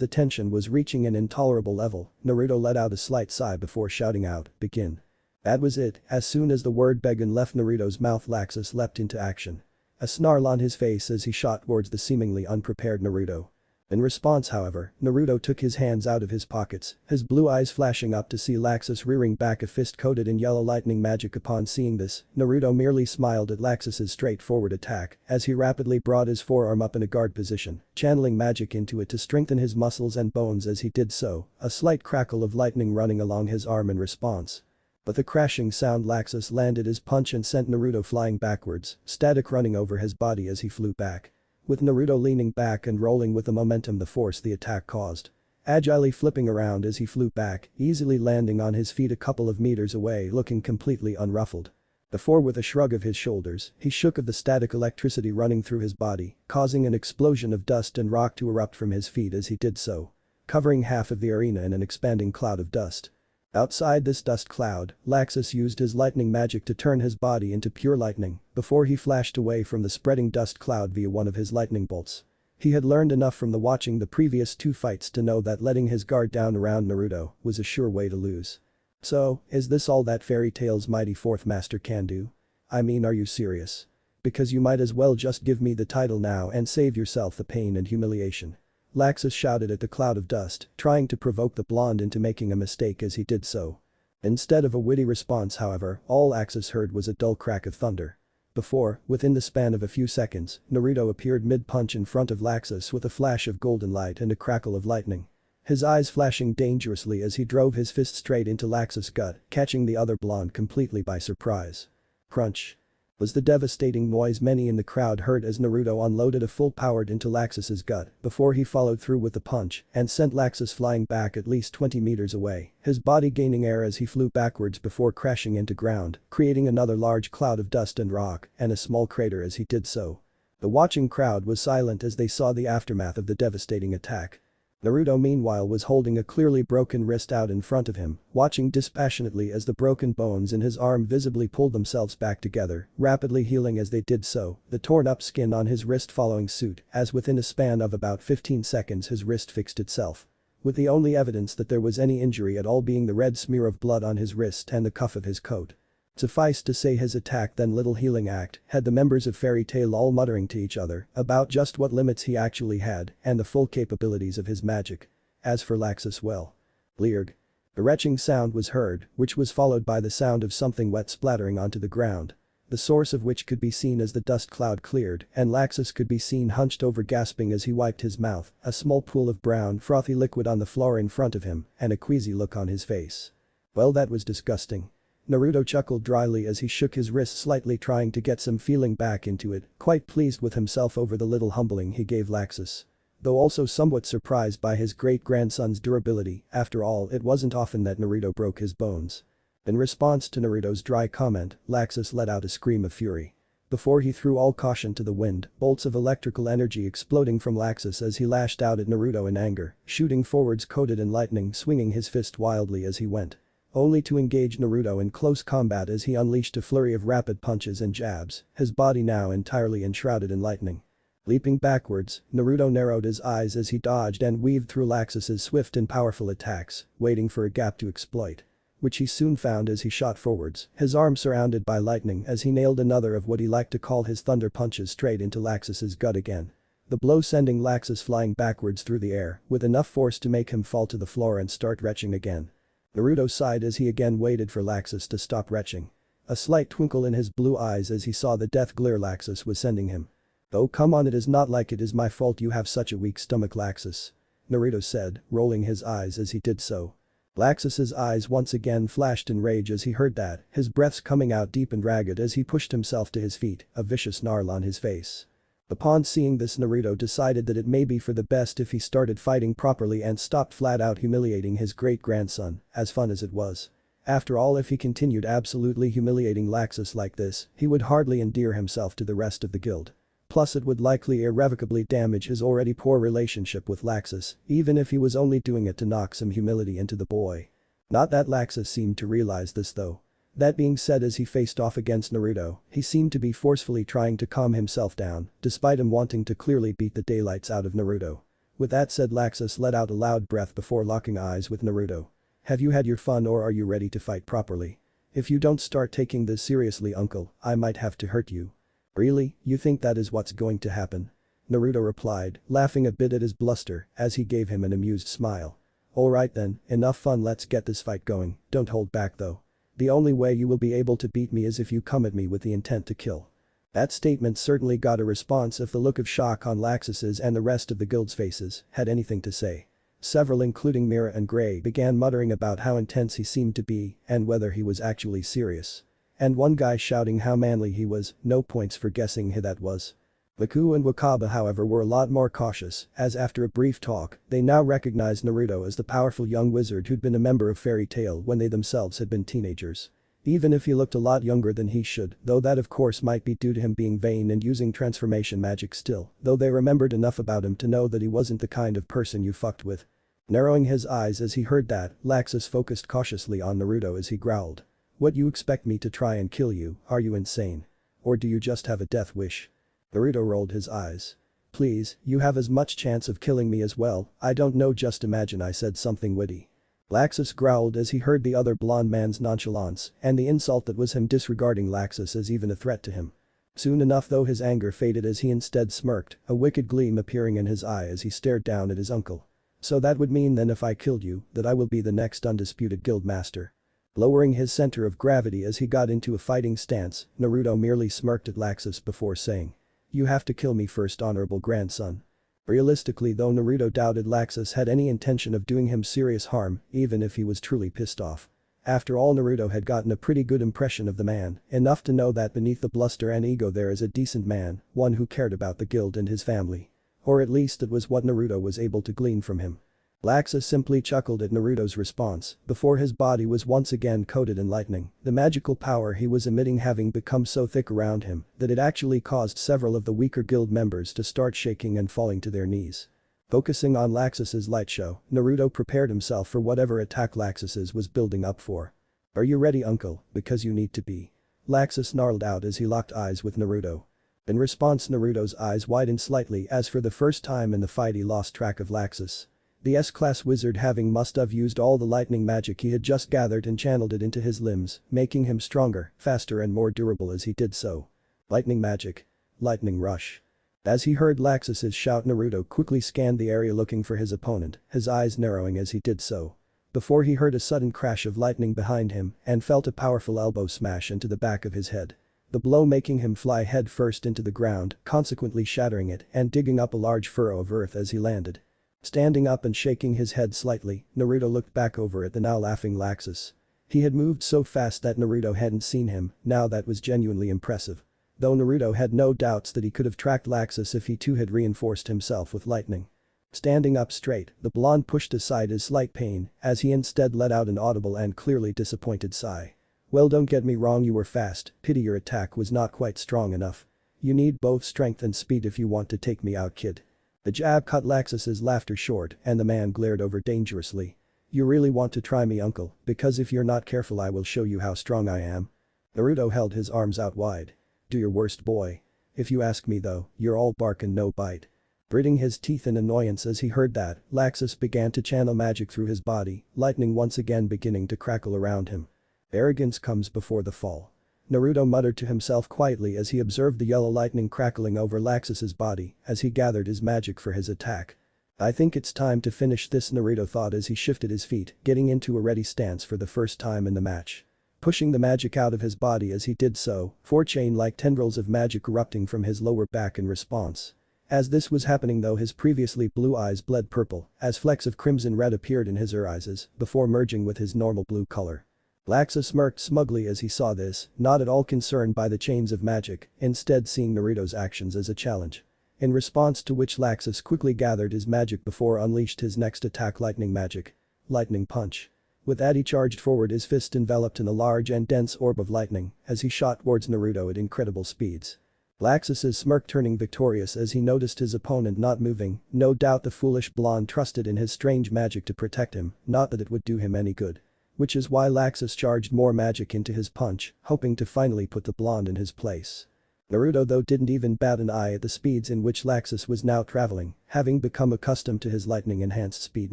the tension was reaching an intolerable level, Naruto let out a slight sigh before shouting out, begin. That was it, as soon as the word begin left Naruto's mouth, Laxus leapt into action. A snarl on his face as he shot towards the seemingly unprepared Naruto. In response, however, Naruto took his hands out of his pockets, his blue eyes flashing up to see Laxus rearing back a fist coated in yellow lightning magic. Upon seeing this, Naruto merely smiled at Laxus's straightforward attack as he rapidly brought his forearm up in a guard position, channeling magic into it to strengthen his muscles and bones. As he did so, a slight crackle of lightning running along his arm in response. But the crashing sound, Laxus landed his punch and sent Naruto flying backwards, static running over his body as he flew back. With Naruto leaning back and rolling with the momentum the force the attack caused. Agilely flipping around as he flew back, easily landing on his feet a couple of meters away, looking completely unruffled. Before, with a shrug of his shoulders, he shook of the static electricity running through his body, causing an explosion of dust and rock to erupt from his feet as he did so, covering half of the arena in an expanding cloud of dust. Outside this dust cloud, Laxus used his lightning magic to turn his body into pure lightning before he flashed away from the spreading dust cloud via one of his lightning bolts. He had learned enough from watching the previous two fights to know that letting his guard down around Naruto was a sure way to lose. So, is this all that Fairy Tail's mighty fourth master can do? I mean, are you serious? Because you might as well just give me the title now and save yourself the pain and humiliation. Laxus shouted at the cloud of dust, trying to provoke the blonde into making a mistake as he did so. Instead of a witty response, however, all Laxus heard was a dull crack of thunder. Before, within the span of a few seconds, Naruto appeared mid-punch in front of Laxus with a flash of golden light and a crackle of lightning. His eyes flashing dangerously as he drove his fist straight into Laxus' gut, catching the other blonde completely by surprise. Crunch. Was the devastating noise many in the crowd heard as Naruto unloaded a full-powered into Laxus's gut before he followed through with the punch and sent Laxus flying back at least 20 meters away, his body gaining air as he flew backwards before crashing into ground, creating another large cloud of dust and rock and a small crater as he did so. The watching crowd was silent as they saw the aftermath of the devastating attack. Naruto meanwhile was holding a clearly broken wrist out in front of him, watching dispassionately as the broken bones in his arm visibly pulled themselves back together, rapidly healing as they did so, the torn up skin on his wrist following suit, as within a span of about 15 seconds his wrist fixed itself. With the only evidence that there was any injury at all being the red smear of blood on his wrist and the cuff of his coat. Suffice to say his attack then little healing act had the members of Fairy Tail all muttering to each other about just what limits he actually had and the full capabilities of his magic. As for Laxus, well. Blearg. A retching sound was heard, which was followed by the sound of something wet splattering onto the ground. The source of which could be seen as the dust cloud cleared and Laxus could be seen hunched over gasping as he wiped his mouth, a small pool of brown frothy liquid on the floor in front of him and a queasy look on his face. Well, that was disgusting. Naruto chuckled dryly as he shook his wrist slightly trying to get some feeling back into it, quite pleased with himself over the little humbling he gave Laxus. Though also somewhat surprised by his great-grandson's durability, after all it wasn't often that Naruto broke his bones. In response to Naruto's dry comment, Laxus let out a scream of fury. Before he threw all caution to the wind, bolts of electrical energy exploding from Laxus as he lashed out at Naruto in anger, shooting forwards coated in lightning, swinging his fist wildly as he went. Only to engage Naruto in close combat as he unleashed a flurry of rapid punches and jabs, his body now entirely enshrouded in lightning. Leaping backwards, Naruto narrowed his eyes as he dodged and weaved through Laxus's swift and powerful attacks, waiting for a gap to exploit. Which he soon found as he shot forwards, his arm surrounded by lightning as he nailed another of what he liked to call his thunder punches straight into Laxus's gut again. The blow sending Laxus flying backwards through the air, with enough force to make him fall to the floor and start retching again. Naruto sighed as he again waited for Laxus to stop retching. A slight twinkle in his blue eyes as he saw the death glare Laxus was sending him. "Oh come on, it is not like it is my fault you have such a weak stomach, Laxus," Naruto said, rolling his eyes as he did so. Laxus's eyes once again flashed in rage as he heard that, his breaths coming out deep and ragged as he pushed himself to his feet, a vicious snarl on his face. Upon seeing this, Naruto decided that it may be for the best if he started fighting properly and stopped flat out humiliating his great-grandson, as fun as it was. After all, if he continued absolutely humiliating Laxus like this, he would hardly endear himself to the rest of the guild. Plus it would likely irrevocably damage his already poor relationship with Laxus, even if he was only doing it to knock some humility into the boy. Not that Laxus seemed to realize this though. That being said, as he faced off against Naruto, he seemed to be forcefully trying to calm himself down, despite him wanting to clearly beat the daylights out of Naruto. With that said, Laxus let out a loud breath before locking eyes with Naruto. "Have you had your fun or are you ready to fight properly? If you don't start taking this seriously, uncle, I might have to hurt you." "Really, you think that is what's going to happen?" Naruto replied, laughing a bit at his bluster as he gave him an amused smile. "Alright then, enough fun, let's get this fight going, don't hold back though. The only way you will be able to beat me is if you come at me with the intent to kill." That statement certainly got a response if the look of shock on Laxus's and the rest of the guild's faces had anything to say. Several, including Mira and Gray, began muttering about how intense he seemed to be and whether he was actually serious. And one guy shouting how manly he was, no points for guessing who that was. Baku and Wakaba, however, were a lot more cautious, as after a brief talk, they now recognized Naruto as the powerful young wizard who'd been a member of Fairy Tail when they themselves had been teenagers. Even if he looked a lot younger than he should, though that of course might be due to him being vain and using transformation magic still, though they remembered enough about him to know that he wasn't the kind of person you fucked with. Narrowing his eyes as he heard that, Laxus focused cautiously on Naruto as he growled. "What, you expect me to try and kill you, are you insane? Or do you just have a death wish?" Naruto rolled his eyes. "Please, you have as much chance of killing me as well, I don't know, just imagine I said something witty." Laxus growled as he heard the other blonde man's nonchalance and the insult that was him disregarding Laxus as even a threat to him. Soon enough though his anger faded as he instead smirked, a wicked gleam appearing in his eye as he stared down at his uncle. "So that would mean then if I killed you, that I will be the next undisputed guild master." Lowering his center of gravity as he got into a fighting stance, Naruto merely smirked at Laxus before saying, "You have to kill me first, honorable grandson." Realistically though, Naruto doubted Laxus had any intention of doing him serious harm, even if he was truly pissed off. After all, Naruto had gotten a pretty good impression of the man, enough to know that beneath the bluster and ego there is a decent man, one who cared about the guild and his family. Or at least it was what Naruto was able to glean from him. Laxus simply chuckled at Naruto's response before his body was once again coated in lightning, the magical power he was emitting having become so thick around him that it actually caused several of the weaker guild members to start shaking and falling to their knees. Focusing on Laxus's light show, Naruto prepared himself for whatever attack Laxus's was building up for. "Are you ready, uncle? Because you need to be." Laxus snarled out as he locked eyes with Naruto. In response, Naruto's eyes widened slightly as for the first time in the fight he lost track of Laxus. The S-class wizard having must have used all the lightning magic he had just gathered and channeled it into his limbs, making him stronger, faster and more durable as he did so. Lightning magic. Lightning rush. As he heard Laxus's shout, Naruto quickly scanned the area looking for his opponent, his eyes narrowing as he did so. Before he heard a sudden crash of lightning behind him and felt a powerful elbow smash into the back of his head. The blow making him fly head first into the ground, consequently shattering it and digging up a large furrow of earth as he landed. Standing up and shaking his head slightly, Naruto looked back over at the now laughing Laxus. He had moved so fast that Naruto hadn't seen him, now that was genuinely impressive. Though Naruto had no doubts that he could have tracked Laxus if he too had reinforced himself with lightning. Standing up straight, the blonde pushed aside his slight pain as he instead let out an audible and clearly disappointed sigh. "Well, don't get me wrong, you were fast, pity your attack was not quite strong enough. You need both strength and speed if you want to take me out, kid." The jab cut Laxus's laughter short and the man glared over dangerously. "You really want to try me, uncle, because if you're not careful I will show you how strong I am." Naruto held his arms out wide. "Do your worst, boy. If you ask me though, you're all bark and no bite." Gritting his teeth in annoyance as he heard that, Laxus began to channel magic through his body, lightning once again beginning to crackle around him. Arrogance comes before the fall. Naruto muttered to himself quietly as he observed the yellow lightning crackling over Laxus's body as he gathered his magic for his attack. "I think it's time to finish this," Naruto thought as he shifted his feet, getting into a ready stance for the first time in the match. Pushing the magic out of his body as he did so, 4 chain-like tendrils of magic erupting from his lower back in response. As this was happening though, his previously blue eyes bled purple as flecks of crimson red appeared in his eyes before merging with his normal blue color. Laxus smirked smugly as he saw this, not at all concerned by the chains of magic, instead seeing Naruto's actions as a challenge. In response to which Laxus quickly gathered his magic before unleashed his next attack, lightning magic. Lightning punch. With that he charged forward, his fist enveloped in a large and dense orb of lightning as he shot towards Naruto at incredible speeds. Laxus's smirk turning victorious as he noticed his opponent not moving, no doubt the foolish blonde trusted in his strange magic to protect him, not that it would do him any good. Which is why Laxus charged more magic into his punch, hoping to finally put the blonde in his place. Naruto though didn't even bat an eye at the speeds in which Laxus was now traveling, having become accustomed to his lightning-enhanced speed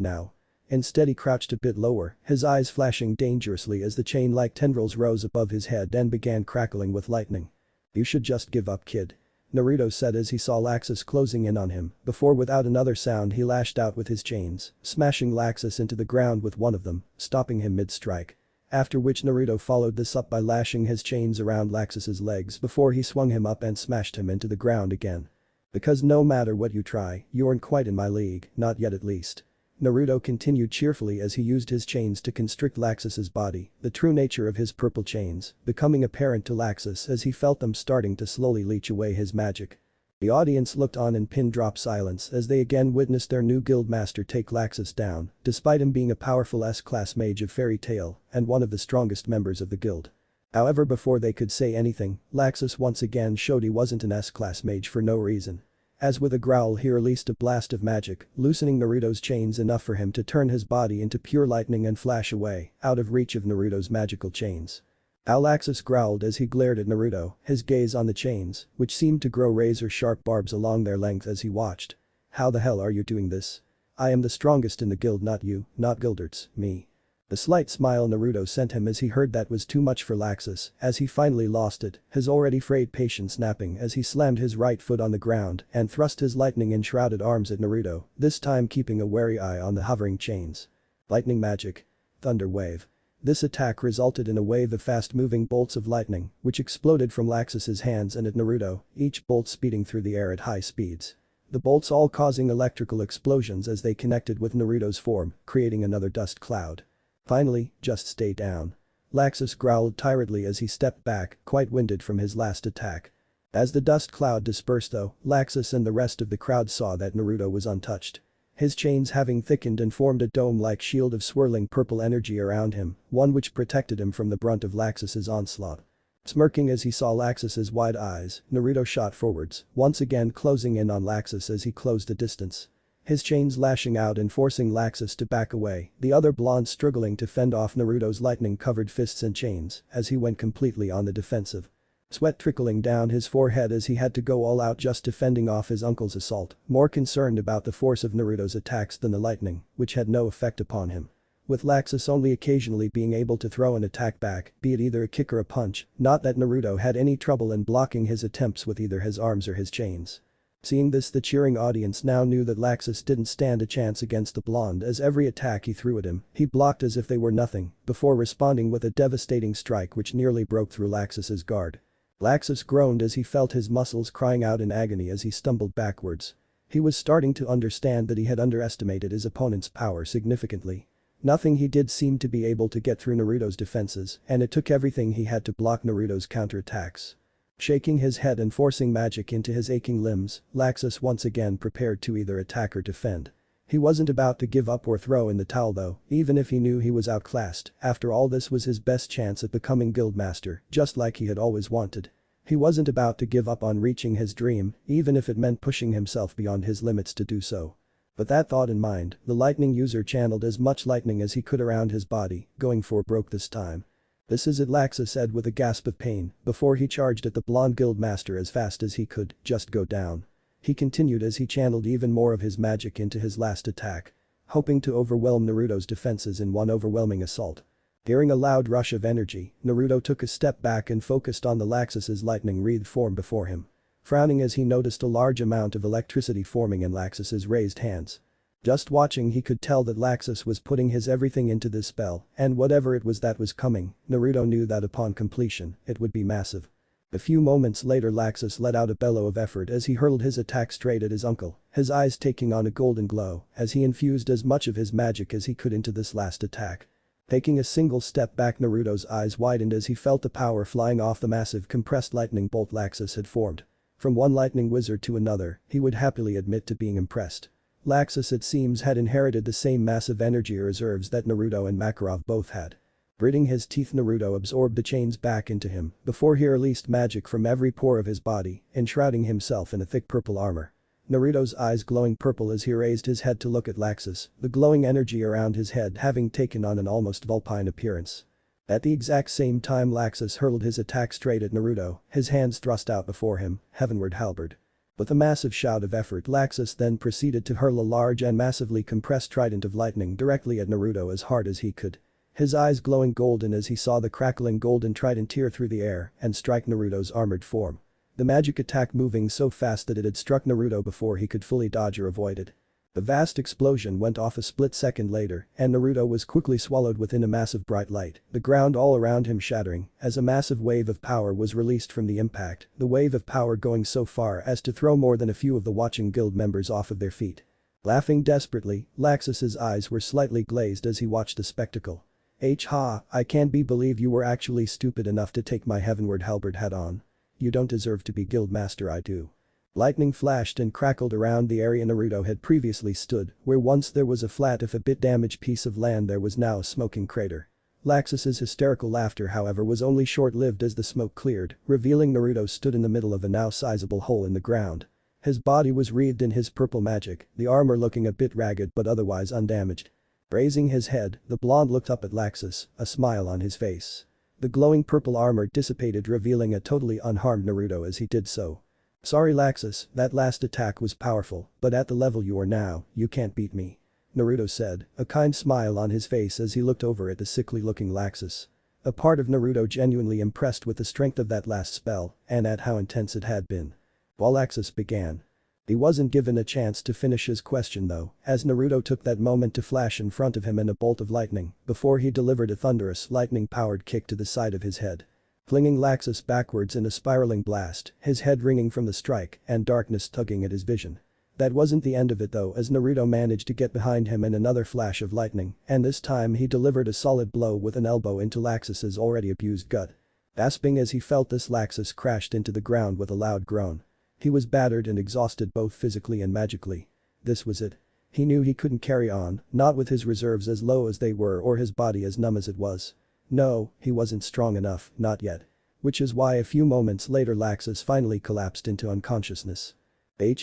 now. Instead he crouched a bit lower, his eyes flashing dangerously as the chain-like tendrils rose above his head and began crackling with lightning. "You should just give up, kid," Naruto said as he saw Laxus closing in on him, before without another sound he lashed out with his chains, smashing Laxus into the ground with one of them, stopping him mid-strike. After which Naruto followed this up by lashing his chains around Laxus's legs before he swung him up and smashed him into the ground again. "Because no matter what you try, you aren't quite in my league, not yet at least." Naruto continued cheerfully as he used his chains to constrict Laxus's body, the true nature of his purple chains becoming apparent to Laxus as he felt them starting to slowly leech away his magic. The audience looked on in pin-drop silence as they again witnessed their new guild master take Laxus down, despite him being a powerful S-class mage of Fairy Tail and one of the strongest members of the guild. However, before they could say anything, Laxus once again showed he wasn't an S-class mage for no reason. As with a growl he released a blast of magic, loosening Naruto's chains enough for him to turn his body into pure lightning and flash away, out of reach of Naruto's magical chains. Laxus growled as he glared at Naruto, his gaze on the chains, which seemed to grow razor-sharp barbs along their length as he watched. "How the hell are you doing this? I am the strongest in the guild, not you, not guildarts, me." The slight smile Naruto sent him as he heard that was too much for Laxus as he finally lost it, his already frayed patience snapping as he slammed his right foot on the ground and thrust his lightning-enshrouded arms at Naruto, this time keeping a wary eye on the hovering chains. Lightning magic. Thunder wave. This attack resulted in a wave of fast-moving bolts of lightning which exploded from Laxus's hands and at Naruto, each bolt speeding through the air at high speeds. The bolts all causing electrical explosions as they connected with Naruto's form, creating another dust cloud. "Finally, just stay down." Laxus growled tiredly as he stepped back, quite winded from his last attack. As the dust cloud dispersed though, Laxus and the rest of the crowd saw that Naruto was untouched. his chains having thickened and formed a dome-like shield of swirling purple energy around him, one which protected him from the brunt of Laxus's onslaught. Smirking as he saw Laxus's wide eyes, Naruto shot forwards, once again closing in on Laxus as he closed the distance. His chains lashing out and forcing Laxus to back away, the other blonde struggling to fend off Naruto's lightning-covered fists and chains as he went completely on the defensive. Sweat trickling down his forehead as he had to go all out just defending off his uncle's assault, more concerned about the force of Naruto's attacks than the lightning, which had no effect upon him. With Laxus only occasionally being able to throw an attack back, be it either a kick or a punch, not that Naruto had any trouble in blocking his attempts with either his arms or his chains. Seeing this, the cheering audience now knew that Laxus didn't stand a chance against the blonde, as every attack he threw at him, he blocked as if they were nothing, before responding with a devastating strike which nearly broke through Laxus's guard. Laxus groaned as he felt his muscles crying out in agony as he stumbled backwards. He was starting to understand that he had underestimated his opponent's power significantly. Nothing he did seemed to be able to get through Naruto's defenses, and it took everything he had to block Naruto's counterattacks. Shaking his head and forcing magic into his aching limbs, Laxus once again prepared to either attack or defend. He wasn't about to give up or throw in the towel though, even if he knew he was outclassed. After all, this was his best chance at becoming guildmaster, just like he had always wanted. He wasn't about to give up on reaching his dream, even if it meant pushing himself beyond his limits to do so. With that thought in mind, the lightning user channeled as much lightning as he could around his body, going for broke this time. "This is it," Laxus said with a gasp of pain, before he charged at the blonde guildmaster as fast as he could. "Just go down." He continued as he channeled even more of his magic into his last attack, hoping to overwhelm Naruto's defenses in one overwhelming assault. Hearing a loud rush of energy, Naruto took a step back and focused on the Laxus's lightning-wreathed form before him. Frowning as he noticed a large amount of electricity forming in Laxus's raised hands. Just watching, he could tell that Laxus was putting his everything into this spell, and whatever it was that was coming, Naruto knew that upon completion, it would be massive. A few moments later, Laxus let out a bellow of effort as he hurled his attack straight at his uncle, his eyes taking on a golden glow as he infused as much of his magic as he could into this last attack. Taking a single step back, Naruto's eyes widened as he felt the power flying off the massive compressed lightning bolt Laxus had formed. From one lightning wizard to another, he would happily admit to being impressed. Laxus, it seems, had inherited the same massive energy reserves that Naruto and Makarov both had. Gritting his teeth, Naruto absorbed the chains back into him before he released magic from every pore of his body, enshrouding himself in a thick purple armor. Naruto's eyes glowing purple as he raised his head to look at Laxus, the glowing energy around his head having taken on an almost vulpine appearance. At the exact same time, Laxus hurled his attack straight at Naruto, his hands thrust out before him, heavenward halberd. With a massive shout of effort, Laxus then proceeded to hurl a large and massively compressed trident of lightning directly at Naruto as hard as he could. His eyes glowing golden as he saw the crackling golden trident tear through the air and strike Naruto's armored form. The magic attack moving so fast that it had struck Naruto before he could fully dodge or avoid it. The vast explosion went off a split second later, and Naruto was quickly swallowed within a massive bright light, the ground all around him shattering as a massive wave of power was released from the impact, the wave of power going so far as to throw more than a few of the watching guild members off of their feet. Laughing desperately, Laxus's eyes were slightly glazed as he watched the spectacle. Ha, I can't believe you were actually stupid enough to take my heavenward halberd head on. You don't deserve to be guildmaster, I do. Lightning flashed and crackled around the area Naruto had previously stood, where once there was a flat if a bit damaged piece of land, there was now a smoking crater. Laxus's hysterical laughter, however, was only short-lived as the smoke cleared, revealing Naruto stood in the middle of a now sizable hole in the ground. His body was wreathed in his purple magic, the armor looking a bit ragged but otherwise undamaged. Raising his head, the blonde looked up at Laxus, a smile on his face. The glowing purple armor dissipated, revealing a totally unharmed Naruto as he did so. "Sorry Laxus, that last attack was powerful, but at the level you are now, you can't beat me," Naruto said, a kind smile on his face as he looked over at the sickly-looking Laxus. A part of Naruto genuinely impressed with the strength of that last spell and at how intense it had been. While Laxus began. He wasn't given a chance to finish his question though, as Naruto took that moment to flash in front of him in a bolt of lightning before he delivered a thunderous lightning-powered kick to the side of his head. Flinging Laxus backwards in a spiraling blast, his head ringing from the strike and darkness tugging at his vision. That wasn't the end of it though, as Naruto managed to get behind him in another flash of lightning, and this time he delivered a solid blow with an elbow into Laxus's already abused gut. Gasping as he felt this, Laxus crashed into the ground with a loud groan. He was battered and exhausted both physically and magically. This was it. He knew he couldn't carry on, not with his reserves as low as they were or his body as numb as it was. No, he wasn't strong enough, not yet. Which is why a few moments later Laxus finally collapsed into unconsciousness.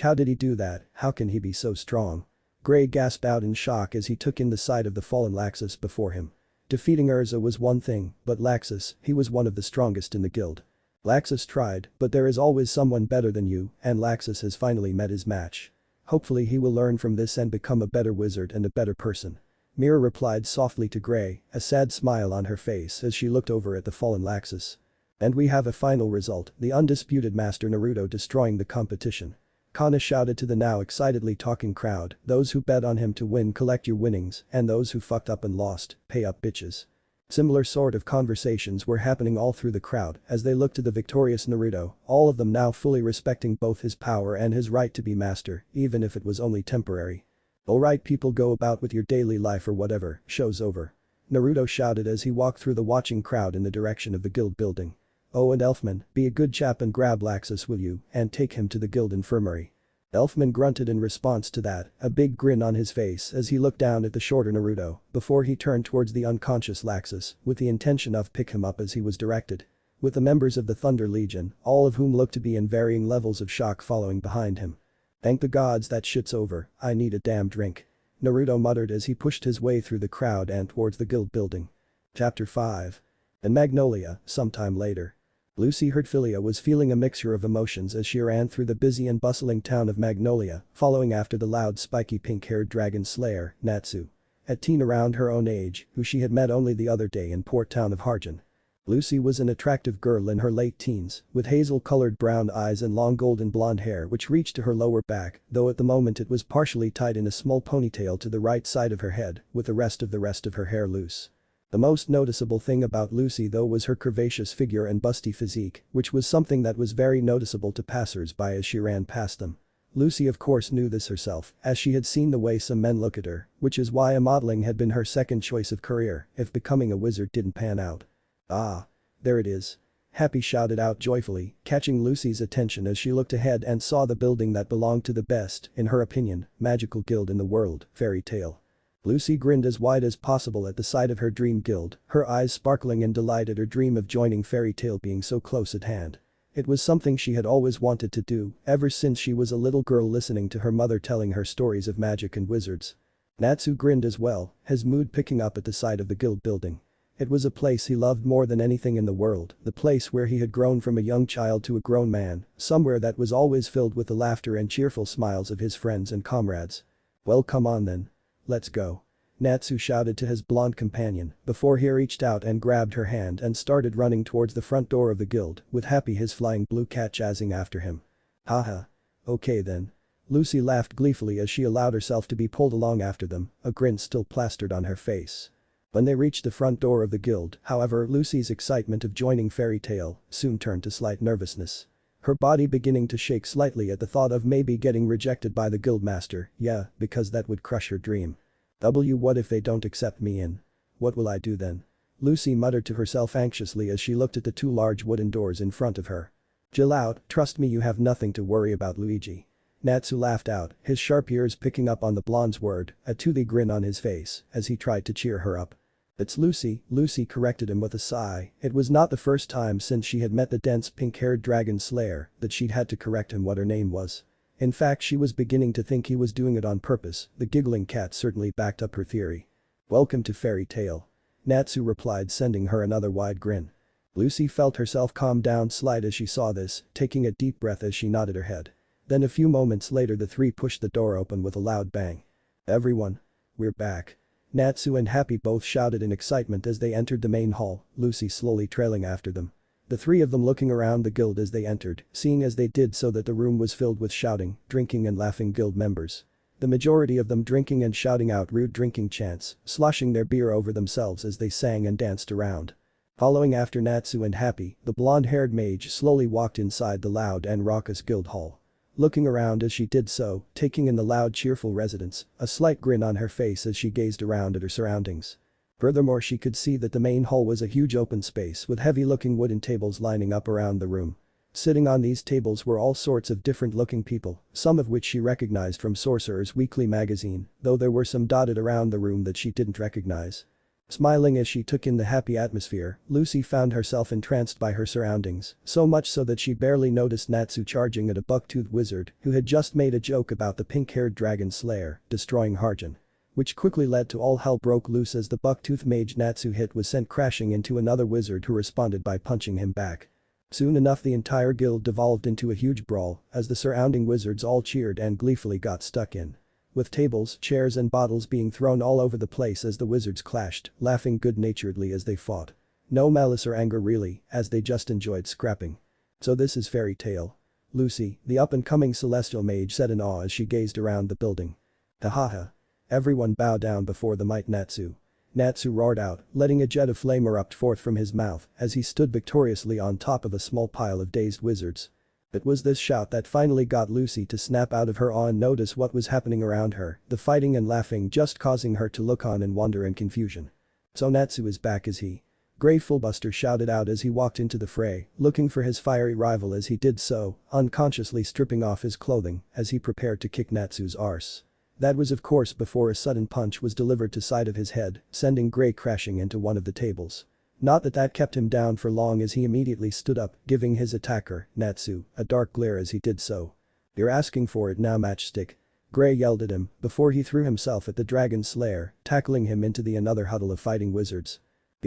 How did he do that? How can he be so strong? Gray gasped out in shock as he took in the sight of the fallen Laxus before him. Defeating Urza was one thing, but Laxus, he was one of the strongest in the guild. Laxus tried, but there is always someone better than you, and Laxus has finally met his match. Hopefully he will learn from this and become a better wizard and a better person. Mira replied softly to Gray, a sad smile on her face as she looked over at the fallen Laxus. And we have a final result, the undisputed Master Naruto destroying the competition. Kana shouted to the now excitedly talking crowd, those who bet on him to win collect your winnings, and those who fucked up and lost, pay up bitches. Similar sort of conversations were happening all through the crowd as they looked to the victorious Naruto, all of them now fully respecting both his power and his right to be master, even if it was only temporary. Alright people, go about with your daily life or whatever, show's over. Naruto shouted as he walked through the watching crowd in the direction of the guild building. Oh, and Elfman, be a good chap and grab Laxus will you, and take him to the guild infirmary. Elfman grunted in response to that, a big grin on his face as he looked down at the shorter Naruto before he turned towards the unconscious Laxus with the intention of pick him up as he was directed. With the members of the Thunder Legion, all of whom looked to be in varying levels of shock following behind him. Thank the gods that shit's over, I need a damn drink. Naruto muttered as he pushed his way through the crowd and towards the guild building. Chapter 5. In Magnolia, sometime later. Lucy Hertfilia was feeling a mixture of emotions as she ran through the busy and bustling town of Magnolia, following after the loud spiky pink-haired dragon slayer, Natsu. A teen around her own age, who she had met only the other day in port town of Harjan. Lucy was an attractive girl in her late teens, with hazel-colored brown eyes and long golden blonde hair which reached to her lower back, though at the moment it was partially tied in a small ponytail to the right side of her head, with the rest of her hair loose. The most noticeable thing about Lucy though was her curvaceous figure and busty physique, which was something that was very noticeable to passers-by as she ran past them. Lucy of course knew this herself, as she had seen the way some men look at her, which is why modeling had been her second choice of career if becoming a wizard didn't pan out. Ah. There it is. Happy shouted out joyfully, catching Lucy's attention as she looked ahead and saw the building that belonged to the best, in her opinion, magical guild in the world, Fairy Tail. Lucy grinned as wide as possible at the sight of her dream guild, her eyes sparkling in delight at her dream of joining Fairy Tail being so close at hand. It was something she had always wanted to do, ever since she was a little girl listening to her mother telling her stories of magic and wizards. Natsu grinned as well, his mood picking up at the sight of the guild building. It was a place he loved more than anything in the world, the place where he had grown from a young child to a grown man, somewhere that was always filled with the laughter and cheerful smiles of his friends and comrades. Well, come on then. Let's go. Natsu shouted to his blonde companion before he reached out and grabbed her hand and started running towards the front door of the guild, with Happy his flying blue cat jazzing after him. Haha. Okay then. Lucy laughed gleefully as she allowed herself to be pulled along after them, a grin still plastered on her face. When they reached the front door of the guild, however, Lucy's excitement of joining Fairy Tail soon turned to slight nervousness. Her body beginning to shake slightly at the thought of maybe getting rejected by the guildmaster, yeah, because that would crush her dream. What if they don't accept me in? What will I do then? Lucy muttered to herself anxiously as she looked at the two large wooden doors in front of her. Chill out, trust me, you have nothing to worry about, Luigi. Natsu laughed out, his sharp ears picking up on the blonde's word, a toothy grin on his face as he tried to cheer her up. It's Lucy, Lucy corrected him with a sigh. It was not the first time since she had met the dense pink-haired dragon slayer that she'd had to correct him what her name was. In fact, she was beginning to think he was doing it on purpose, the giggling cat certainly backed up her theory. Welcome to Fairy Tail. Natsu replied, sending her another wide grin. Lucy felt herself calm down slight as she saw this, taking a deep breath as she nodded her head. Then a few moments later the three pushed the door open with a loud bang. Everyone. We're back. Natsu and Happy both shouted in excitement as they entered the main hall, Lucy slowly trailing after them. The three of them looking around the guild as they entered, seeing as they did so that the room was filled with shouting, drinking and laughing guild members. The majority of them drinking and shouting out rude drinking chants, sloshing their beer over themselves as they sang and danced around. Following after Natsu and Happy, the blonde-haired mage slowly walked inside the loud and raucous guild hall. Looking around as she did so, taking in the loud cheerful residents, a slight grin on her face as she gazed around at her surroundings. Furthermore, she could see that the main hall was a huge open space with heavy-looking wooden tables lining up around the room. Sitting on these tables were all sorts of different looking people, some of which she recognized from Sorcerer's Weekly magazine, though there were some dotted around the room that she didn't recognize. Smiling as she took in the happy atmosphere, Lucy found herself entranced by her surroundings, so much so that she barely noticed Natsu charging at a buck-toothed wizard who had just made a joke about the pink-haired dragon slayer destroying Harjan. Which quickly led to all hell broke loose as the buck-toothed mage Natsu hit was sent crashing into another wizard who responded by punching him back. Soon enough the entire guild devolved into a huge brawl as the surrounding wizards all cheered and gleefully got stuck in. With tables, chairs and bottles being thrown all over the place as the wizards clashed, laughing good-naturedly as they fought. No malice or anger really, as they just enjoyed scrapping. So this is Fairy Tail. Lucy, the up-and-coming celestial mage said in awe as she gazed around the building. Ha. Everyone bowed down before the might Natsu. Natsu roared out, letting a jet of flame erupt forth from his mouth as he stood victoriously on top of a small pile of dazed wizards. It was this shout that finally got Lucy to snap out of her awe and notice what was happening around her, the fighting and laughing just causing her to look on in wonder and confusion. So Natsu is back, is he? Grey Fullbuster shouted out as he walked into the fray, looking for his fiery rival as he did so, unconsciously stripping off his clothing as he prepared to kick Natsu's arse. That was of course before a sudden punch was delivered to side of his head, sending Grey crashing into one of the tables. Not that kept him down for long as he immediately stood up, giving his attacker, Natsu, a dark glare as he did so. "You're asking for it now, Matchstick." Grey yelled at him before he threw himself at the dragon slayer, tackling him into the another huddle of fighting wizards.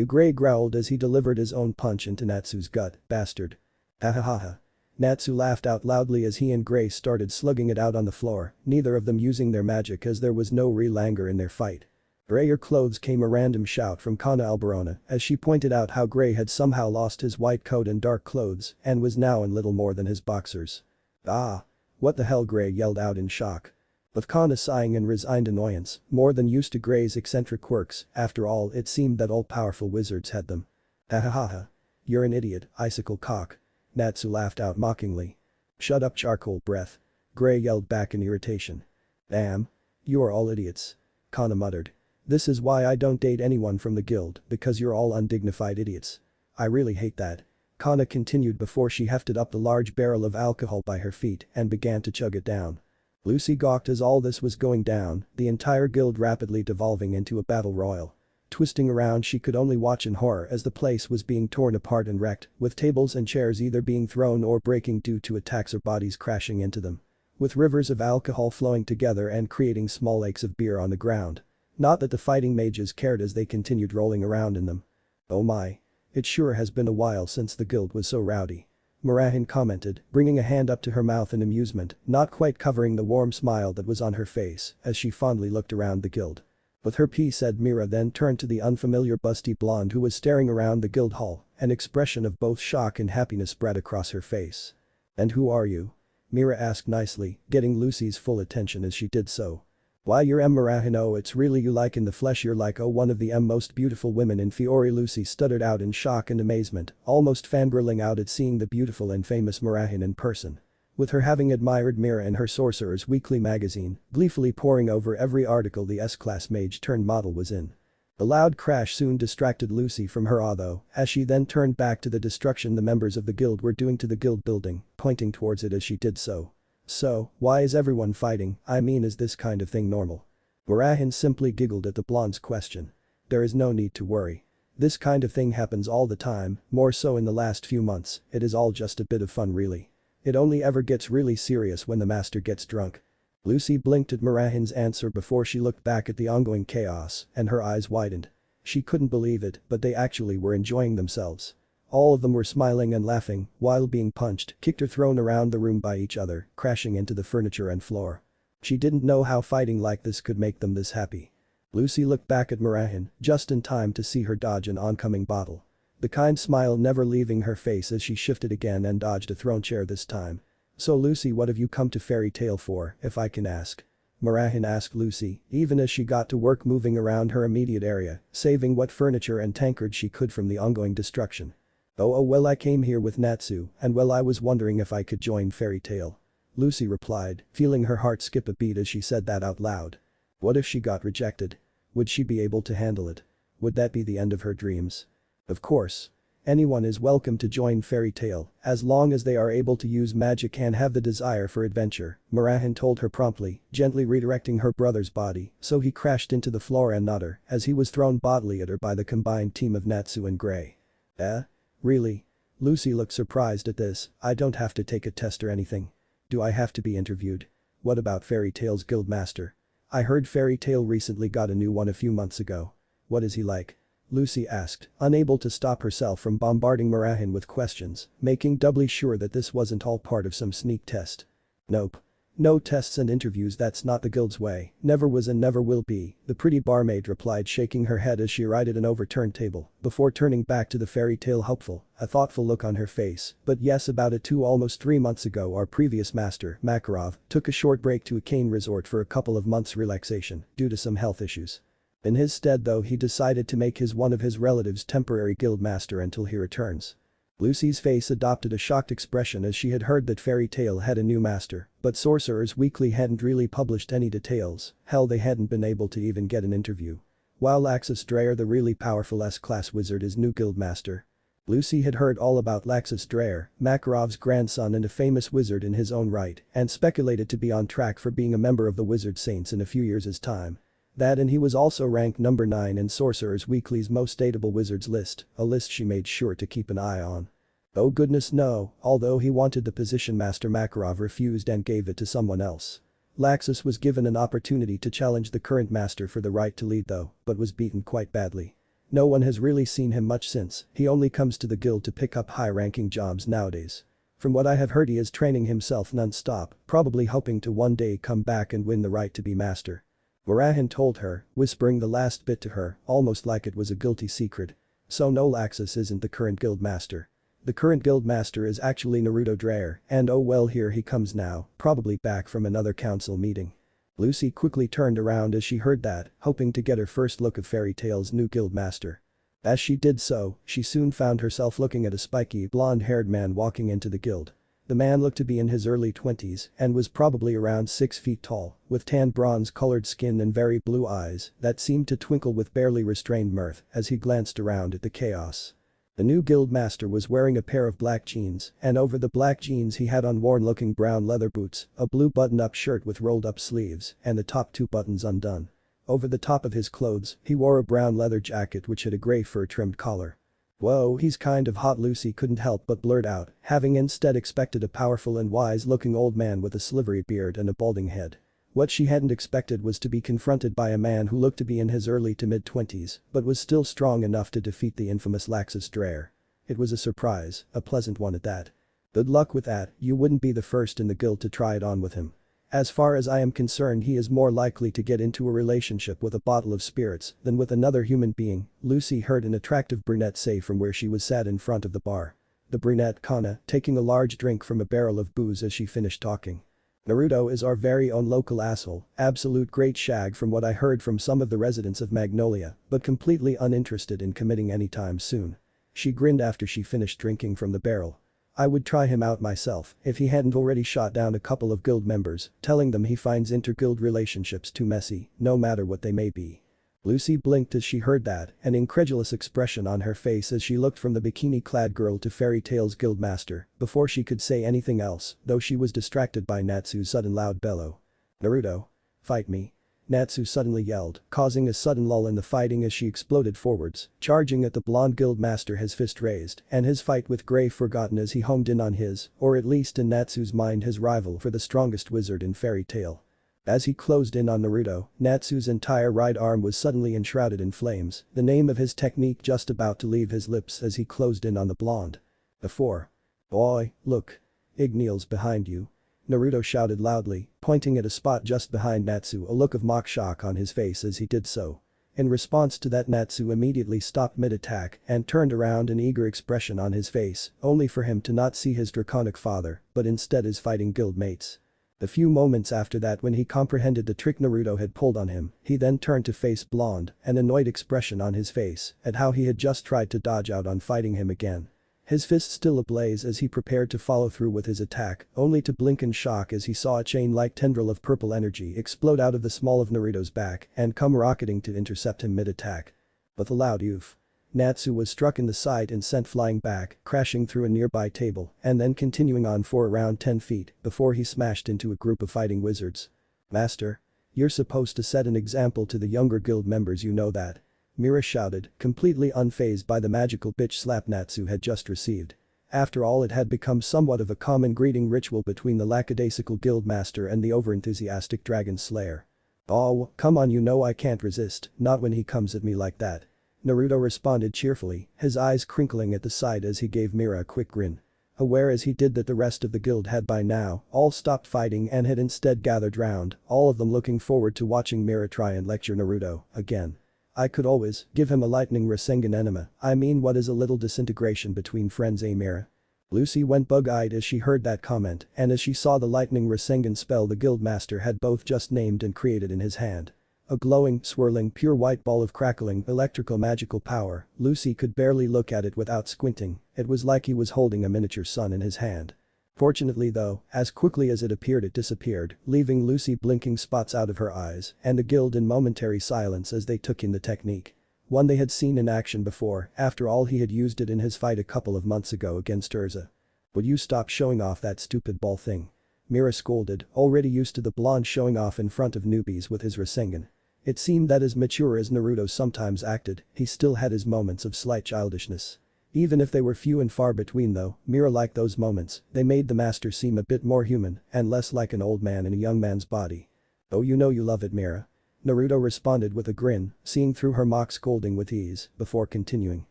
Grey growled as he delivered his own punch into Natsu's gut, "Bastard." Ha. Natsu laughed out loudly as he and Grey started slugging it out on the floor, neither of them using their magic as there was no real anger in their fight. "Grey, your clothes," came a random shout from Kana Alberona as she pointed out how Grey had somehow lost his white coat and dark clothes and was now in little more than his boxers. "Ah. What the hell?" Grey yelled out in shock. With Kana sighing in resigned annoyance, more than used to Grey's eccentric quirks, after all it seemed that all-powerful wizards had them. Ha. You're an idiot, icicle cock. Natsu laughed out mockingly. "Shut up, charcoal breath." Grey yelled back in irritation. "Damn. You are all idiots." Kana muttered. "This is why I don't date anyone from the guild, because you're all undignified idiots. I really hate that." Kana continued before she hefted up the large barrel of alcohol by her feet and began to chug it down. Lucy gawked as all this was going down, the entire guild rapidly devolving into a battle royal. Twisting around she could only watch in horror as the place was being torn apart and wrecked, with tables and chairs either being thrown or breaking due to attacks or bodies crashing into them. With rivers of alcohol flowing together and creating small lakes of beer on the ground. Not that the fighting mages cared as they continued rolling around in them. "Oh my. It sure has been a while since the guild was so rowdy." Marahin commented, bringing a hand up to her mouth in amusement, not quite covering the warm smile that was on her face as she fondly looked around the guild. "With her pee," said Mira, then turned to the unfamiliar busty blonde who was staring around the guild hall, an expression of both shock and happiness spread across her face. "And who are you?" Mira asked nicely, getting Lucy's full attention as she did so. "Why, you're Marahin. Oh, it's really you, like in the flesh you're like one of the most beautiful women in Fiore," Lucy stuttered out in shock and amazement, almost fangirling out at seeing the beautiful and famous Marahin in person. With her having admired Mira in her Sorcerer's Weekly magazine, gleefully poring over every article the S-class mage turned model was in. The loud crash soon distracted Lucy from her awe though, as she then turned back to the destruction the members of the guild were doing to the guild building, pointing towards it as she did so. "So, why is everyone fighting? I mean, is this kind of thing normal?" Marahin simply giggled at the blonde's question. "There is no need to worry. This kind of thing happens all the time, more so in the last few months, it is all just a bit of fun really. It only ever gets really serious when the master gets drunk." Lucy blinked at Marahin's answer before she looked back at the ongoing chaos and her eyes widened. She couldn't believe it, but they actually were enjoying themselves. All of them were smiling and laughing while being punched, kicked or thrown around the room by each other, crashing into the furniture and floor. She didn't know how fighting like this could make them this happy. Lucy looked back at Marahin, just in time to see her dodge an oncoming bottle. The kind smile never leaving her face as she shifted again and dodged a thrown chair this time. "So Lucy, what have you come to Fairy Tail for, if I can ask?" Marahin asked Lucy, even as she got to work moving around her immediate area, saving what furniture and tankards she could from the ongoing destruction. Oh well, I came here with Natsu, and well, I was wondering if I could join Fairy Tail." Lucy replied, feeling her heart skip a beat as she said that out loud. What if she got rejected? Would she be able to handle it? Would that be the end of her dreams? Of course. Anyone is welcome to join Fairy Tail, as long as they are able to use magic and have the desire for adventure, Murahan told her promptly, gently redirecting her brother's body so he crashed into the floor and not her as he was thrown bodily at her by the combined team of Natsu and Gray. Eh? Really? Lucy looked surprised at this. I don't have to take a test or anything. Do I have to be interviewed? What about Fairy Tail's guildmaster? I heard Fairy Tail recently got a new one a few months ago. What is he like? Lucy asked, unable to stop herself from bombarding Murahan with questions, making doubly sure that this wasn't all part of some sneak test. Nope. No tests and interviews, that's not the guild's way, never was and never will be, the pretty barmaid replied, shaking her head as she righted an overturned table, before turning back to the Fairy Tail hopeful, a thoughtful look on her face. But yes, about it too. Almost 3 months ago our previous master, Makarov, took a short break to a cane resort for a couple of months relaxation, due to some health issues. In his stead though, he decided to make one of his relatives temporary guild master until he returns. Lucy's face adopted a shocked expression as she had heard that Fairy Tail had a new master, but Sorcerer's Weekly hadn't really published any details, hell they hadn't been able to even get an interview. While Laxus Dreyer, the really powerful S-class wizard, is new guild master. Lucy had heard all about Laxus Dreyer, Makarov's grandson and a famous wizard in his own right, and speculated to be on track for being a member of the Wizard Saints in a few years' time. That and he was also ranked number 9 in Sorcerer's Weekly's most dateable wizards list, a list she made sure to keep an eye on. Oh goodness no, although he wanted the position, Master Makarov refused and gave it to someone else. Laxus was given an opportunity to challenge the current master for the right to lead though, but was beaten quite badly. No one has really seen him much since, he only comes to the guild to pick up high-ranking jobs nowadays. From what I have heard, he is training himself non-stop, probably hoping to one day come back and win the right to be master. Murahan told her, whispering the last bit to her, almost like it was a guilty secret. So no, Laxus isn't the current guild master. The current guild master is actually Naruto Dreyer, and oh well, here he comes now, probably back from another council meeting. Lucy quickly turned around as she heard that, hoping to get her first look of Fairy Tail's new guild master. As she did so, she soon found herself looking at a spiky blonde-haired man walking into the guild. The man looked to be in his early 20s and was probably around 6 feet tall, with tan bronze-colored skin and very blue eyes that seemed to twinkle with barely restrained mirth as he glanced around at the chaos. The new guild master was wearing a pair of black jeans, and over the black jeans he had on worn-looking brown leather boots, a blue button-up shirt with rolled-up sleeves, and the top 2 buttons undone. Over the top of his clothes, he wore a brown leather jacket which had a gray fur-trimmed collar. Whoa, he's kind of hot, Lucy couldn't help but blurt out, having instead expected a powerful and wise-looking old man with a slivery beard and a balding head. What she hadn't expected was to be confronted by a man who looked to be in his early to mid-20s, but was still strong enough to defeat the infamous Laxus Dreyer. It was a surprise, a pleasant one at that. Good luck with that, you wouldn't be the first in the guild to try it on with him. As far as I am concerned, he is more likely to get into a relationship with a bottle of spirits than with another human being, Lucy heard an attractive brunette say from where she was sat in front of the bar. The brunette Kana, taking a large drink from a barrel of booze as she finished talking. Naruto is our very own local asshole, absolute great shag from what I heard from some of the residents of Magnolia, but completely uninterested in committing anytime soon. She grinned after she finished drinking from the barrel. I would try him out myself if he hadn't already shot down a couple of guild members, telling them he finds inter-guild relationships too messy, no matter what they may be. Lucy blinked as she heard that, an incredulous expression on her face as she looked from the bikini-clad girl to Fairy Tail's guildmaster, before she could say anything else, though she was distracted by Natsu's sudden loud bellow. "Naruto. Fight me." Natsu suddenly yelled, causing a sudden lull in the fighting as she exploded forwards, charging at the blonde guildmaster, his fist raised, and his fight with Gray forgotten as he homed in on his, or at least in Natsu's mind, his rival for the strongest wizard in Fairy Tail. As he closed in on Naruto, Natsu's entire right arm was suddenly enshrouded in flames, the name of his technique just about to leave his lips as he closed in on the blonde. Before. "Boy, look. Igneal's behind you." Naruto shouted loudly, pointing at a spot just behind Natsu, a look of mock shock on his face as he did so. In response to that, Natsu immediately stopped mid-attack and turned around, an eager expression on his face, only for him to not see his draconic father, but instead his fighting guild mates. The few moments after that, when he comprehended the trick Naruto had pulled on him, he then turned to face Blonde, an annoyed expression on his face at how he had just tried to dodge out on fighting him again. His fist still ablaze as he prepared to follow through with his attack, only to blink in shock as he saw a chain-like tendril of purple energy explode out of the small of Naruto's back and come rocketing to intercept him mid-attack. With a loud oof, Natsu was struck in the side and sent flying back, crashing through a nearby table and then continuing on for around 10 feet before he smashed into a group of fighting wizards. "Master. You're supposed to set an example to the younger guild members, you know that," Mira shouted, completely unfazed by the magical bitch slap Natsu had just received. After all, it had become somewhat of a common greeting ritual between the lackadaisical guild master and the overenthusiastic dragon slayer. "Oh, come on, you know I can't resist, not when he comes at me like that," Naruto responded cheerfully, his eyes crinkling at the side as he gave Mira a quick grin. Aware as he did that the rest of the guild had by now all stopped fighting and had instead gathered round, all of them looking forward to watching Mira try and lecture Naruto again. "I could always give him a lightning Rasengan enema, I mean, what is a little disintegration between friends, eh Mira?" Lucy went bug-eyed as she heard that comment and as she saw the lightning Rasengan spell the guild master had both just named and created in his hand. A glowing, swirling, pure white ball of crackling, electrical magical power. Lucy could barely look at it without squinting, it was like he was holding a miniature sun in his hand. Fortunately though, as quickly as it appeared it disappeared, leaving Lucy blinking spots out of her eyes and the guild in momentary silence as they took in the technique. One they had seen in action before, after all he had used it in his fight a couple of months ago against Urza. "Would you stop showing off that stupid ball thing?" Mira scolded, already used to the blonde showing off in front of newbies with his Rasengan. It seemed that as mature as Naruto sometimes acted, he still had his moments of slight childishness. Even if they were few and far between though, Mira liked those moments, they made the master seem a bit more human and less like an old man in a young man's body. "Oh, you know you love it, Mira." Naruto responded with a grin, seeing through her mock scolding with ease, before continuing.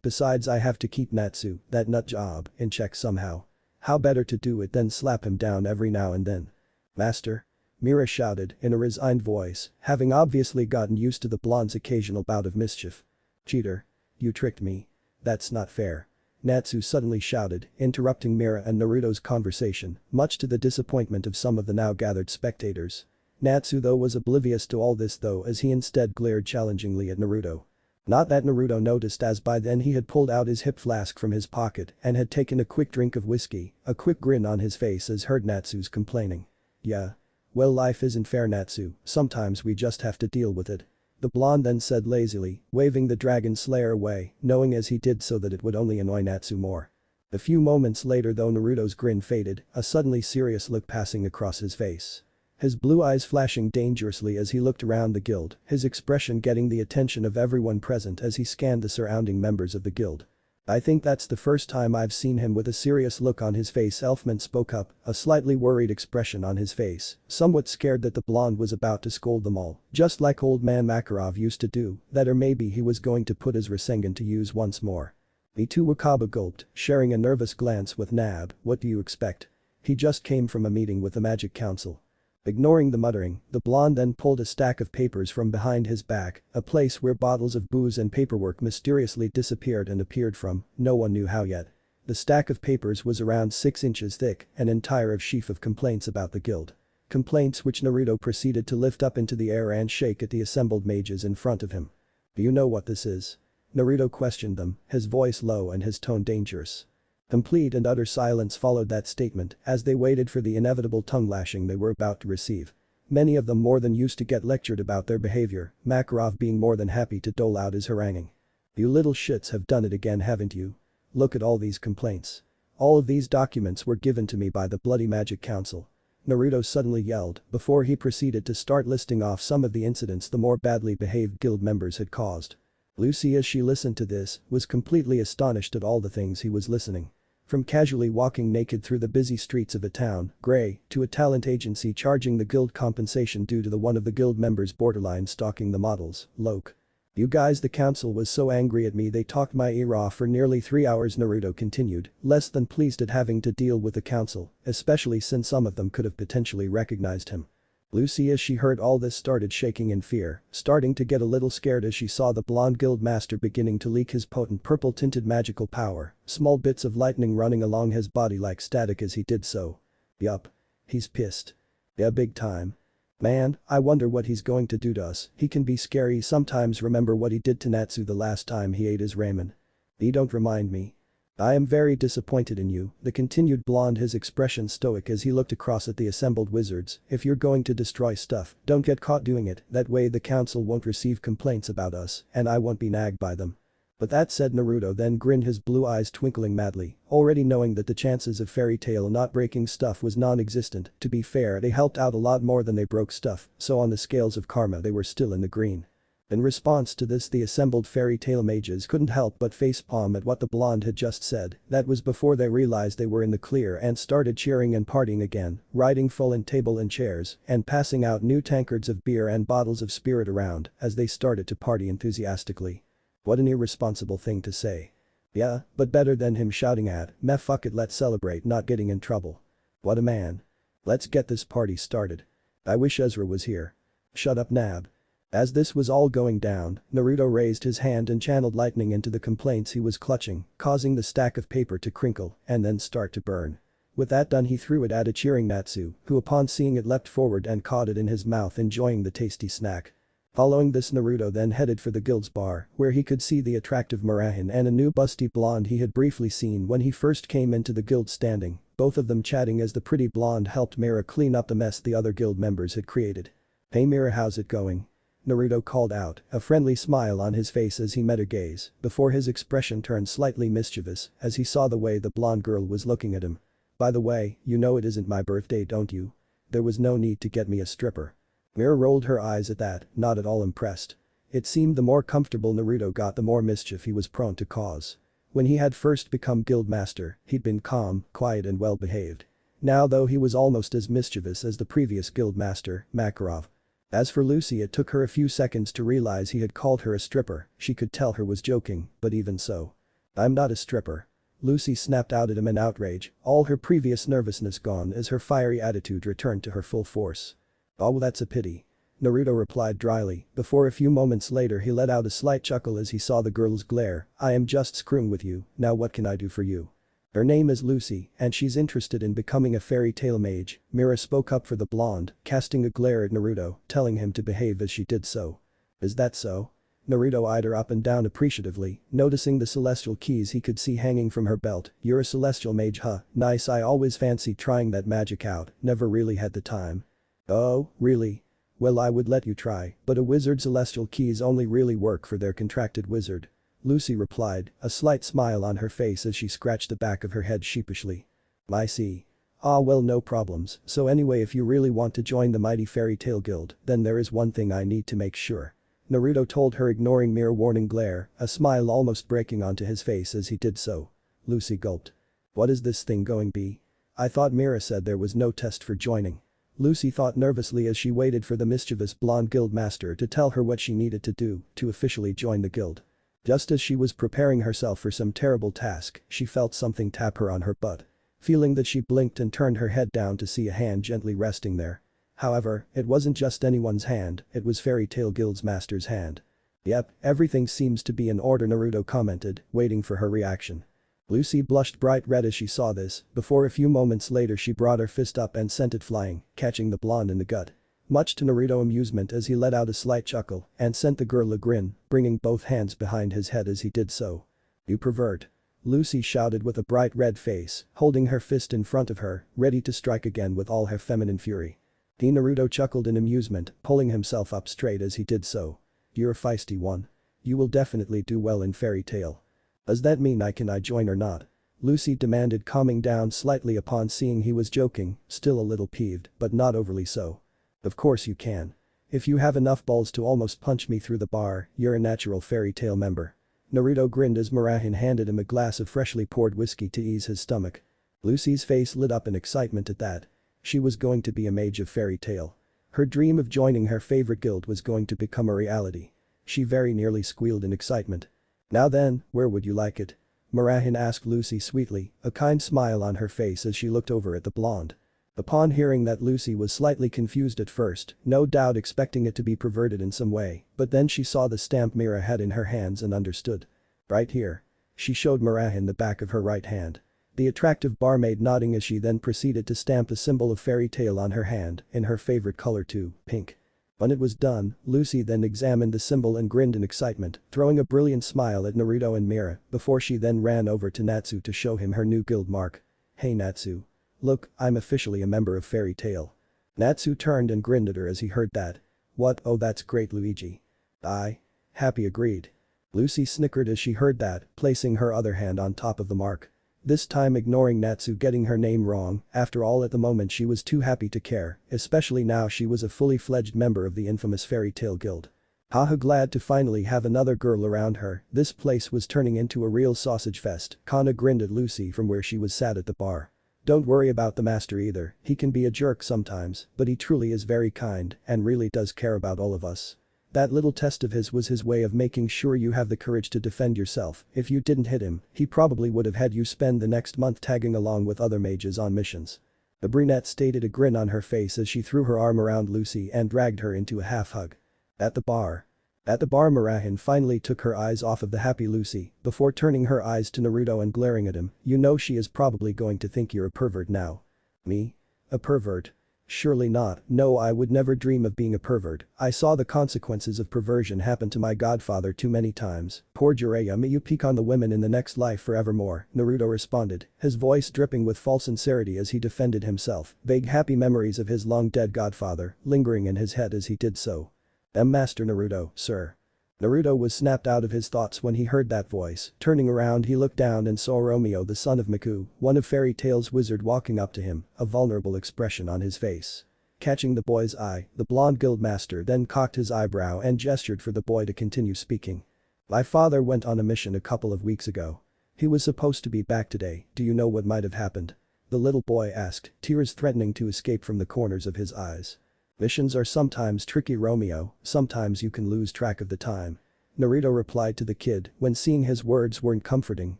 "Besides, I have to keep Natsu, that nut job, in check somehow. How better to do it than slap him down every now and then?" "Master?" Mira shouted in a resigned voice, having obviously gotten used to the blonde's occasional bout of mischief. "Cheater. You tricked me. That's not fair." Natsu suddenly shouted, interrupting Mira and Naruto's conversation, much to the disappointment of some of the now gathered spectators. Natsu though was oblivious to all this though as he instead glared challengingly at Naruto. Not that Naruto noticed as by then he had pulled out his hip flask from his pocket and had taken a quick drink of whiskey, a quick grin on his face as heard Natsu's complaining. "Yeah. Well, life isn't fair, Natsu, sometimes we just have to deal with it," the blonde then said lazily, waving the dragon slayer away, knowing as he did so that it would only annoy Natsu more. A few moments later though Naruto's grin faded, a suddenly serious look passing across his face. His blue eyes flashing dangerously as he looked around the guild, his expression getting the attention of everyone present as he scanned the surrounding members of the guild. "I think that's the first time I've seen him with a serious look on his face," Elfman spoke up, a slightly worried expression on his face, somewhat scared that the blonde was about to scold them all, just like old man Makarov used to do, that or maybe he was going to put his Rasengan to use once more. Me too, Wakaba gulped, sharing a nervous glance with Nab. "What do you expect? He just came from a meeting with the Magic Council." Ignoring the muttering, the blonde then pulled a stack of papers from behind his back, a place where bottles of booze and paperwork mysteriously disappeared and appeared from, no one knew how yet. The stack of papers was around 6 inches thick, an entire sheaf of complaints about the guild. Complaints which Naruto proceeded to lift up into the air and shake at the assembled mages in front of him. "Do you know what this is?" Naruto questioned them, his voice low and his tone dangerous. Complete and utter silence followed that statement as they waited for the inevitable tongue lashing they were about to receive. Many of them more than used to get lectured about their behavior, Makarov being more than happy to dole out his haranguing. "You little shits have done it again, haven't you? Look at all these complaints. All of these documents were given to me by the bloody Magic Council." Naruto suddenly yelled before he proceeded to start listing off some of the incidents the more badly behaved guild members had caused. Lucy, as she listened to this, was completely astonished at all the things he was listening. From casually walking naked through the busy streets of a town, Gray, to a talent agency charging the guild compensation due to the one of the guild members borderline stalking the models, Loke. "You guys, the council was so angry at me they talked my ear off for nearly 3 hours," Naruto continued, less than pleased at having to deal with the council, especially since some of them could have potentially recognized him. Lucy, as she heard all this, started shaking in fear, starting to get a little scared as she saw the blonde guild master beginning to leak his potent purple-tinted magical power, small bits of lightning running along his body like static as he did so. "Yup. He's pissed. Yeah, big time. Man, I wonder what he's going to do to us. He can be scary sometimes. Remember what he did to Natsu the last time he ate his ramen? Don't remind me. I am very disappointed in you," the continued blonde, his expression stoic as he looked across at the assembled wizards. "If you're going to destroy stuff, don't get caught doing it, that way the council won't receive complaints about us and I won't be nagged by them." But that said, Naruto then grinned, his blue eyes twinkling madly, already knowing that the chances of Fairy Tail not breaking stuff was non-existent. To be fair, they helped out a lot more than they broke stuff, so on the scales of karma they were still in the green. In response to this, the assembled Fairy Tail mages couldn't help but facepalm at what the blonde had just said. That was before they realized they were in the clear and started cheering and partying again, riding full in table and chairs, and passing out new tankards of beer and bottles of spirit around as they started to party enthusiastically. What an irresponsible thing to say. Yeah, but better than him shouting at, "Meh, fuck it, let's celebrate not getting in trouble." What a man. Let's get this party started. I wish Ezra was here. Shut up, Nab. As this was all going down, Naruto raised his hand and channeled lightning into the complaints he was clutching, causing the stack of paper to crinkle and then start to burn. With that done, he threw it at a cheering Natsu, who upon seeing it leapt forward and caught it in his mouth, enjoying the tasty snack. Following this, Naruto then headed for the guild's bar, where he could see the attractive Murahin and a new busty blonde he had briefly seen when he first came into the guild standing, both of them chatting as the pretty blonde helped Mira clean up the mess the other guild members had created. "Hey Mira, how's it going?" Naruto called out, a friendly smile on his face as he met her gaze, before his expression turned slightly mischievous as he saw the way the blonde girl was looking at him. "By the way, you know it isn't my birthday, don't you? There was no need to get me a stripper." Mira rolled her eyes at that, not at all impressed. It seemed the more comfortable Naruto got, the more mischief he was prone to cause. When he had first become guild master, he'd been calm, quiet and well behaved. Now though, he was almost as mischievous as the previous guild master, Makarov. As for Lucy, it took her a few seconds to realize he had called her a stripper. She could tell her was joking, but even so. "I'm not a stripper." Lucy snapped out at him in outrage, all her previous nervousness gone as her fiery attitude returned to her full force. "Oh, that's a pity," Naruto replied dryly, before a few moments later he let out a slight chuckle as he saw the girl's glare. "I am just screwing with you, now what can I do for you?" "Her name is Lucy, and she's interested in becoming a fairy tale mage," Mira spoke up for the blonde, casting a glare at Naruto, telling him to behave as she did so. "Is that so?" Naruto eyed her up and down appreciatively, noticing the celestial keys he could see hanging from her belt. "You're a celestial mage, huh? Nice, I always fancied trying that magic out, never really had the time." "Oh, really? Well, I would let you try, but a wizard's celestial keys only really work for their contracted wizard," Lucy replied, a slight smile on her face as she scratched the back of her head sheepishly. "I see. Ah well, no problems, so anyway, if you really want to join the mighty fairy tale guild, then there is one thing I need to make sure," Naruto told her, ignoring Mira's warning glare, a smile almost breaking onto his face as he did so. Lucy gulped. "What is this thing going to be? I thought Mira said there was no test for joining." Lucy thought nervously as she waited for the mischievous blonde guild master to tell her what she needed to do to officially join the guild. Just as she was preparing herself for some terrible task, she felt something tap her on her butt. Feeling that, she blinked and turned her head down to see a hand gently resting there. However, it wasn't just anyone's hand, it was Fairy Tail Guild's master's hand. "Yep, everything seems to be in order," Naruto commented, waiting for her reaction. Lucy blushed bright red as she saw this, before a few moments later she brought her fist up and sent it flying, catching the blonde in the gut. Much to Naruto's amusement, as he let out a slight chuckle and sent the girl a grin, bringing both hands behind his head as he did so. "You pervert," Lucy shouted with a bright red face, holding her fist in front of her, ready to strike again with all her feminine fury. Naruto chuckled in amusement, pulling himself up straight as he did so. "You're a feisty one. You will definitely do well in Fairy Tail. Does that mean I join or not?" Lucy demanded, calming down slightly upon seeing he was joking, still a little peeved, but not overly so. "Of course you can. If you have enough balls to almost punch me through the bar, you're a natural Fairy Tail member." Naruto grinned as Murahin handed him a glass of freshly poured whiskey to ease his stomach. Lucy's face lit up in excitement at that. She was going to be a mage of Fairy Tail. Her dream of joining her favorite guild was going to become a reality. She very nearly squealed in excitement. "Now then, where would you like it?" Murahin asked Lucy sweetly, a kind smile on her face as she looked over at the blonde. Upon hearing that, Lucy was slightly confused at first, no doubt expecting it to be perverted in some way, but then she saw the stamp Mira had in her hands and understood. "Right here." She showed Murahin the back of her right hand. The attractive barmaid nodding as she then proceeded to stamp the symbol of Fairy Tail on her hand, in her favorite color too, pink. When it was done, Lucy then examined the symbol and grinned in excitement, throwing a brilliant smile at Naruto and Mira, before she then ran over to Natsu to show him her new guild mark. "Hey Natsu. Look, I'm officially a member of Fairy Tail." Natsu turned and grinned at her as he heard that. "What? Oh, that's great, Luigi." "Happy," agreed. Lucy snickered as she heard that, placing her other hand on top of the mark. This time ignoring Natsu getting her name wrong, after all at the moment she was too happy to care, especially now she was a fully fledged member of the infamous fairy tale guild. Haha, glad to finally have another girl around her, this place was turning into a real sausage fest. Kana grinned at Lucy from where she was sat at the bar. Don't worry about the master either, he can be a jerk sometimes, but he truly is very kind and really does care about all of us. That little test of his was his way of making sure you have the courage to defend yourself. If you didn't hit him, he probably would have had you spend the next month tagging along with other mages on missions. The brunette stated, a grin on her face as she threw her arm around Lucy and dragged her into a half hug. At the bar, Marahin finally took her eyes off of the happy Lucy before turning her eyes to Naruto and glaring at him. You know she is probably going to think you're a pervert now. Me? A pervert? Surely not, no, I would never dream of being a pervert. I saw the consequences of perversion happen to my godfather too many times. Poor Jiraiya, may you peek on the women in the next life forevermore, Naruto responded, his voice dripping with false sincerity as he defended himself, vague happy memories of his long-dead godfather lingering in his head as he did so. Master Naruto, sir. Naruto was snapped out of his thoughts when he heard that voice. Turning around he looked down and saw Romeo, the son of Miku, one of Fairy Tail's wizard, walking up to him, a vulnerable expression on his face. Catching the boy's eye, the blonde guildmaster then cocked his eyebrow and gestured for the boy to continue speaking. My father went on a mission a couple of weeks ago. He was supposed to be back today, do you know what might have happened? The little boy asked, tears threatening to escape from the corners of his eyes. Missions are sometimes tricky, Romeo, sometimes you can lose track of the time. Naruto replied to the kid. When seeing his words weren't comforting,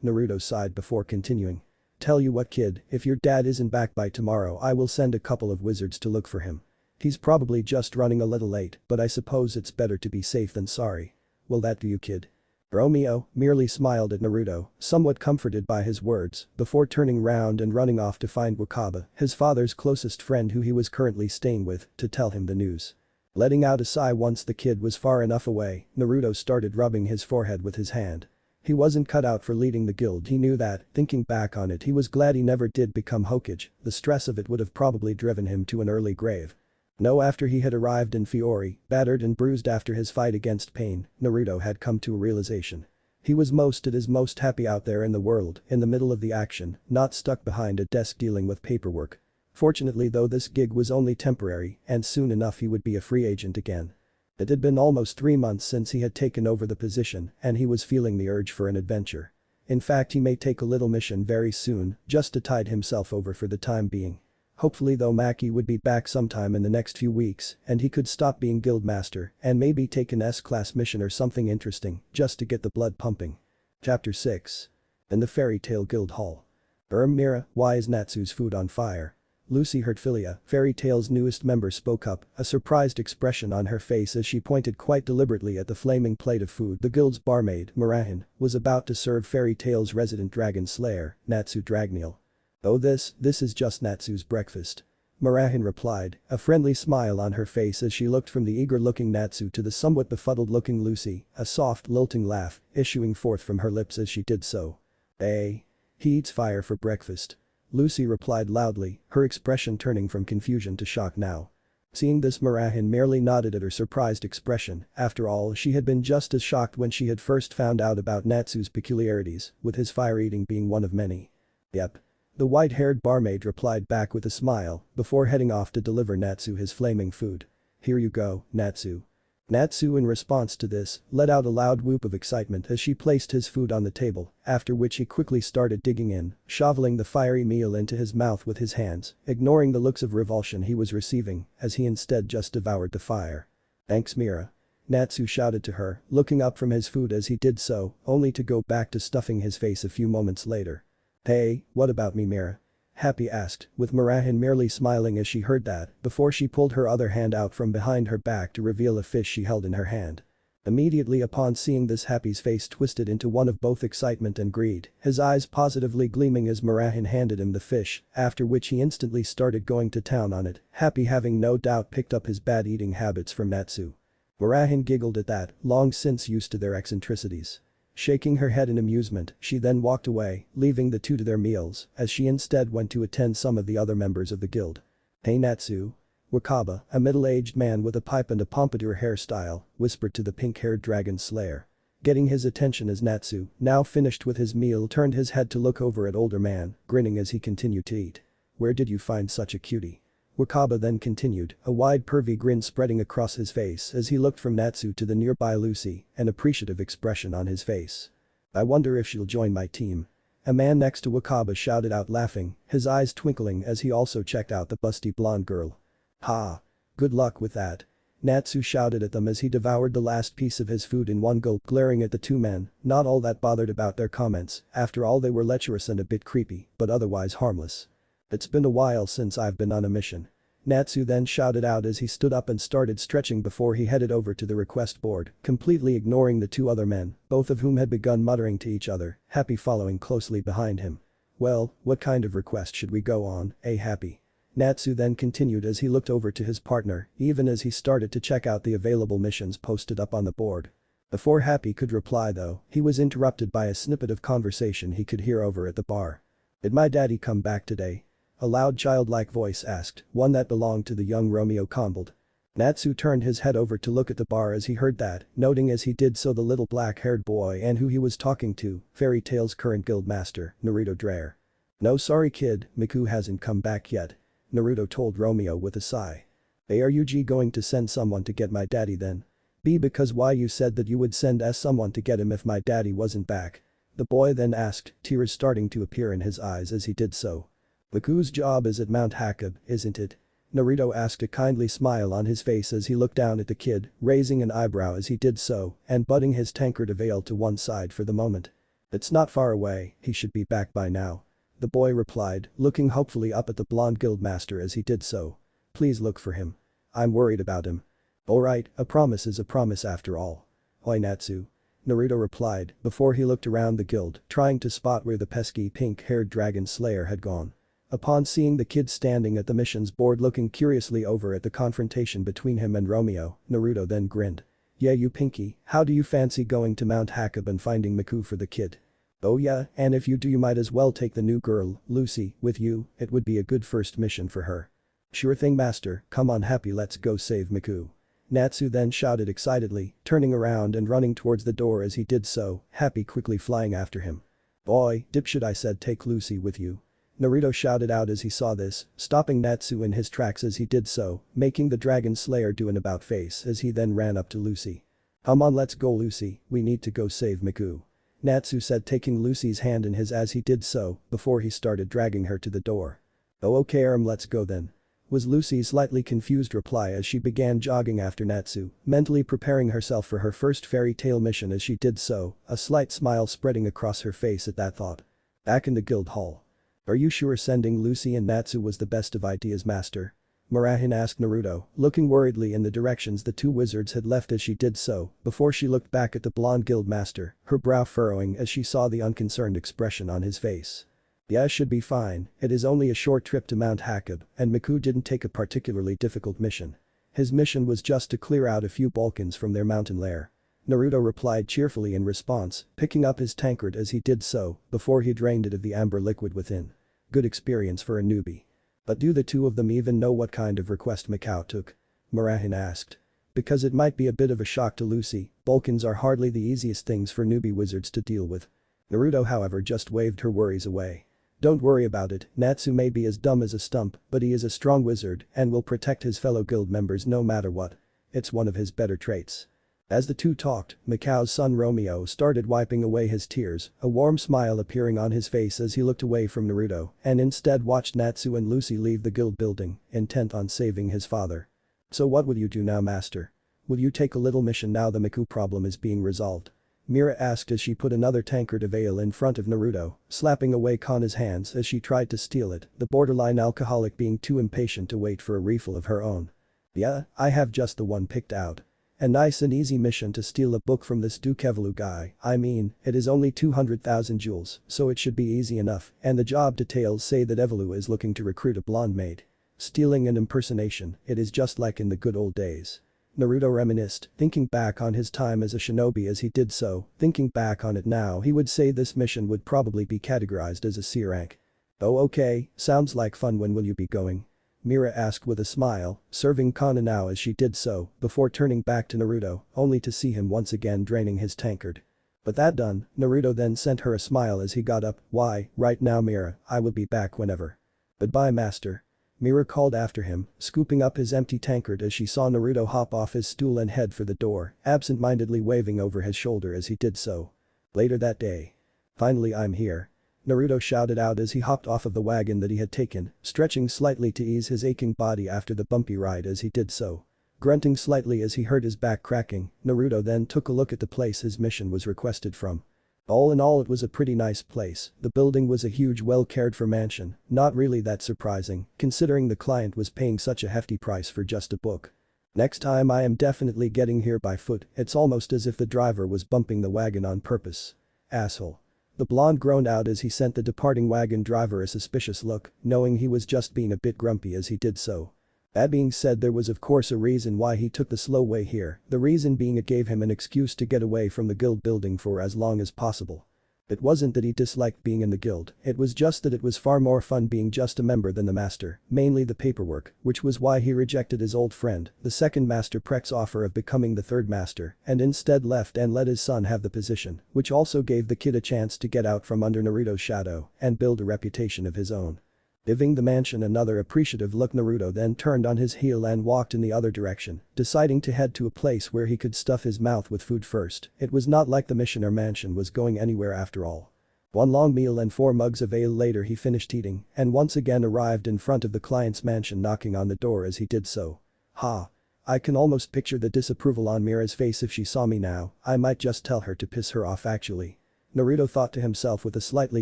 Naruto sighed before continuing. Tell you what, kid, if your dad isn't back by tomorrow I will send a couple of wizards to look for him. He's probably just running a little late, but I suppose it's better to be safe than sorry. Will that do you, kid? Romeo merely smiled at Naruto, somewhat comforted by his words, before turning round and running off to find Wakaba, his father's closest friend who he was currently staying with, to tell him the news. Letting out a sigh once the kid was far enough away, Naruto started rubbing his forehead with his hand. He wasn't cut out for leading the guild, he knew that. Thinking back on it, he was glad he never did become Hokage, the stress of it would have probably driven him to an early grave. No, after he had arrived in Fiori, battered and bruised after his fight against Pain, Naruto had come to a realization. He was at his most happy out there in the world, in the middle of the action, not stuck behind a desk dealing with paperwork. Fortunately though, this gig was only temporary and soon enough he would be a free agent again. It had been almost 3 months since he had taken over the position and he was feeling the urge for an adventure. In fact, he may take a little mission very soon just to tide himself over for the time being. Hopefully though, Maki would be back sometime in the next few weeks and he could stop being guildmaster and maybe take an S-class mission or something interesting just to get the blood pumping. Chapter 6. In the Fairy Tale Guild Hall. Mira, why is Natsu's food on fire? Lucy Hertfilia, Fairy Tail's newest member, spoke up, a surprised expression on her face as she pointed quite deliberately at the flaming plate of food the guild's barmaid, Marahin, was about to serve Fairy Tail's resident dragon slayer, Natsu Dragneel. Oh, this is just Natsu's breakfast. Marahin replied, a friendly smile on her face as she looked from the eager-looking Natsu to the somewhat befuddled-looking Lucy, a soft, lilting laugh issuing forth from her lips as she did so. He eats fire for breakfast. Lucy replied loudly, her expression turning from confusion to shock now. Seeing this, Marahin merely nodded at her surprised expression. After all, she had been just as shocked when she had first found out about Natsu's peculiarities, with his fire eating being one of many. Yep. The white-haired barmaid replied back with a smile before heading off to deliver Natsu his flaming food. Here you go, Natsu. Natsu, in response to this, let out a loud whoop of excitement as she placed his food on the table, after which he quickly started digging in, shoveling the fiery meal into his mouth with his hands, ignoring the looks of revulsion he was receiving as he instead just devoured the fire. Thanks, Mira. Natsu shouted to her, looking up from his food as he did so, only to go back to stuffing his face a few moments later. Hey, what about me, Mira? Happy asked, with Marahin merely smiling as she heard that, before she pulled her other hand out from behind her back to reveal a fish she held in her hand. Immediately upon seeing this, Happy's face twisted into one of both excitement and greed, his eyes positively gleaming as Marahin handed him the fish, after which he instantly started going to town on it, Happy having no doubt picked up his bad eating habits from Natsu. Marahin giggled at that, long since used to their eccentricities. Shaking her head in amusement, she then walked away, leaving the two to their meals, as she instead went to attend some of the other members of the guild. Hey Natsu. Wakaba, a middle-aged man with a pipe and a pompadour hairstyle, whispered to the pink-haired dragon slayer. Getting his attention as Natsu, now finished with his meal, turned his head to look over at older man, grinning as he continued to eat. "Where did you find such a cutie?" Wakaba then continued, a wide pervy grin spreading across his face as he looked from Natsu to the nearby Lucy, an appreciative expression on his face. "I wonder if she'll join my team." A man next to Wakaba shouted out laughing, his eyes twinkling as he also checked out the busty blonde girl. "Ha! Good luck with that." Natsu shouted at them as he devoured the last piece of his food in one gulp, glaring at the two men, not all that bothered about their comments, after all they were lecherous and a bit creepy, but otherwise harmless. "It's been a while since I've been on a mission." Natsu then shouted out as he stood up and started stretching before he headed over to the request board, completely ignoring the two other men, both of whom had begun muttering to each other, Happy following closely behind him. "Well, what kind of request should we go on, Happy?" Natsu then continued as he looked over to his partner, even as he started to check out the available missions posted up on the board. Before Happy could reply though, he was interrupted by a snippet of conversation he could hear over at the bar. "Did my daddy come back today?" A loud childlike voice asked, one that belonged to the young Romeo Convold. Natsu turned his head over to look at the bar as he heard that, noting as he did so the little black-haired boy and who he was talking to, Fairy Tail's current guild master, Naruto Dreyer. "No sorry kid, Miku hasn't come back yet," Naruto told Romeo with a sigh. "Are you going to send someone to get my daddy then?" "B because why you said that you would send someone to get him if my daddy wasn't back?" The boy then asked, tears starting to appear in his eyes as he did so. "Miku's job is at Mount Hakab, isn't it?" Naruto asked, a kindly smile on his face as he looked down at the kid, raising an eyebrow as he did so and butting his tankard of ale to one side for the moment. "It's not far away, he should be back by now," the boy replied, looking hopefully up at the blonde guildmaster as he did so. "Please look for him. I'm worried about him." "Alright, a promise is a promise after all." "Oi Natsu," Naruto replied before he looked around the guild, trying to spot where the pesky pink-haired dragon slayer had gone. Upon seeing the kid standing at the missions board looking curiously over at the confrontation between him and Romeo, Naruto then grinned. "Yeah you Pinky, how do you fancy going to Mount Hakab and finding Miku for the kid?" "Oh yeah, and if you do you might as well take the new girl, Lucy, with you, it would be a good first mission for her." "Sure thing master, come on Happy let's go save Miku." Natsu then shouted excitedly, turning around and running towards the door as he did so, Happy quickly flying after him. "Boy, dipshit I said take Lucy with you." Naruto shouted out as he saw this, stopping Natsu in his tracks as he did so, making the dragon slayer do an about face as he then ran up to Lucy. "Come on let's go Lucy, we need to go save Miku." Natsu said taking Lucy's hand in his as he did so, before he started dragging her to the door. "Oh okay let's go then," was Lucy's slightly confused reply as she began jogging after Natsu, mentally preparing herself for her first fairy tale mission as she did so, a slight smile spreading across her face at that thought. Back in the guild hall. "Are you sure sending Lucy and Natsu was the best of ideas master?" Murahin asked Naruto, looking worriedly in the directions the two wizards had left as she did so, before she looked back at the blonde guild master, her brow furrowing as she saw the unconcerned expression on his face. "Yeah should be fine, it is only a short trip to Mount Hakab and Miku didn't take a particularly difficult mission. His mission was just to clear out a few Balkans from their mountain lair." Naruto replied cheerfully in response, picking up his tankard as he did so, before he drained it of the amber liquid within. "Good experience for a newbie." "But do the two of them even know what kind of request Mikao took?" Murahin asked. "Because it might be a bit of a shock to Lucy, Balkans are hardly the easiest things for newbie wizards to deal with." Naruto however just waved her worries away. "Don't worry about it, Natsu may be as dumb as a stump, but he is a strong wizard and will protect his fellow guild members no matter what. It's one of his better traits." As the two talked, Mikao's son Romeo started wiping away his tears, a warm smile appearing on his face as he looked away from Naruto and instead watched Natsu and Lucy leave the guild building, intent on saving his father. "So what will you do now master? Will you take a little mission now the Miku problem is being resolved?" Mira asked as she put another tankard of ale in front of Naruto, slapping away Kana's hands as she tried to steal it, the borderline alcoholic being too impatient to wait for a refill of her own. "Yeah, I have just the one picked out. A nice and easy mission to steal a book from this Duke Evelu guy, I mean, it is only 200,000 jewels, so it should be easy enough, and the job details say that Evelu is looking to recruit a blonde maid. Stealing and impersonation, it is just like in the good old days." Naruto reminisced, thinking back on his time as a shinobi as he did so, thinking back on it now he would say this mission would probably be categorized as a C rank. "Oh okay, sounds like fun when will you be going?" Mira asked with a smile, serving Kana now as she did so, before turning back to Naruto, only to see him once again draining his tankard. But that done, Naruto then sent her a smile as he got up. Why, right now Mira, I will be back whenever. Goodbye master. Mira called after him, scooping up his empty tankard as she saw Naruto hop off his stool and head for the door, absent-mindedly waving over his shoulder as he did so. Later that day. Finally I'm here. Naruto shouted out as he hopped off of the wagon that he had taken, stretching slightly to ease his aching body after the bumpy ride as he did so. Grunting slightly as he heard his back cracking, Naruto then took a look at the place his mission was requested from. All in all it was a pretty nice place, the building was a huge well cared for mansion, not really that surprising, considering the client was paying such a hefty price for just a book. Next time I am definitely getting here by foot, it's almost as if the driver was bumping the wagon on purpose. Asshole. The blonde groaned out as he sent the departing wagon driver a suspicious look, knowing he was just being a bit grumpy as he did so. That being said there was of course a reason why he took the slow way here, the reason being it gave him an excuse to get away from the guild building for as long as possible. It wasn't that he disliked being in the guild, it was just that it was far more fun being just a member than the master, mainly the paperwork, which was why he rejected his old friend, the second master Prek's offer of becoming the third master, and instead left and let his son have the position, which also gave the kid a chance to get out from under Naruto's shadow and build a reputation of his own. Giving the mansion another appreciative look, Naruto then turned on his heel and walked in the other direction, deciding to head to a place where he could stuff his mouth with food first. It was not like the mission or mansion was going anywhere after all. One long meal and 4 mugs of ale later he finished eating and once again arrived in front of the client's mansion, knocking on the door as he did so. Ha. I can almost picture the disapproval on Mira's face if she saw me now. I might just tell her to piss her off actually. Naruto thought to himself with a slightly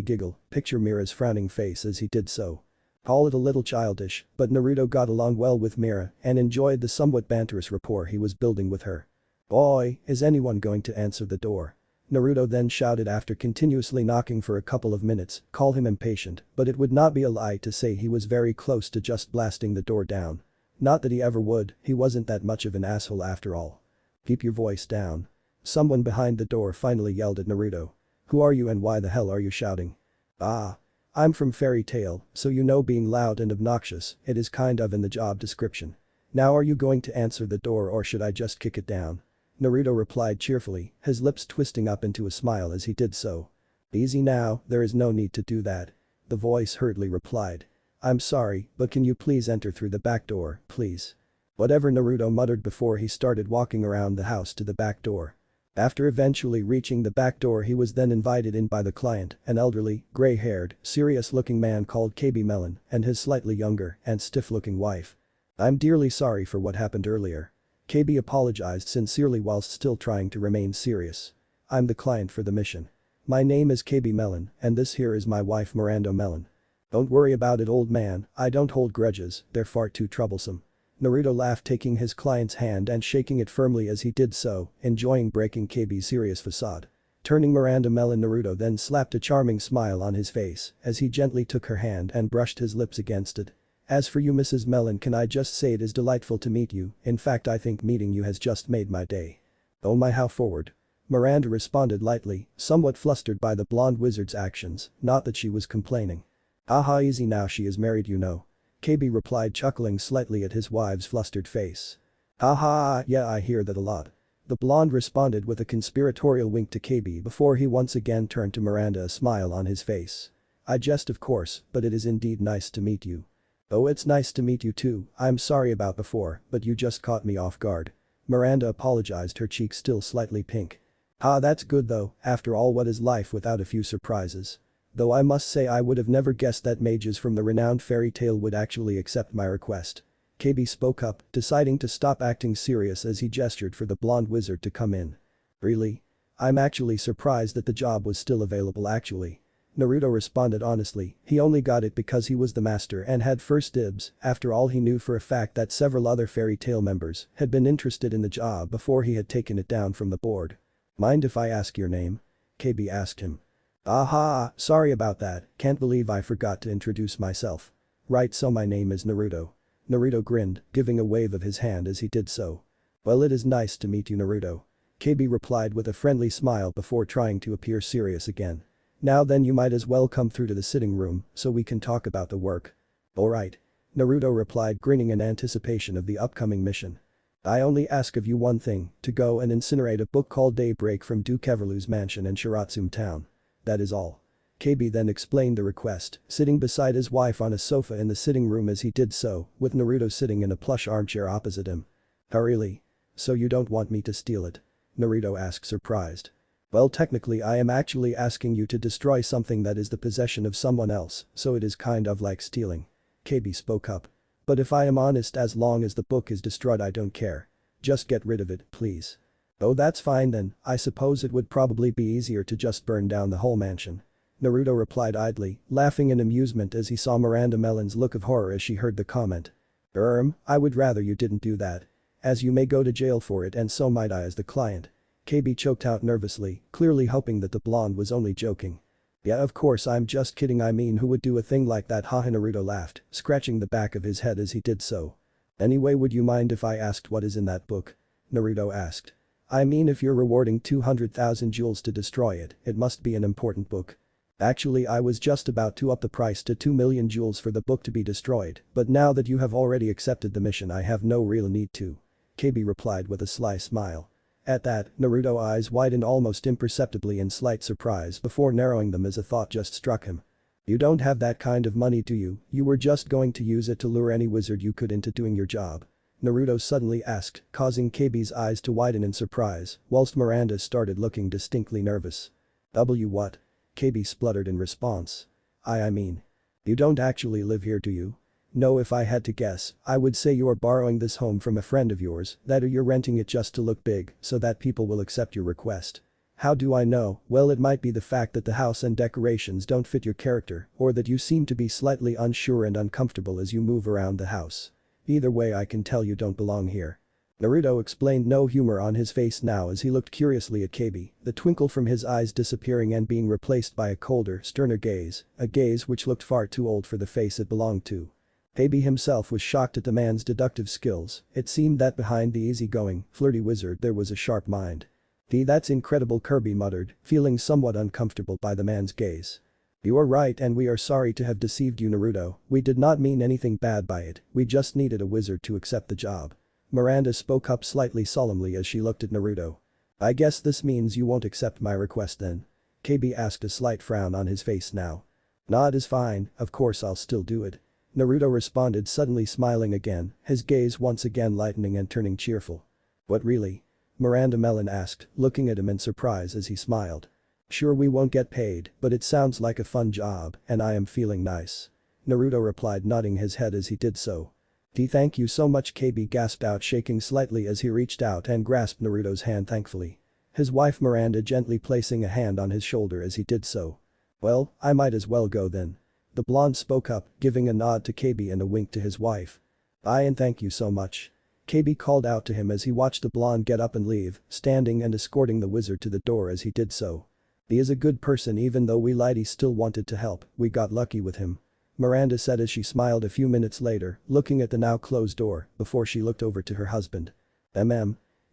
giggle, picture Mira's frowning face as he did so. Call it a little childish, but Naruto got along well with Mira and enjoyed the somewhat banterous rapport he was building with her. Boy, is anyone going to answer the door? Naruto then shouted after continuously knocking for a couple of minutes, call him impatient, but it would not be a lie to say he was very close to just blasting the door down. Not that he ever would, he wasn't that much of an asshole after all. Keep your voice down. Someone behind the door finally yelled at Naruto. Who are you and why the hell are you shouting? Ah. I'm from Fairy Tail, so you know being loud and obnoxious, it is kind of in the job description. Now are you going to answer the door or should I just kick it down? Naruto replied cheerfully, his lips twisting up into a smile as he did so. Easy now, there is no need to do that. The voice hurriedly replied. I'm sorry, but can you please enter through the back door, please? Whatever Naruto muttered before he started walking around the house to the back door. After eventually reaching the back door he was then invited in by the client, an elderly, gray-haired, serious-looking man called KB Melon, and his slightly younger and stiff-looking wife. I'm dearly sorry for what happened earlier. KB apologized sincerely whilst still trying to remain serious. I'm the client for the mission. My name is KB Melon, and this here is my wife Miranda Melon. Don't worry about it old man, I don't hold grudges, they're far too troublesome. Naruto laughed, taking his client's hand and shaking it firmly as he did so, enjoying breaking KB's serious facade. Turning Miranda Melon, Naruto then slapped a charming smile on his face as he gently took her hand and brushed his lips against it. As for you Mrs. Melon, can I just say it is delightful to meet you, in fact I think meeting you has just made my day. Oh my, how forward. Miranda responded lightly, somewhat flustered by the blonde wizard's actions, not that she was complaining. Haha, easy now, she is married you know. KB replied, chuckling slightly at his wife's flustered face. Haha, yeah I hear that a lot. The blonde responded with a conspiratorial wink to KB before he once again turned to Miranda, a smile on his face. I jest of course, but it is indeed nice to meet you. Oh, it's nice to meet you too, I'm sorry about before, but you just caught me off guard. Miranda apologized, her cheeks still slightly pink. Ah, that's good though, after all what is life without a few surprises. Though I must say I would have never guessed that mages from the renowned Fairy Tail would actually accept my request. KB spoke up, deciding to stop acting serious as he gestured for the blonde wizard to come in. Really? I'm actually surprised that the job was still available actually. Naruto responded honestly, he only got it because he was the master and had first dibs, after all he knew for a fact that several other Fairy Tail members had been interested in the job before he had taken it down from the board. Mind if I ask your name? KB asked him. Aha, sorry about that, can't believe I forgot to introduce myself. Right, so my name is Naruto. Naruto grinned, giving a wave of his hand as he did so. Well, it is nice to meet you Naruto. KB replied with a friendly smile before trying to appear serious again. Now then you might as well come through to the sitting room so we can talk about the work. Alright. Naruto replied, grinning in anticipation of the upcoming mission. I only ask of you one thing, to go and incinerate a book called Daybreak from Duke Everlu's mansion in Shiratsum town. That is all. KB then explained the request, sitting beside his wife on a sofa in the sitting room as he did so, with Naruto sitting in a plush armchair opposite him. Oh really? So you don't want me to steal it? Naruto asked surprised. Well technically I am actually asking you to destroy something that is the possession of someone else, so it is kind of like stealing. KB spoke up. But if I am honest, as long as the book is destroyed I don't care. Just get rid of it, please. Oh that's fine then, I suppose it would probably be easier to just burn down the whole mansion. Naruto replied idly, laughing in amusement as he saw Miranda Melon's look of horror as she heard the comment. I would rather you didn't do that. As you may go to jail for it and so might I as the client. KB choked out nervously, clearly hoping that the blonde was only joking. Yeah of course I'm just kidding, I mean who would do a thing like that, haha. Naruto laughed, scratching the back of his head as he did so. Anyway, would you mind if I asked what is in that book? Naruto asked. I mean if you're rewarding 200,000 jewels to destroy it, it must be an important book. Actually I was just about to up the price to 2 million jewels for the book to be destroyed, but now that you have already accepted the mission I have no real need to. KB replied with a sly smile. At that, Naruto's eyes widened almost imperceptibly in slight surprise before narrowing them as a thought just struck him. You don't have that kind of money, do you? You were just going to use it to lure any wizard you could into doing your job. Naruto suddenly asked, causing KB's eyes to widen in surprise, whilst Miranda started looking distinctly nervous. What? KB spluttered in response. I mean. You don't actually live here, do you? No, if I had to guess, I would say you're borrowing this home from a friend of yours, that or you're renting it just to look big so that people will accept your request. How do I know? Well, it might be the fact that the house and decorations don't fit your character, or that you seem to be slightly unsure and uncomfortable as you move around the house. Either way I can tell you don't belong here. Naruto explained, no humor on his face now as he looked curiously at KB, the twinkle from his eyes disappearing and being replaced by a colder, sterner gaze, a gaze which looked far too old for the face it belonged to. KB himself was shocked at the man's deductive skills, it seemed that behind the easygoing, flirty wizard there was a sharp mind. That's incredible, Kirby muttered, feeling somewhat uncomfortable by the man's gaze. You are right and we are sorry to have deceived you, Naruto, we did not mean anything bad by it, we just needed a wizard to accept the job. Miranda spoke up slightly solemnly as she looked at Naruto. I guess this means you won't accept my request then? KB asked, a slight frown on his face now. Nah, it is fine, of course I'll still do it. Naruto responded, suddenly smiling again, his gaze once again lightening and turning cheerful. What really? Miranda Melon asked, looking at him in surprise as he smiled. Sure, we won't get paid, but it sounds like a fun job and I am feeling nice. Naruto replied, nodding his head as he did so. Thank you so much, KB gasped out, shaking slightly as he reached out and grasped Naruto's hand thankfully. His wife Miranda gently placing a hand on his shoulder as he did so. Well, I might as well go then. The blonde spoke up, giving a nod to KB and a wink to his wife. Bye and thank you so much. KB called out to him as he watched the blonde get up and leave, standing and escorting the wizard to the door as he did so. He is a good person, even though we lied, he still wanted to help, we got lucky with him. Miranda said as she smiled a few minutes later, looking at the now closed door, before she looked over to her husband.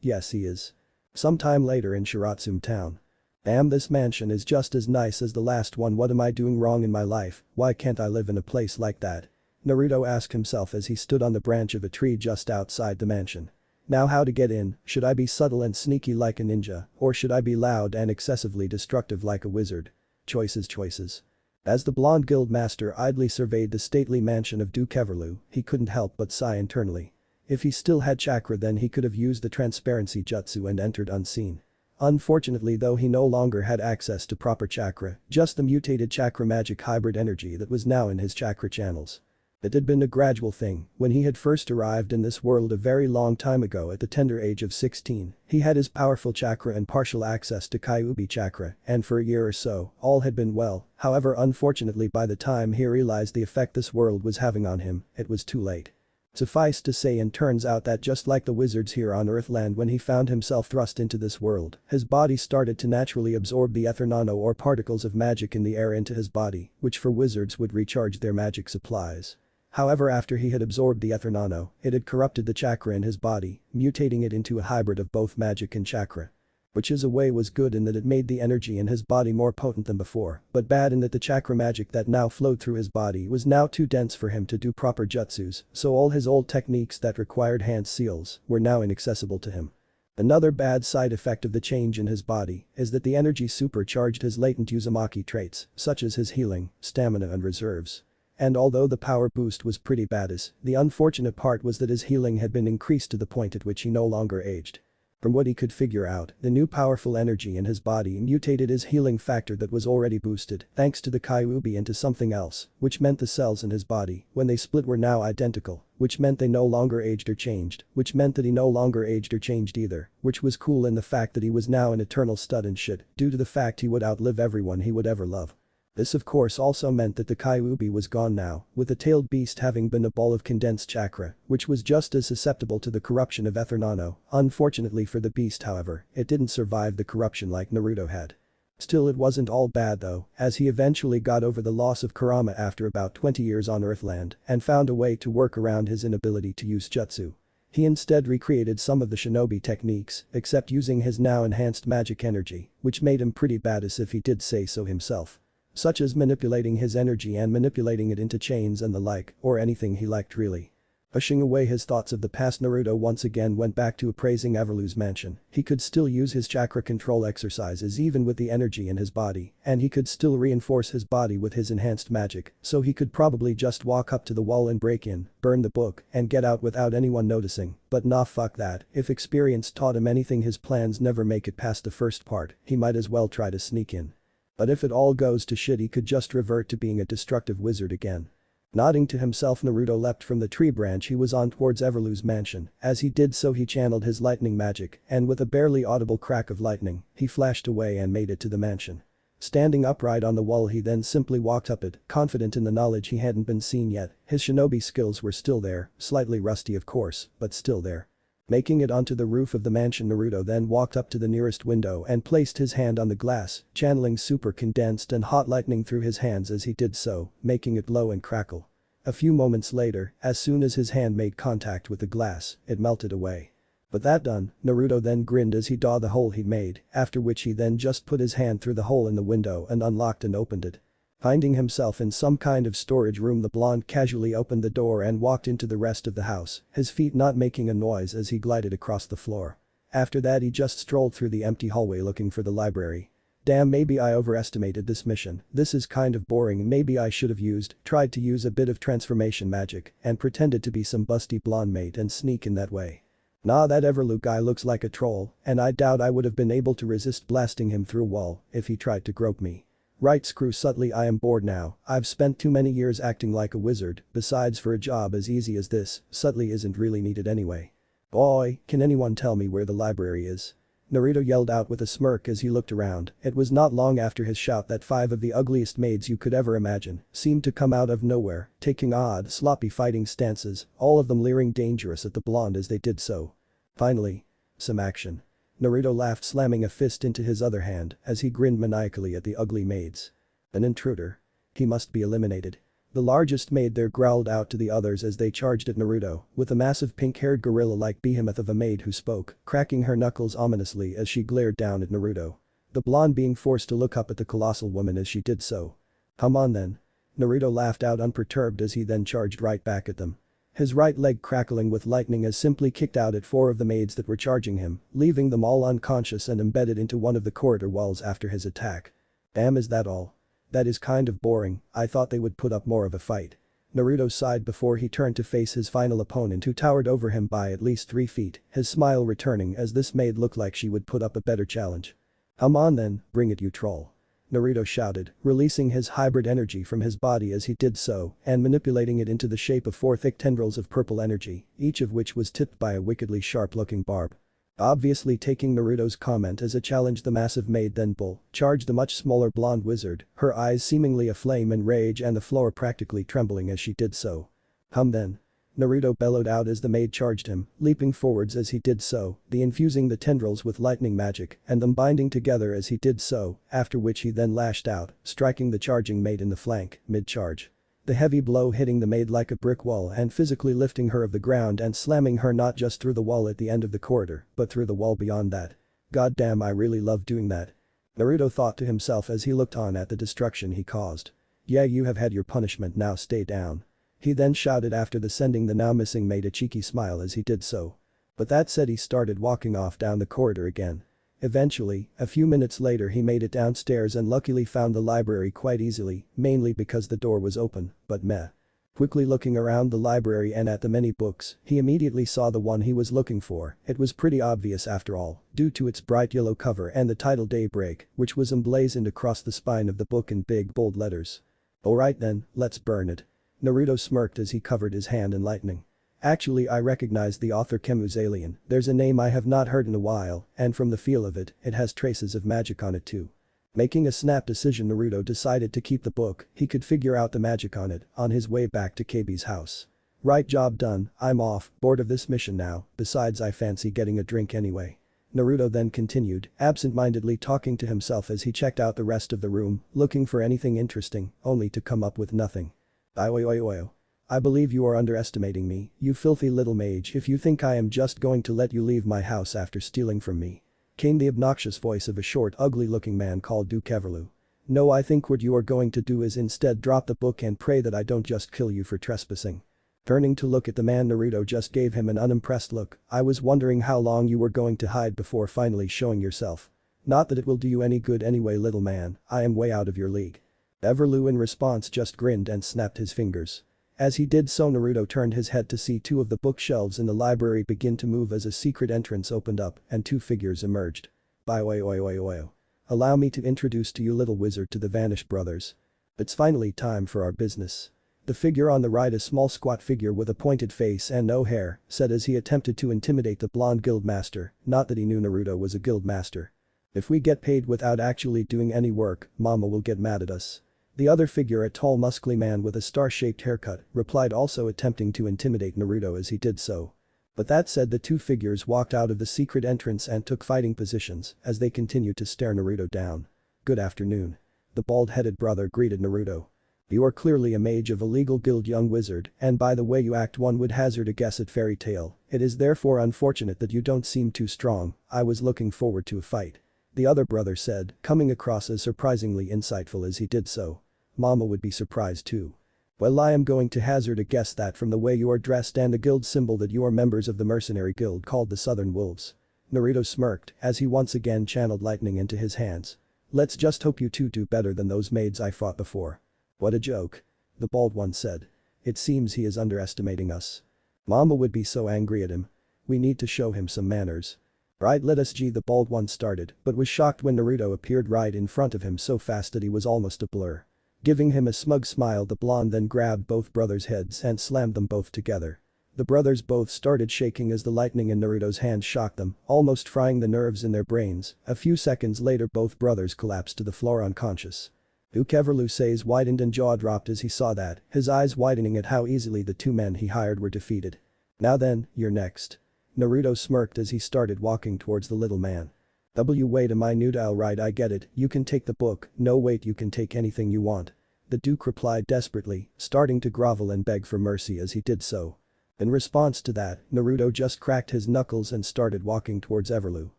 Yes, he is. Sometime later in Shiratsum town. This mansion is just as nice as the last one. What am I doing wrong in my life? Why can't I live in a place like that? Naruto asked himself as he stood on the branch of a tree just outside the mansion. Now how to get in? Should I be subtle and sneaky like a ninja, or should I be loud and excessively destructive like a wizard? Choices. As the blonde guild master idly surveyed the stately mansion of Duke Everlu, he couldn't help but sigh internally. If he still had chakra, then he could have used the transparency jutsu and entered unseen. Unfortunately though, he no longer had access to proper chakra, just the mutated chakra magic hybrid energy that was now in his chakra channels. It had been a gradual thing. When he had first arrived in this world a very long time ago at the tender age of 16, he had his powerful chakra and partial access to Kyuubi chakra, and for a year or so, all had been well. However, unfortunately, by the time he realized the effect this world was having on him, it was too late. Suffice to say, and turns out that just like the wizards here on Earthland, when he found himself thrust into this world, his body started to naturally absorb the ether nano or particles of magic in the air into his body, which for wizards would recharge their magic supplies. However, after he had absorbed the ether nano, it had corrupted the chakra in his body, mutating it into a hybrid of both magic and chakra. Which is a way was good in that it made the energy in his body more potent than before, but bad in that the chakra magic that now flowed through his body was now too dense for him to do proper jutsus, so all his old techniques that required hand seals were now inaccessible to him. Another bad side effect of the change in his body is that the energy supercharged his latent Uzumaki traits, such as his healing, stamina and reserves. And although the power boost was pretty badass, the unfortunate part was that his healing had been increased to the point at which he no longer aged. From what he could figure out, the new powerful energy in his body mutated his healing factor that was already boosted thanks to the Kyuubi into something else, which meant the cells in his body, when they split were now identical, which meant they no longer aged or changed, which meant that he no longer aged or changed either, which was cool in the fact that he was now an eternal stud and shit due to the fact he would outlive everyone he would ever love. This of course also meant that the Kyuubi was gone now, with the tailed beast having been a ball of condensed chakra, which was just as susceptible to the corruption of Ether Nano. Unfortunately for the beast however, it didn't survive the corruption like Naruto had. Still it wasn't all bad though, as he eventually got over the loss of Kurama after about 20 years on Earthland and found a way to work around his inability to use jutsu. He instead recreated some of the shinobi techniques, except using his now enhanced magic energy, which made him pretty badass if he did say so himself. Such as manipulating his energy and manipulating it into chains and the like, or anything he liked really. Pushing away his thoughts of the past, Naruto once again went back to appraising Everlu's mansion. He could still use his chakra control exercises even with the energy in his body, and he could still reinforce his body with his enhanced magic, so he could probably just walk up to the wall and break in, burn the book, and get out without anyone noticing, but nah, fuck that. If experience taught him anything, his plans never make it past the first part, he might as well try to sneak in. But if it all goes to shit, he could just revert to being a destructive wizard again. Nodding to himself, Naruto leapt from the tree branch he was on towards Everlu's mansion. As he did so, he channeled his lightning magic, and with a barely audible crack of lightning, he flashed away and made it to the mansion. Standing upright on the wall, he then simply walked up it, confident in the knowledge he hadn't been seen yet. His shinobi skills were still there, slightly rusty of course, but still there. Making it onto the roof of the mansion, Naruto then walked up to the nearest window and placed his hand on the glass, channeling super condensed and hot lightning through his hands as he did so, making it glow and crackle. A few moments later, as soon as his hand made contact with the glass, it melted away. But that done, Naruto then grinned as he saw the hole he'd made, after which he then just put his hand through the hole in the window and unlocked and opened it. Finding himself in some kind of storage room, the blonde casually opened the door and walked into the rest of the house, his feet not making a noise as he glided across the floor. After that, he just strolled through the empty hallway looking for the library. Damn, maybe I overestimated this mission. This is kind of boring. Maybe I should have tried to use a bit of transformation magic and pretended to be some busty blonde mate and sneak in that way. Nah, that Everlu guy looks like a troll, and I doubt I would have been able to resist blasting him through a wall if he tried to grope me. Right, screw subtly, I am bored now. I've spent too many years acting like a wizard. Besides, for a job as easy as this, subtly isn't really needed anyway. Boy, can anyone tell me where the library is? Naruto yelled out with a smirk as he looked around. It was not long after his shout that 5 of the ugliest maids you could ever imagine seemed to come out of nowhere, taking odd, sloppy fighting stances, all of them leering dangerous at the blonde as they did so. Finally. Some action. Naruto laughed, slamming a fist into his other hand as he grinned maniacally at the ugly maids. An intruder. He must be eliminated. The largest maid there growled out to the others as they charged at Naruto, with a massive pink-haired gorilla-like behemoth of a maid who spoke, cracking her knuckles ominously as she glared down at Naruto. The blonde being forced to look up at the colossal woman as she did so. Come on then. Naruto laughed out unperturbed as he then charged right back at them. His right leg crackling with lightning as simply kicked out at 4 of the maids that were charging him, leaving them all unconscious and embedded into one of the corridor walls after his attack. Damn, is that all? That is kind of boring. I thought they would put up more of a fight. Naruto sighed before he turned to face his final opponent, who towered over him by at least 3 feet, his smile returning as this maid looked like she would put up a better challenge. Come on then, bring it, you troll. Naruto shouted, releasing his hybrid energy from his body as he did so and manipulating it into the shape of 4 thick tendrils of purple energy, each of which was tipped by a wickedly sharp-looking barb. Obviously taking Naruto's comment as a challenge, the massive maid then charged the much smaller blonde wizard, her eyes seemingly aflame in rage and the floor practically trembling as she did so. Come then. Naruto bellowed out as the maid charged him, leaping forwards as he did so, infusing the tendrils with lightning magic and them binding together as he did so, after which he then lashed out, striking the charging maid in the flank, mid-charge. The heavy blow hitting the maid like a brick wall and physically lifting her off the ground and slamming her not just through the wall at the end of the corridor, but through the wall beyond that. Goddamn, I really love doing that. Naruto thought to himself as he looked on at the destruction he caused. Yeah, you have had your punishment, now stay down. He then shouted after the sending the now missing mate a cheeky smile as he did so. But that said, he started walking off down the corridor again. Eventually, a few minutes later, he made it downstairs and luckily found the library quite easily, mainly because the door was open, but meh. Quickly looking around the library and at the many books, he immediately saw the one he was looking for. It was pretty obvious after all, due to its bright yellow cover and the title Daybreak, which was emblazoned across the spine of the book in big bold letters. Alright then, let's burn it. Naruto smirked as he covered his hand in lightning. Actually, I recognize the author Kemu's Alien, there's a name I have not heard in a while, and from the feel of it, it has traces of magic on it too. Making a snap decision, Naruto decided to keep the book, he could figure out the magic on it on his way back to KB's house. Right, job done, I'm off, bored of this mission now, besides I fancy getting a drink anyway. Naruto then continued, absent-mindedly talking to himself as he checked out the rest of the room, looking for anything interesting, only to come up with nothing. I believe you are underestimating me, you filthy little mage, if you think I am just going to let you leave my house after stealing from me. Came the obnoxious voice of a short, ugly-looking man called Dukeverlu. No, I think what you are going to do is instead drop the book and pray that I don't just kill you for trespassing. Turning to look at the man, Naruto just gave him an unimpressed look. I was wondering how long you were going to hide before finally showing yourself. Not that it will do you any good anyway, little man, I am way out of your league. Everlu in response just grinned and snapped his fingers. As he did so, Naruto turned his head to see two of the bookshelves in the library begin to move as a secret entrance opened up and two figures emerged. Allow me to introduce to you, little wizard, to the vanished brothers. It's finally time for our business. The figure on the right, a small squat figure with a pointed face and no hair, said as he attempted to intimidate the blonde guild master, not that he knew Naruto was a guild master. If we get paid without actually doing any work, mama will get mad at us. The other figure, a tall muscly man with a star-shaped haircut, replied, also attempting to intimidate Naruto as he did so. But that said, the two figures walked out of the secret entrance and took fighting positions as they continued to stare Naruto down. Good afternoon. The bald-headed brother greeted Naruto. You are clearly a mage of a legal guild, young wizard, and by the way you act one would hazard a guess at fairy tale. It is therefore unfortunate that you don't seem too strong. I was looking forward to a fight. The other brother said, coming across as surprisingly insightful as he did so. Mama would be surprised too. Well, I am going to hazard a guess that from the way you are dressed and the guild symbol that you are members of the mercenary guild called the Southern Wolves. Naruto smirked as he once again channeled lightning into his hands. Let's just hope you two do better than those maids I fought before. What a joke. The bald one said. It seems he is underestimating us. Mama would be so angry at him. We need to show him some manners. Right, let us the bald one started, but was shocked when Naruto appeared right in front of him so fast that he was almost a blur. Giving him a smug smile, the blonde then grabbed both brothers' heads and slammed them both together. The brothers both started shaking as the lightning in Naruto's hands shocked them, almost frying the nerves in their brains. A few seconds later, both brothers collapsed to the floor unconscious. Dukeverlu's widened and jaw dropped as he saw that, his eyes widening at how easily the two men he hired were defeated. Now then, you're next. Naruto smirked as he started walking towards the little man. Wait, am I new to right, I get it, you can take the book, no wait, you can take anything you want. The Duke replied desperately, starting to grovel and beg for mercy as he did so. In response to that, Naruto just cracked his knuckles and started walking towards Everlu.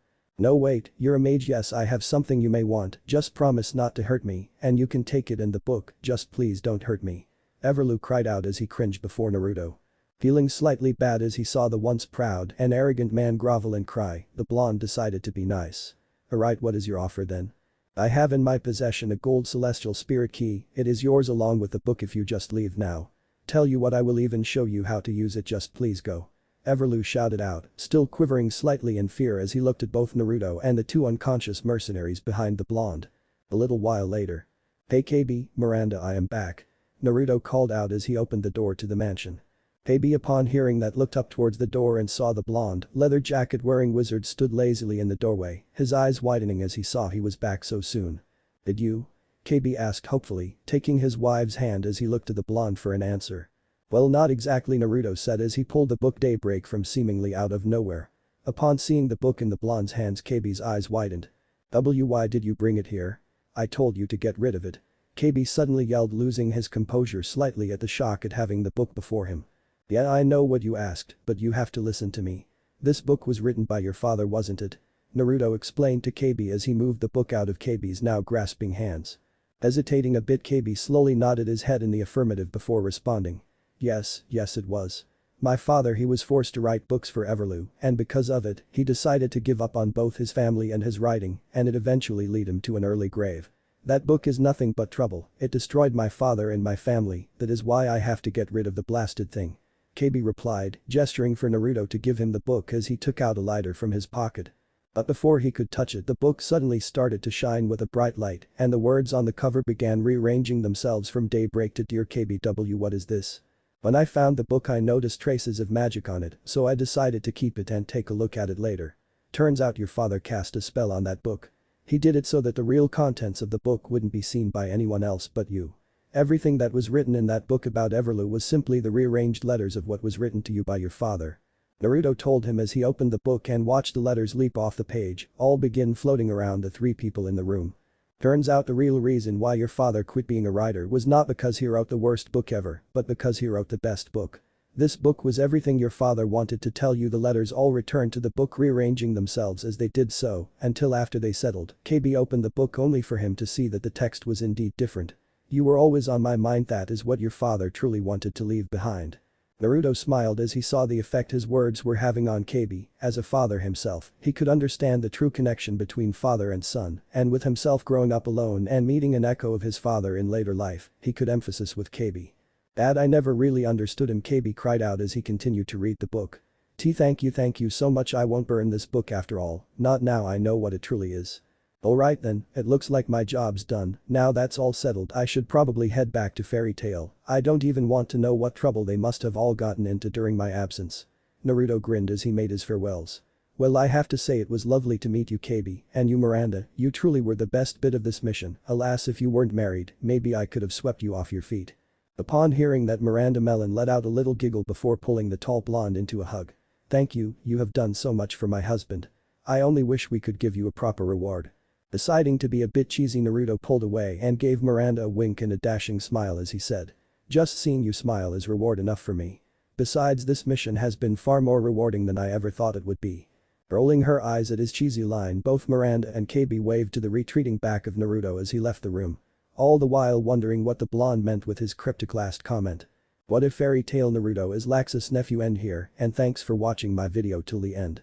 No wait, you're a mage, yes, I have something you may want, just promise not to hurt me, and you can take it in the book, just please don't hurt me. Everlu cried out as he cringed before Naruto. Feeling slightly bad as he saw the once proud and arrogant man grovel and cry, the blonde decided to be nice. Alright, what is your offer then? I have in my possession a gold celestial spirit key, it is yours along with the book if you just leave now. Tell you what, I will even show you how to use it, just please go. Everlu shouted out, still quivering slightly in fear as he looked at both Naruto and the two unconscious mercenaries behind the blonde. A little while later. Hey KB, Miranda, I am back. Naruto called out as he opened the door to the mansion. KB, upon hearing that, looked up towards the door and saw the blonde, leather jacket wearing wizard stood lazily in the doorway, his eyes widening as he saw he was back so soon. Did you? KB asked hopefully, taking his wife's hand as he looked to the blonde for an answer. Well, not exactly, Naruto said as he pulled the book Daybreak from seemingly out of nowhere. Upon seeing the book in the blonde's hands, KB's eyes widened. Why did you bring it here? I told you to get rid of it. KB suddenly yelled, losing his composure slightly at the shock at having the book before him. Yeah, I know what you asked, but you have to listen to me. This book was written by your father, wasn't it? Naruto explained to KB as he moved the book out of KB's now grasping hands. Hesitating a bit, KB slowly nodded his head in the affirmative before responding. Yes, it was. My father, he was forced to write books for Everloo, and because of it, he decided to give up on both his family and his writing, and it eventually led him to an early grave. That book is nothing but trouble, it destroyed my father and my family, that is why I have to get rid of the blasted thing. KB replied, gesturing for Naruto to give him the book as he took out a lighter from his pocket. But before he could touch it, the book suddenly started to shine with a bright light, and the words on the cover began rearranging themselves from daybreak to Dear KBW, what is this? When I found the book, I noticed traces of magic on it, so I decided to keep it and take a look at it later. Turns out your father cast a spell on that book. He did it so that the real contents of the book wouldn't be seen by anyone else but you. Everything that was written in that book about Everloo was simply the rearranged letters of what was written to you by your father. Naruto told him as he opened the book and watched the letters leap off the page, all begin floating around the three people in the room. Turns out the real reason why your father quit being a writer was not because he wrote the worst book ever, but because he wrote the best book. This book was everything your father wanted to tell you. The letters all returned to the book, rearranging themselves as they did so, until after they settled, KB opened the book only for him to see that the text was indeed different. You were always on my mind, that is what your father truly wanted to leave behind. Naruto smiled as he saw the effect his words were having on KB. As a father himself, he could understand the true connection between father and son, and with himself growing up alone and meeting an echo of his father in later life, he could emphasize with KB. Dad, I never really understood him, KB cried out as he continued to read the book. Thank you so much, I won't burn this book after all, not now I know what it truly is. Alright then, it looks like my job's done, now that's all settled I should probably head back to Fairy Tail. I don't even want to know what trouble they must have all gotten into during my absence. Naruto grinned as he made his farewells. Well, I have to say it was lovely to meet you, KB, and you, Miranda, you truly were the best bit of this mission. Alas, if you weren't married, maybe I could have swept you off your feet. Upon hearing that, Miranda Melon let out a little giggle before pulling the tall blonde into a hug. Thank you, you have done so much for my husband. I only wish we could give you a proper reward. Deciding to be a bit cheesy, Naruto pulled away and gave Miranda a wink and a dashing smile as he said. Just seeing you smile is reward enough for me. Besides, this mission has been far more rewarding than I ever thought it would be. Rolling her eyes at his cheesy line, both Miranda and KB waved to the retreating back of Naruto as he left the room. All the while wondering what the blonde meant with his cryptic last comment. What if Fairy Tail Naruto is Laxus' nephew? End here, and thanks for watching my video till the end.